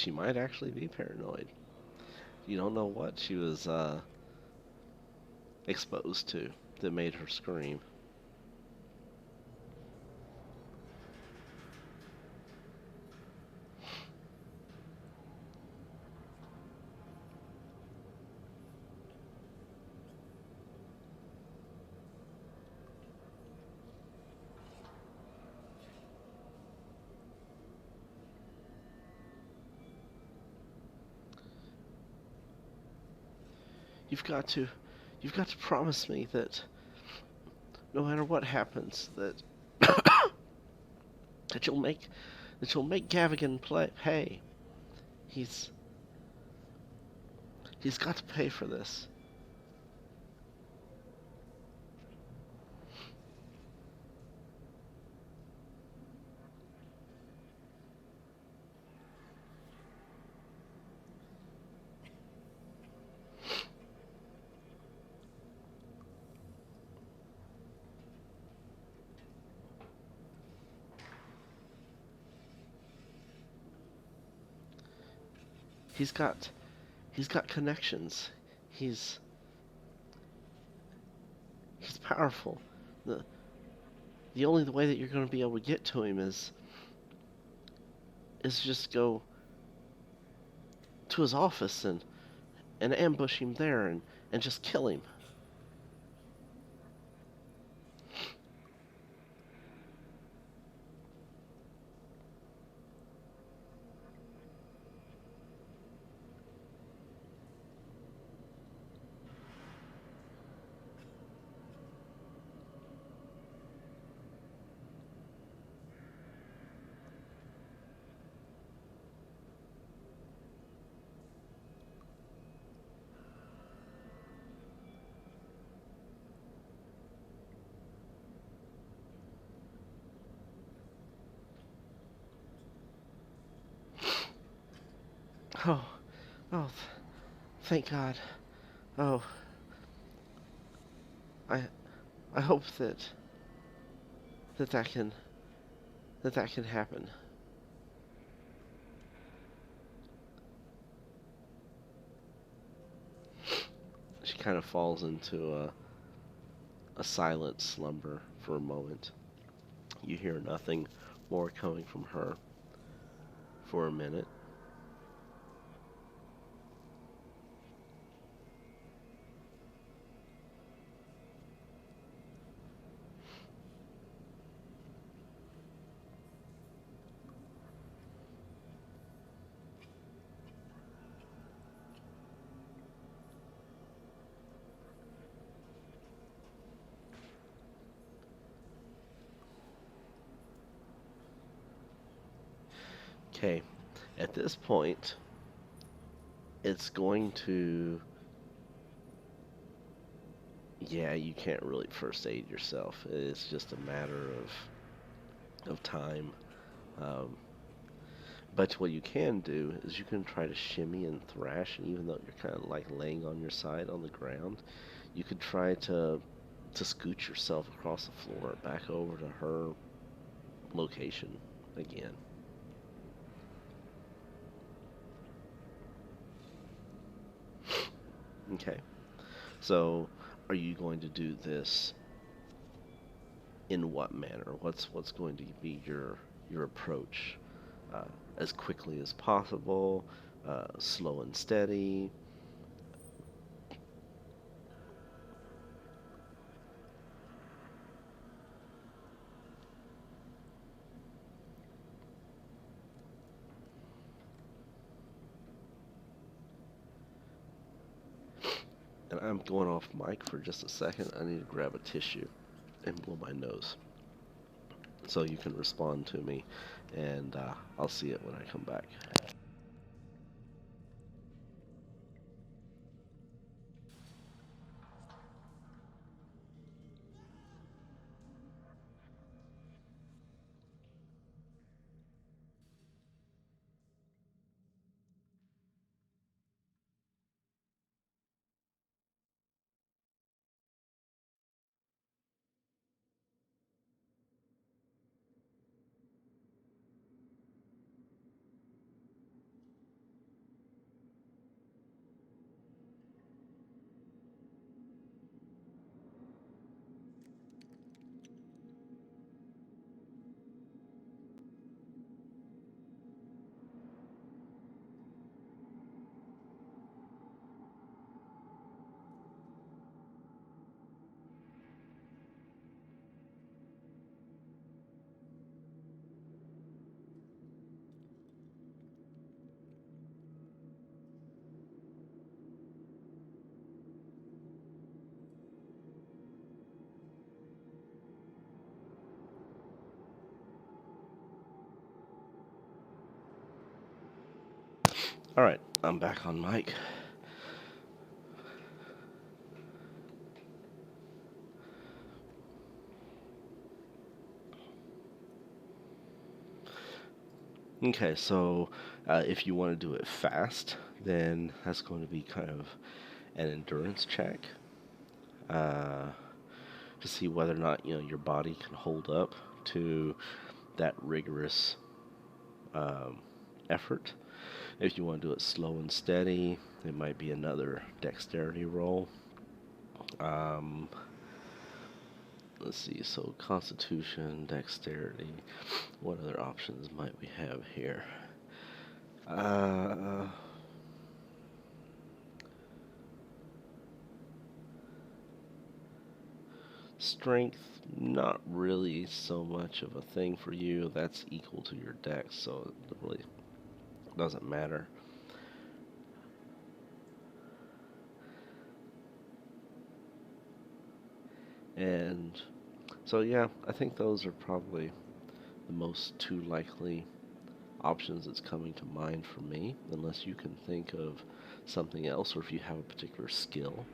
she might actually be paranoid. You don't know what she was exposed to that made her scream. You've got to you've got to promise me that no matter what happens that that you'll make Gavigan pay. He's he's got to pay for this. He's got he's got connections. He's he's powerful. The the only way that you're going to be able to get to him is just go to his office and ambush him there and just kill him. Oh, oh, thank God. Oh, I I hope that that can that can happen. She kind of falls into a silent slumber for a moment. You hear nothing more coming from her for a minute. Okay, at this point, it's going to. Yeah, you can't really first aid yourself. It's just a matter of time. Um, but what you can do is you can try to shimmy and thrash, and even though you're kind of like laying on your side on the ground, you could try to scoot yourself across the floor back over to her location again. Okay. So, are you going to do this in what manner? What's going to be your approach? As quickly as possible, slow and steady. And I'm going off mic for just a second. I need to grab a tissue and blow my nose so you can respond to me, and I'll see it when I come back. All right, I'm back on mic. Okay, so if you want to do it fast, then that's going to be kind of an endurance check to see whether or not your body can hold up to that rigorous effort. If you want to do it slow and steady, it might be another dexterity roll. Let's see, so constitution, dexterity. What other options might we have here? Strength, not really so much of a thing for you. That's equal to your dex, so it really doesn't matter. And so, yeah, I think those are probably the most two likely options that's coming to mind for me, unless you can think of something else, or if you have a particular skill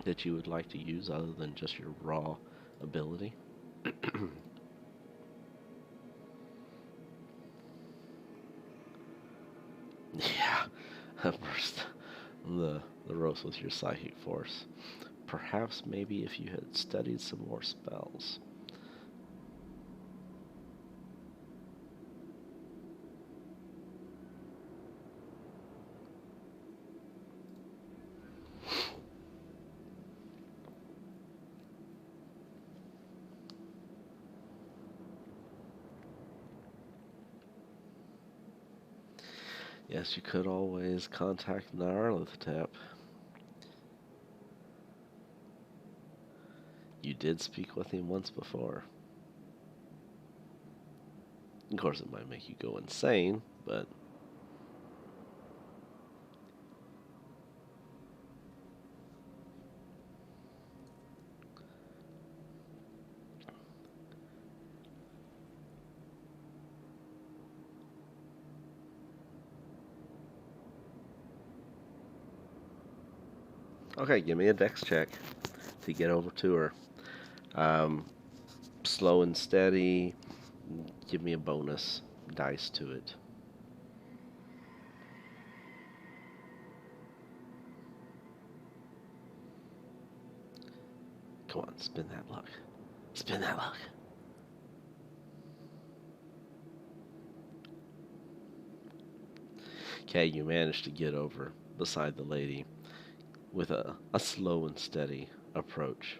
that you would like to use other than just your raw ability. Yeah, burst the ropes with your psychic force. Perhaps maybe if you had studied some more spells. Yes, you could always contact Nyarlathotep. You did speak with him once before. Of course, it might make you go insane, but... Okay, give me a dex check to get over to her. Slow and steady. Give me a bonus dice to it. Come on, spin that luck. Spin that luck. Okay, you managed to get over beside the lady with a slow and steady approach.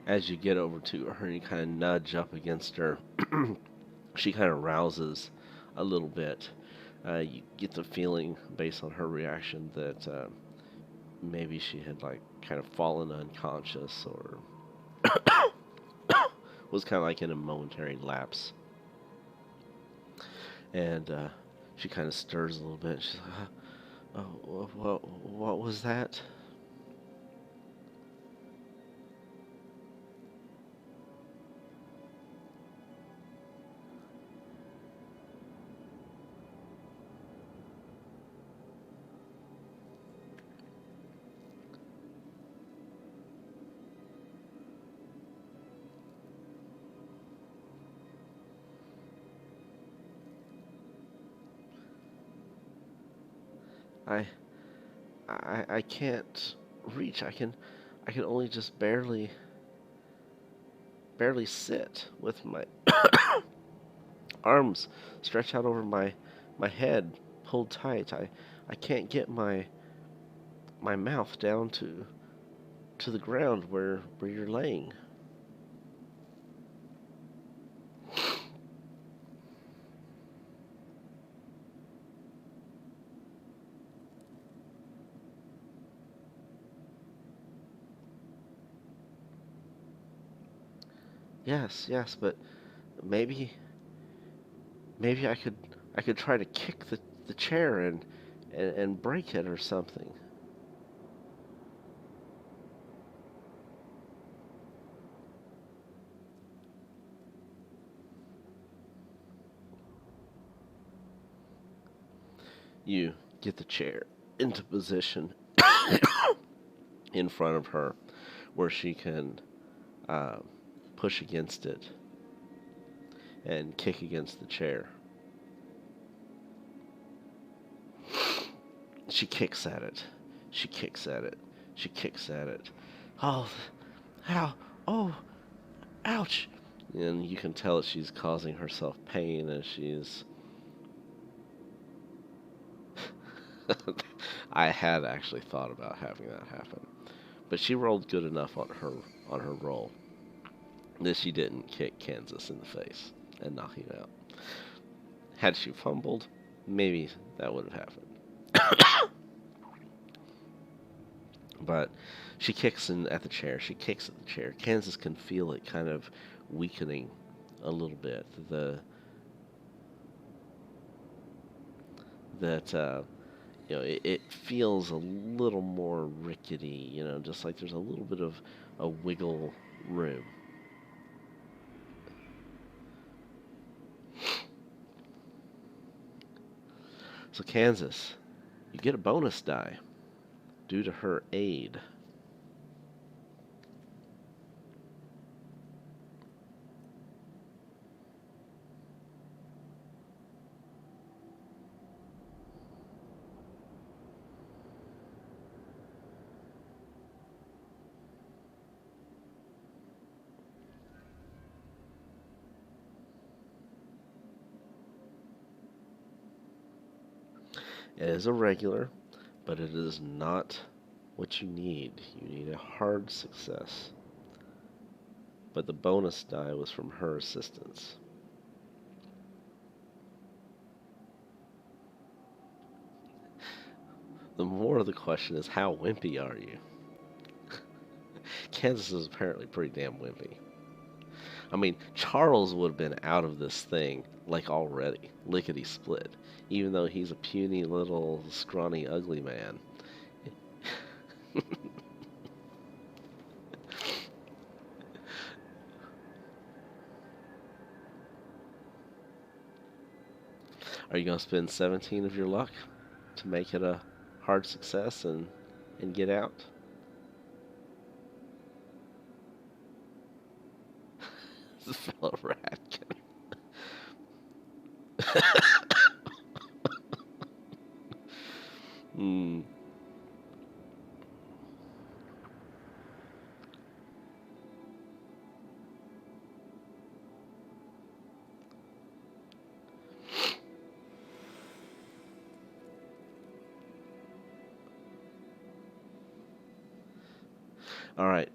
As you get over to her and you kind of nudge up against her, she kind of rouses a little bit. You get the feeling, based on her reaction, that maybe she had kind of fallen unconscious or was kind of like in a momentary lapse. And she kind of stirs a little bit. She's like, oh, what was that? I can't reach. I can only just barely sit with my arms stretched out over my head, pulled tight. I can't get my mouth down to the ground where you're laying. Yes, but maybe maybe I could try to kick the chair and break it or something. You get the chair into position in front of her where she can uh, push against it and kick against the chair. She kicks at it. She kicks at it. She kicks at it. Oh, ow, oh, ouch. And you can tell that she's causing herself pain as she's... I had actually thought about having that happen. But she rolled good enough on her roll that she didn't kick Kansas in the face and knock him out. Had she fumbled, maybe that would have happened. But she kicks at the chair. She kicks at the chair. Kansas can feel it kind of weakening a little bit. It feels a little more rickety. Just like there's a little bit of a wiggle room. So Kansas, you get a bonus die due to her aid. It is a regular, but it is not what you need. You need a hard success. But the bonus die was from her assistance. The more of the question is, how wimpy are you? Kansas is apparently pretty damn wimpy. I mean, Charles would have been out of this thing, like, already. Lickety-split. Even though he's a puny little, scrawny, ugly man. Are you going to spend 17 of your luck to make it a hard success and get out? This fellow Ratkin. Hmm. All right.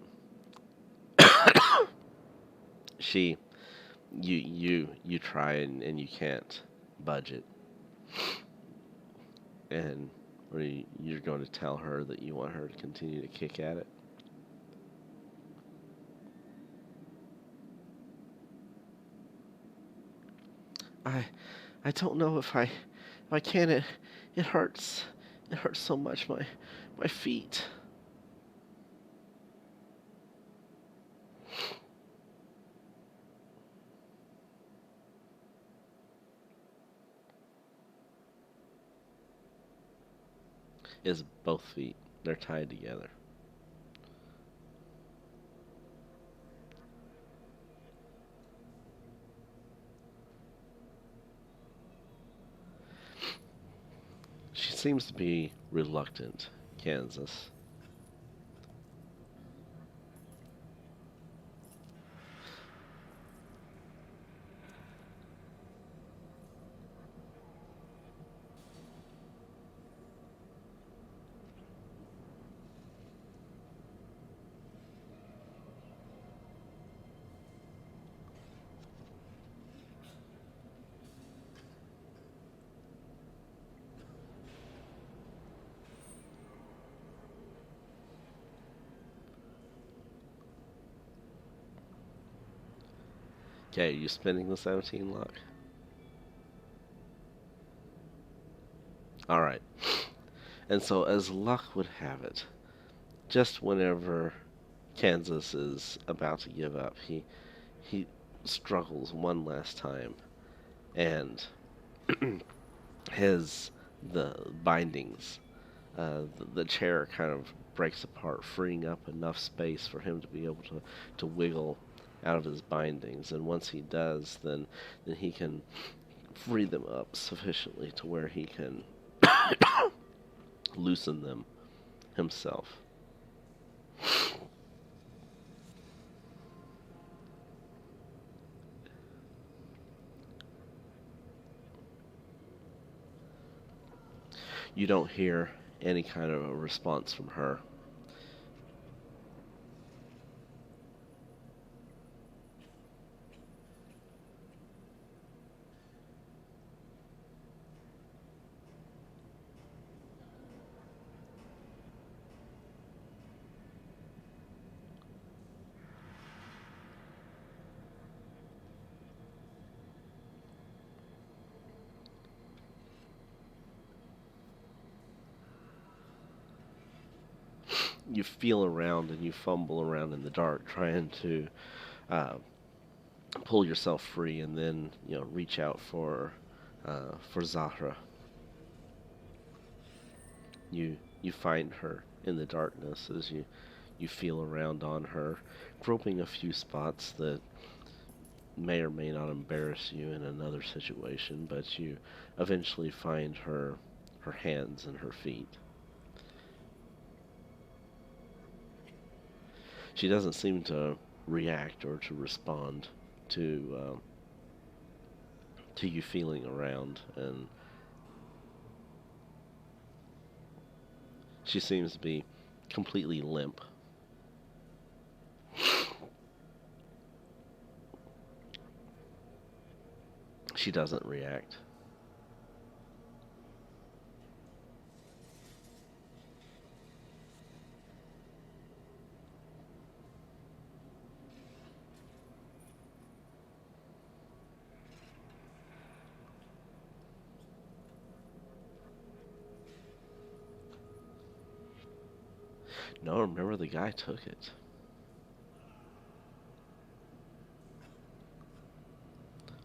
You try and you can't budge it. And you're going to tell her that you want her to continue to kick at it? I don't know if I can. It hurts. It hurts so much. My feet. Is both feet. They're tied together. She seems to be reluctant, Kansas. Okay, are you spending the 17 luck? Alright. And so, as luck would have it, just whenever Kansas is about to give up, he struggles one last time, and the bindings, the chair kind of breaks apart, freeing up enough space for him to be able to wiggle out of his bindings. And once he does, then he can free them up sufficiently to where he can loosen them himself. You don't hear any kind of a response from her. You feel around and you fumble around in the dark trying to pull yourself free, and then reach out for Zahra. You find her in the darkness as you feel around on her, groping a few spots that may or may not embarrass you in another situation, but you eventually find her hands and her feet. She doesn't seem to react or to respond to you feeling around, and she seems to be completely limp. She doesn't react. No, remember the guy took it.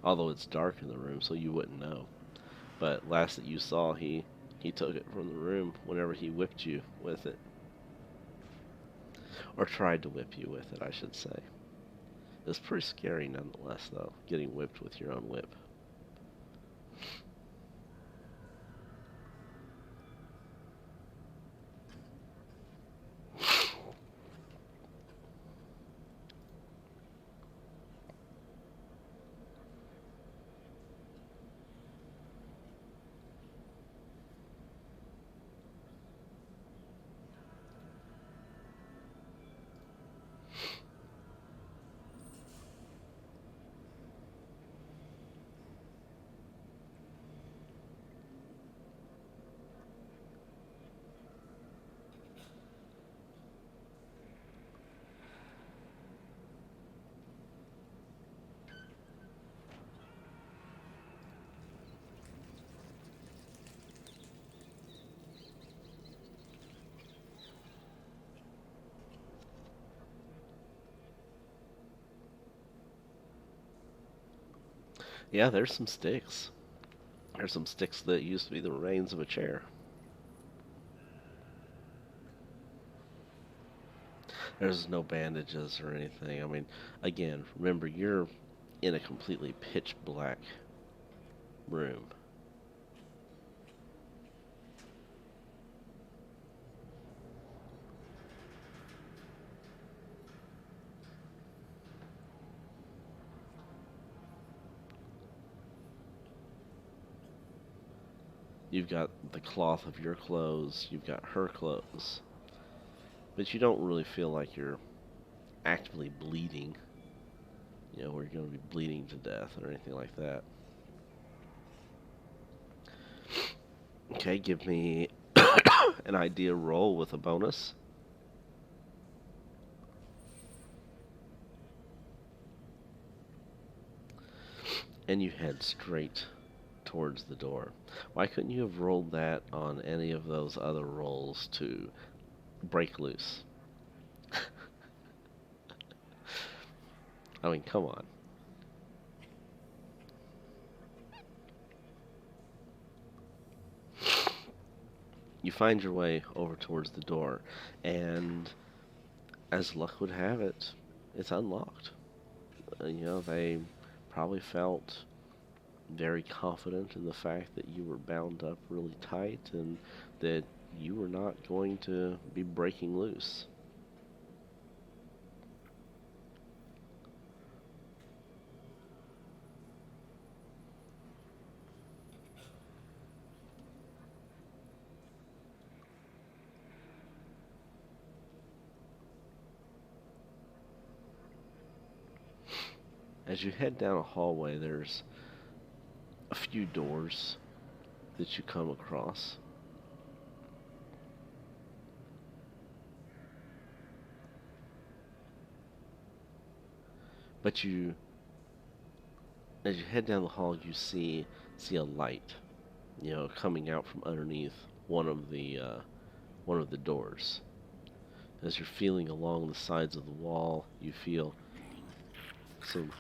Although it's dark in the room, so you wouldn't know. But last that you saw, he took it from the room whenever he whipped you with it. Or tried to whip you with it, I should say. It's pretty scary nonetheless, though, getting whipped with your own whip. Yeah, there's some sticks. There's some sticks that used to be the remains of a chair. There's no bandages or anything. I mean, again, remember, you're in a completely pitch black room. You've got the cloth of your clothes, you've got her clothes, but you don't really feel like you're actively bleeding, where you're going to be bleeding to death or anything like that. Okay, give me an idea roll with a bonus. and you head straight towards the door. Why couldn't you have rolled that on any of those other rolls to break loose? I mean, come on. You find your way over towards the door, and as luck would have it, it's unlocked. They probably felt very confident in the fact that you were bound up really tight and that you were not going to be breaking loose. As you head down a hallway, there's a few doors that you come across. But as you head down the hall, you see a light, coming out from underneath one of the doors. As you're feeling along the sides of the wall, you feel some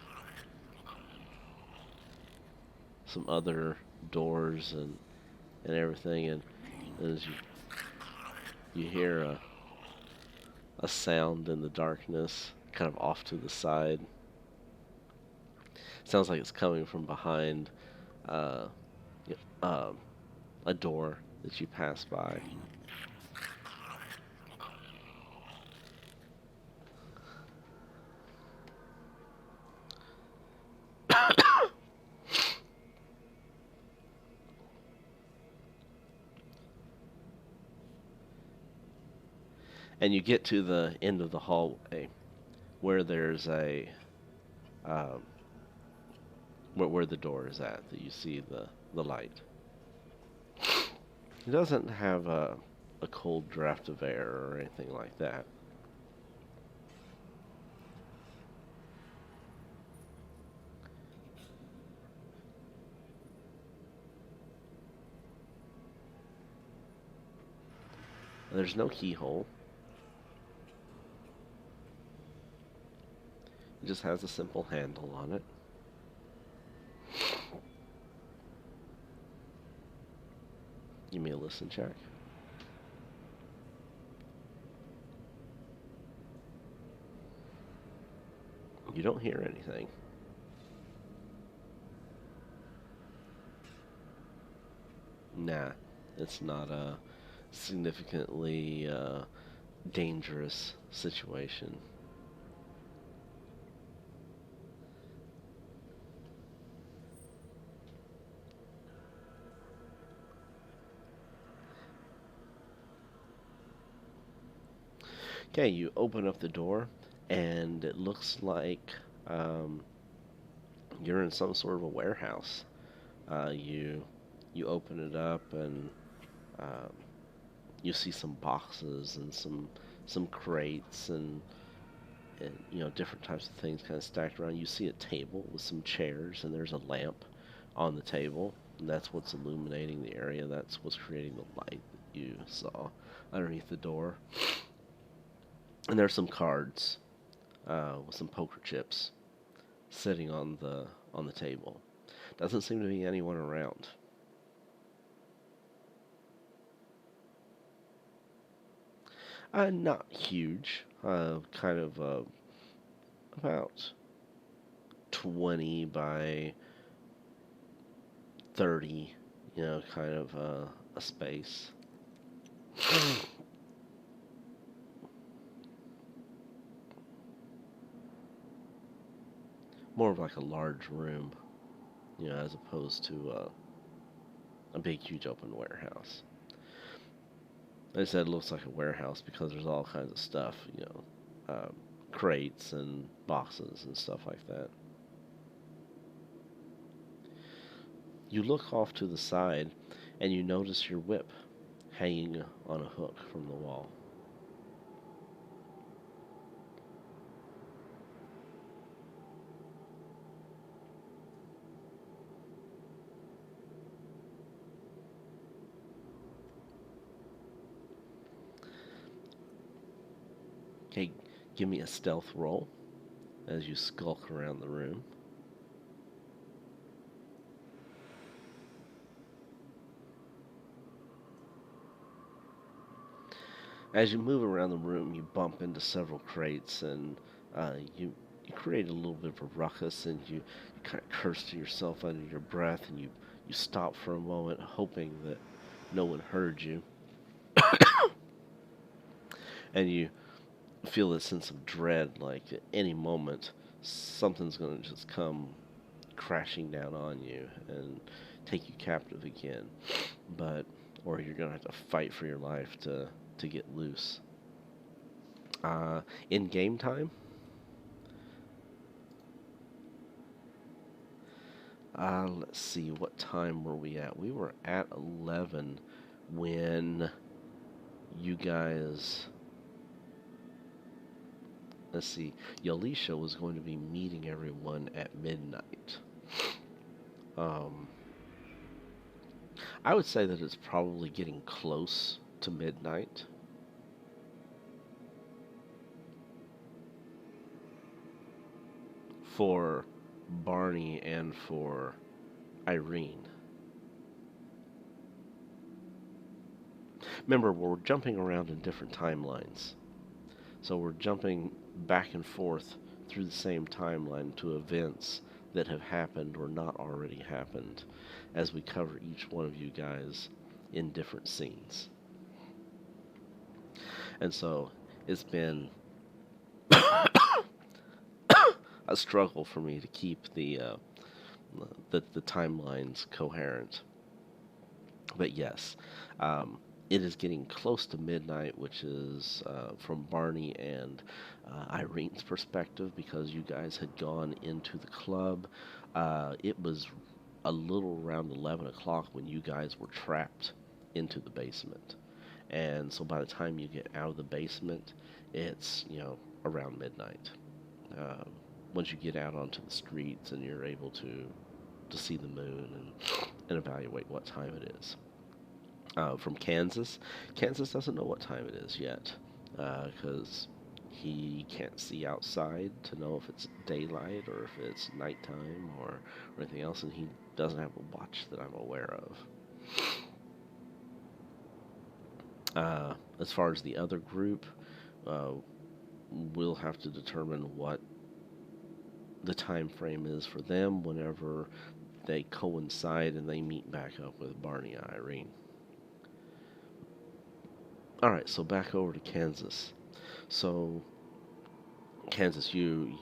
other doors and everything, and as you hear a sound in the darkness, kind of off to the side. Sounds like it's coming from behind a door that you pass by. And you get to the end of the hallway where there's where the door is at, that you see the light. It doesn't have a cold draft of air or anything like that. There's no keyhole. It just has a simple handle on it. Give me a listen check. You don't hear anything. Nah, it's not a significantly dangerous situation. Okay, you open up the door, and it looks like you're in some sort of a warehouse. You open it up, and um, you see some boxes and some crates and different types of things kind of stacked around. You see a table with some chairs, and there's a lamp on the table, and that's what's illuminating the area. That's what's creating the light that you saw underneath the door. And there's some cards with some poker chips sitting on the table. Doesn't seem to be anyone around. Not huge. Kind of about 20 by 30, kind of a space. More of like a large room, as opposed to a big, huge open warehouse. Like I said, it looks like a warehouse because there's all kinds of stuff, crates and boxes and stuff like that. You look off to the side, and you notice your whip hanging on a hook from the wall. Okay, give me a stealth roll as you skulk around the room. As you move around the room, you bump into several crates, and you create a little bit of a ruckus, and you kind of curse to yourself under your breath, and you stop for a moment, hoping that no one heard you, and you feel a sense of dread, like at any moment something's going to just come crashing down on you and take you captive again, or you're going to have to fight for your life to get loose. In game time, let's see, what time were we at? We were at 11 when you guys... Let's see, Yalisha was going to be meeting everyone at midnight. I would say that it's probably getting close to midnight. For Barney and for Irene. Remember, we're jumping around in different timelines. So we're jumping back and forth through the same timeline to events that have happened or not already happened as we cover each one of you guys in different scenes. And so it's been a struggle for me to keep the timelines coherent. But yes, it is getting close to midnight, which is from Barney and Irene's perspective, because you guys had gone into the club. It was a little around 11 o'clock when you guys were trapped into the basement. And so by the time you get out of the basement, it's, around midnight. Once you get out onto the streets and you're able to see the moon and evaluate what time it is. From Kansas doesn't know what time it is yet, because he can't see outside to know if it's daylight or if it's nighttime or anything else, and he doesn't have a watch that I'm aware of. As far as the other group, we'll have to determine what the time frame is for them whenever they coincide and they meet back up with Barney and Irene. Alright, so back over to Kansas. So, Kansas, you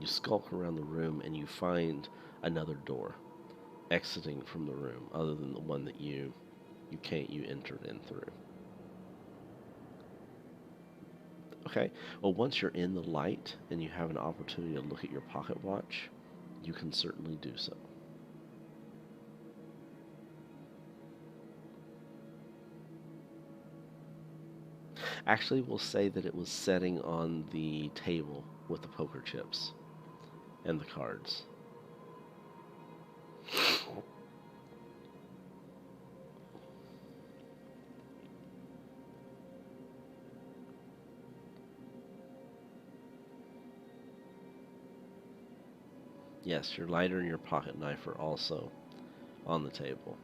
skulk around the room and you find another door exiting from the room, other than the one that you entered in through. Okay, well, once you're in the light and you have an opportunity to look at your pocket watch, you can certainly do so. Actually, we'll say that it was setting on the table with the poker chips and the cards. Yes, your lighter and your pocket knife are also on the table.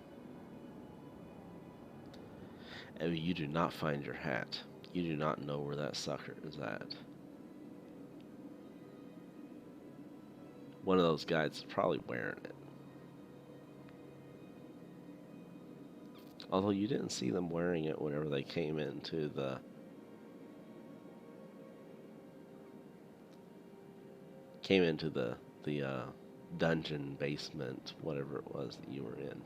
And you do not find your hat. You do not know where that sucker is at. One of those guys is probably wearing it. Although you didn't see them wearing it whenever they came into the dungeon basement, whatever it was that you were in.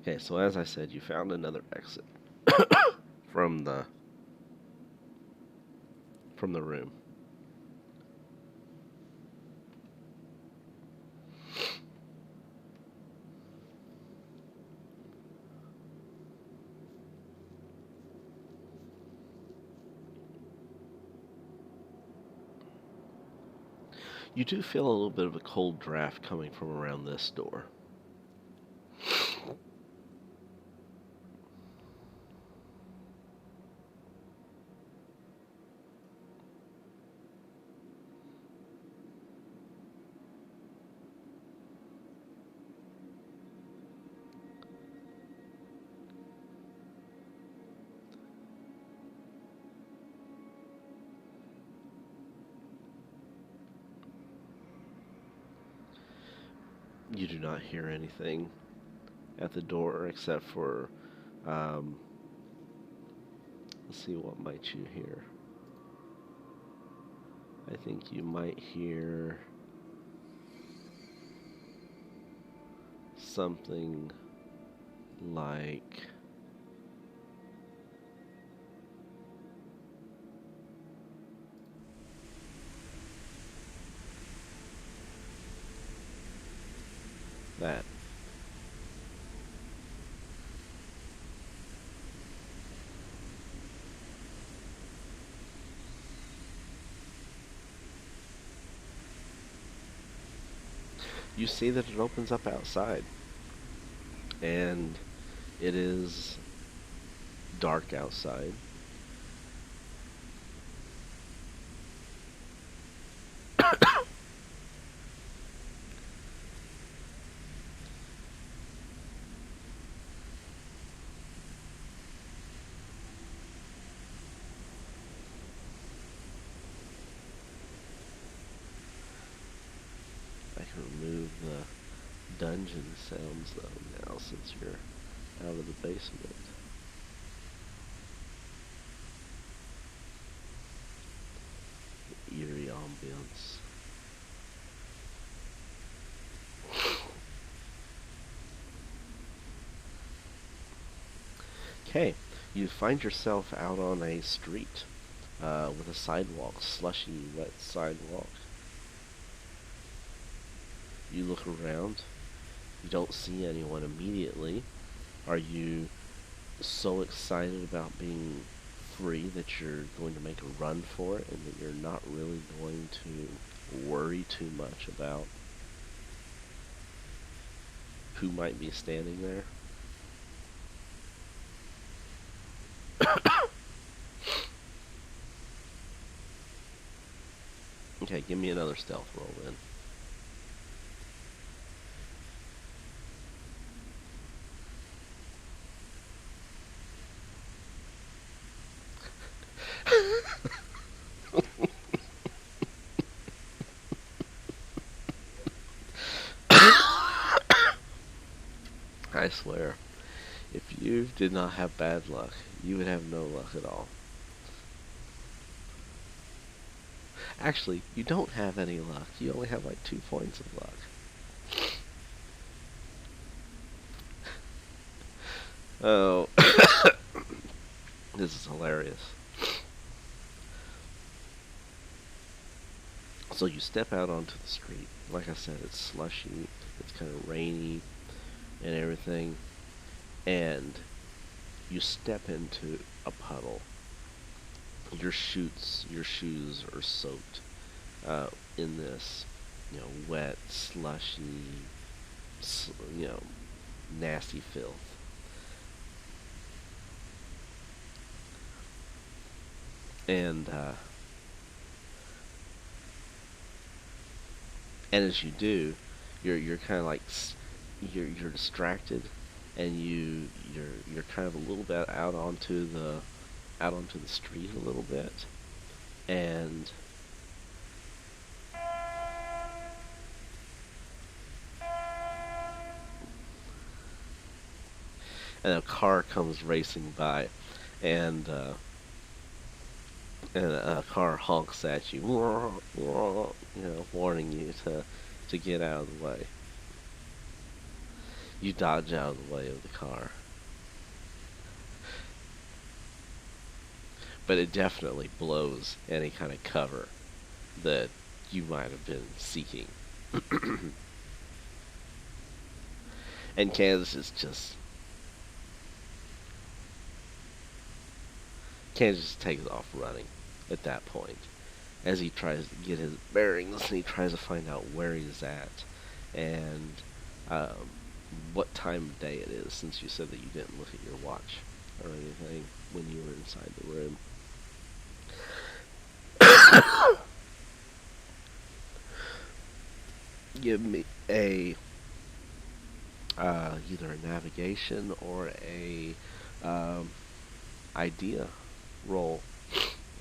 Okay, so as I said, you found another exit from the room. You do feel a little bit of a cold draft coming from around this door. You do not hear anything at the door except for, let's see, what might you hear? I think you might hear something like that. You see that it opens up outside, and it is dark outside. I can remove the dungeon sounds though now since you're out of the basement. The eerie ambience. Okay, you find yourself out on a street with a sidewalk, slushy, wet sidewalk. You look around. You don't see anyone immediately. Are you so excited about being free that you're going to make a run for it and that you're not really going to worry too much about who might be standing there? Okay, give me another stealth roll then. I swear, if you did not have bad luck, you would have no luck at all. Actually, you don't have any luck. You only have like 2 points of luck. Oh, this is hilarious. So you step out onto the street. Like I said, it's slushy, it's kind of rainy and everything. And you step into a puddle. Your shoes are soaked in this, wet, slushy, nasty filth. And as you do, you're kind of like you're distracted, and you're kind of a little bit out onto the street a little bit, and a car comes racing by, and a car honks at you, warning you to get out of the way. You dodge out of the way of the car. But it definitely blows any kind of cover that you might have been seeking. And Kansas takes off running at that point. as he tries to get his bearings, and he tries to find out where he's at, and um, what time of day it is, since you said that you didn't look at your watch or anything when you were inside the room. Give me a either a navigation or a idea roll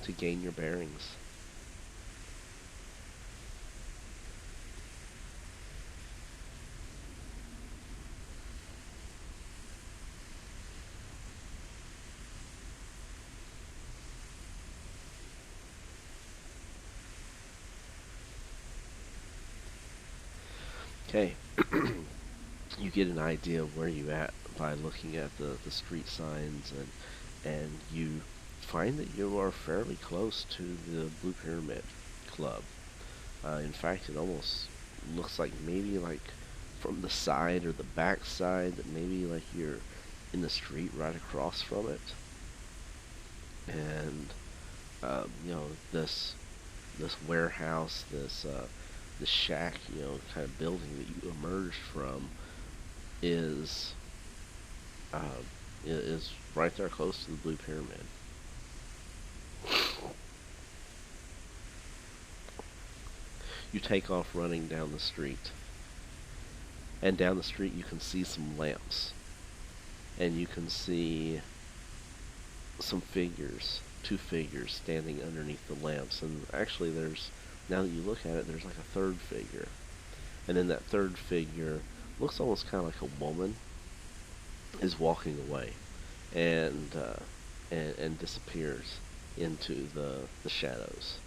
to gain your bearings. Okay. You get an idea of where you at by looking at the street signs, and you find that you are fairly close to the Blue Pyramid Club. In fact, it almost looks like maybe like from the side or the back side that maybe like you're in the street right across from it. And this warehouse, this shack, kind of building that you emerged from is is right there close to the Blue Pyramid. You take off running down the street. And down the street you can see some lamps. And you can see some figures, two figures standing underneath the lamps. And actually now that you look at it, there's like a third figure. And then that third figure looks almost kind of like a woman is walking away and disappears into the shadows.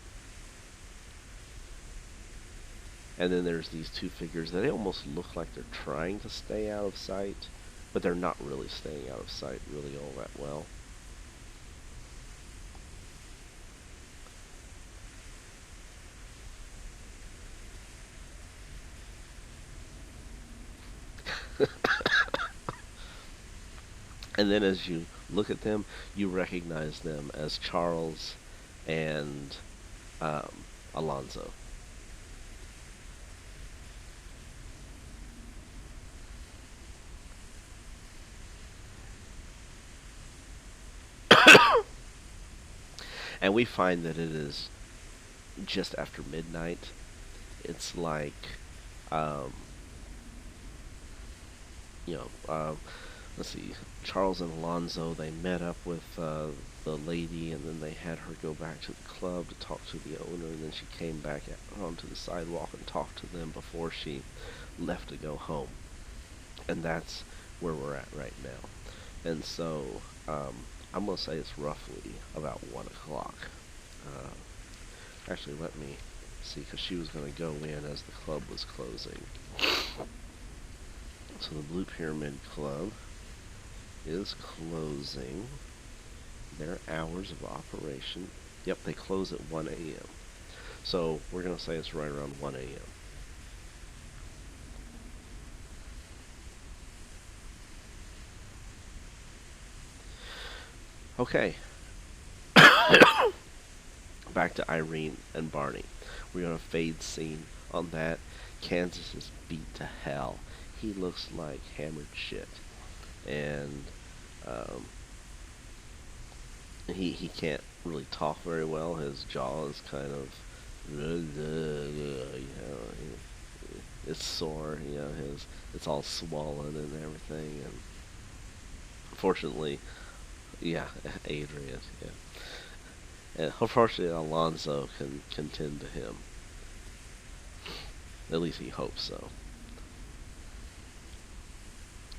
And then there's these two figures that they almost look like they're trying to stay out of sight, but they're not really staying out of sight really all that well. And then as you look at them, you recognize them as Charles and Alonzo. And we find that it is just after midnight. It's like, let's see, Charles and Alonzo, they met up with the lady, and then they had her go back to the club to talk to the owner, and then she came back onto the sidewalk and talked to them before she left to go home. And that's where we're at right now. And so, I'm going to say it's roughly about 1 o'clock. Actually, let me see, because she was going to go in as the club was closing. So the Blue Pyramid Club is closing. Their hours of operation. Yep, they close at 1 a.m. So we're going to say it's right around 1 a.m. Okay. Back to Irene and Barney. We're going to fade scene on that. Kansas is beat to hell. He looks like hammered shit. And he can't really talk very well. His jaw is kind of, it's sore. It's all swollen and everything. And fortunately, yeah, Adrian, yeah. And unfortunately, Alonzo can tend to him. At least he hopes so.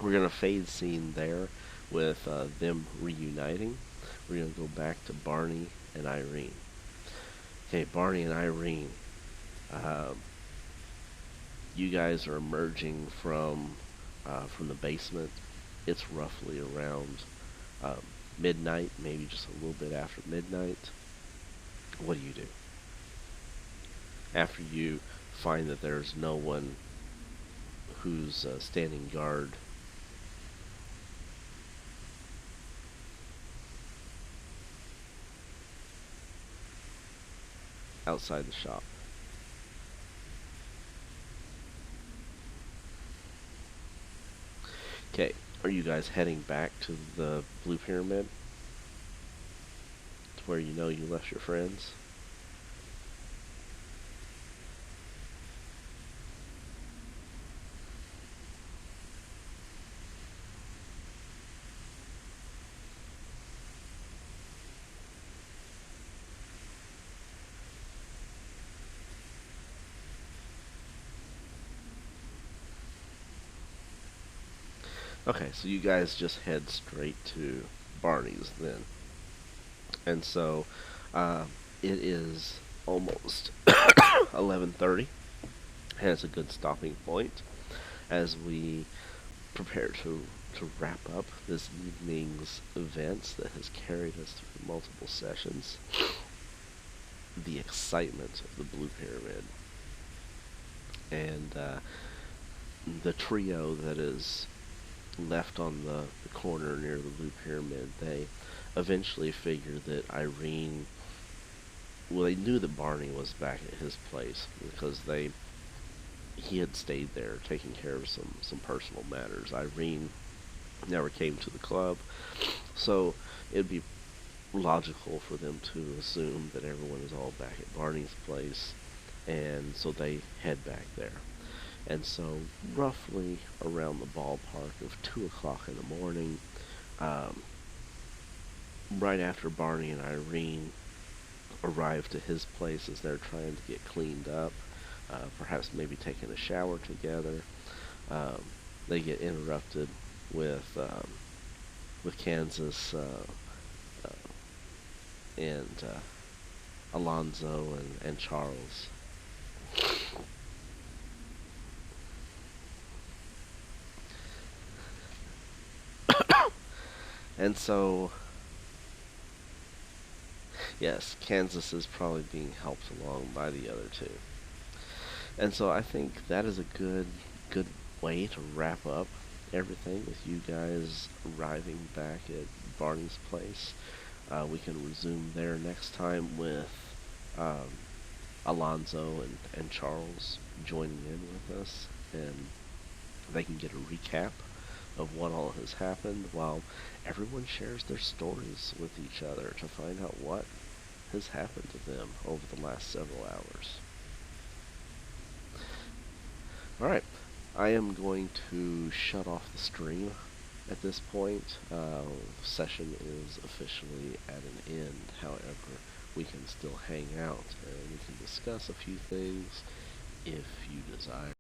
We're going to fade scene there with them reuniting. We're going to go back to Barney and Irene. Okay, Barney and Irene. You guys are emerging from the basement. It's roughly around midnight, maybe just a little bit after midnight. What do? After you find that there's no one who's standing guard. outside the shop. Okay, are you guys heading back to the Blue Pyramid? To where you know you left your friends? Okay, so you guys just head straight to Barney's then. And so, it is almost 11:30, and it's a good stopping point as we prepare to wrap up this evening's events that has carried us through multiple sessions. The excitement of the Blue Pyramid and the trio that is left on the corner near the Blue Pyramid. They eventually figured that Irene, well, they knew that Barney was back at his place because he had stayed there taking care of some personal matters. Irene never came to the club, so it'd be logical for them to assume that everyone is all back at Barney's place, and so they head back there. And so, roughly around the ballpark of 2 o'clock in the morning, right after Barney and Irene arrive to his place as they're trying to get cleaned up, perhaps maybe taking a shower together, they get interrupted with Kansas and Alonzo and Charles. And so, yes, Kansas is probably being helped along by the other two. And so I think that is a good way to wrap up everything with you guys arriving back at Barney's place. We can resume there next time with Alonzo and Charles joining in with us, and they can get a recap of what all has happened while everyone shares their stories with each other to find out what has happened to them over the last several hours. Alright, I am going to shut off the stream at this point. Session is officially at an end. However, we can still hang out and we can discuss a few things if you desire.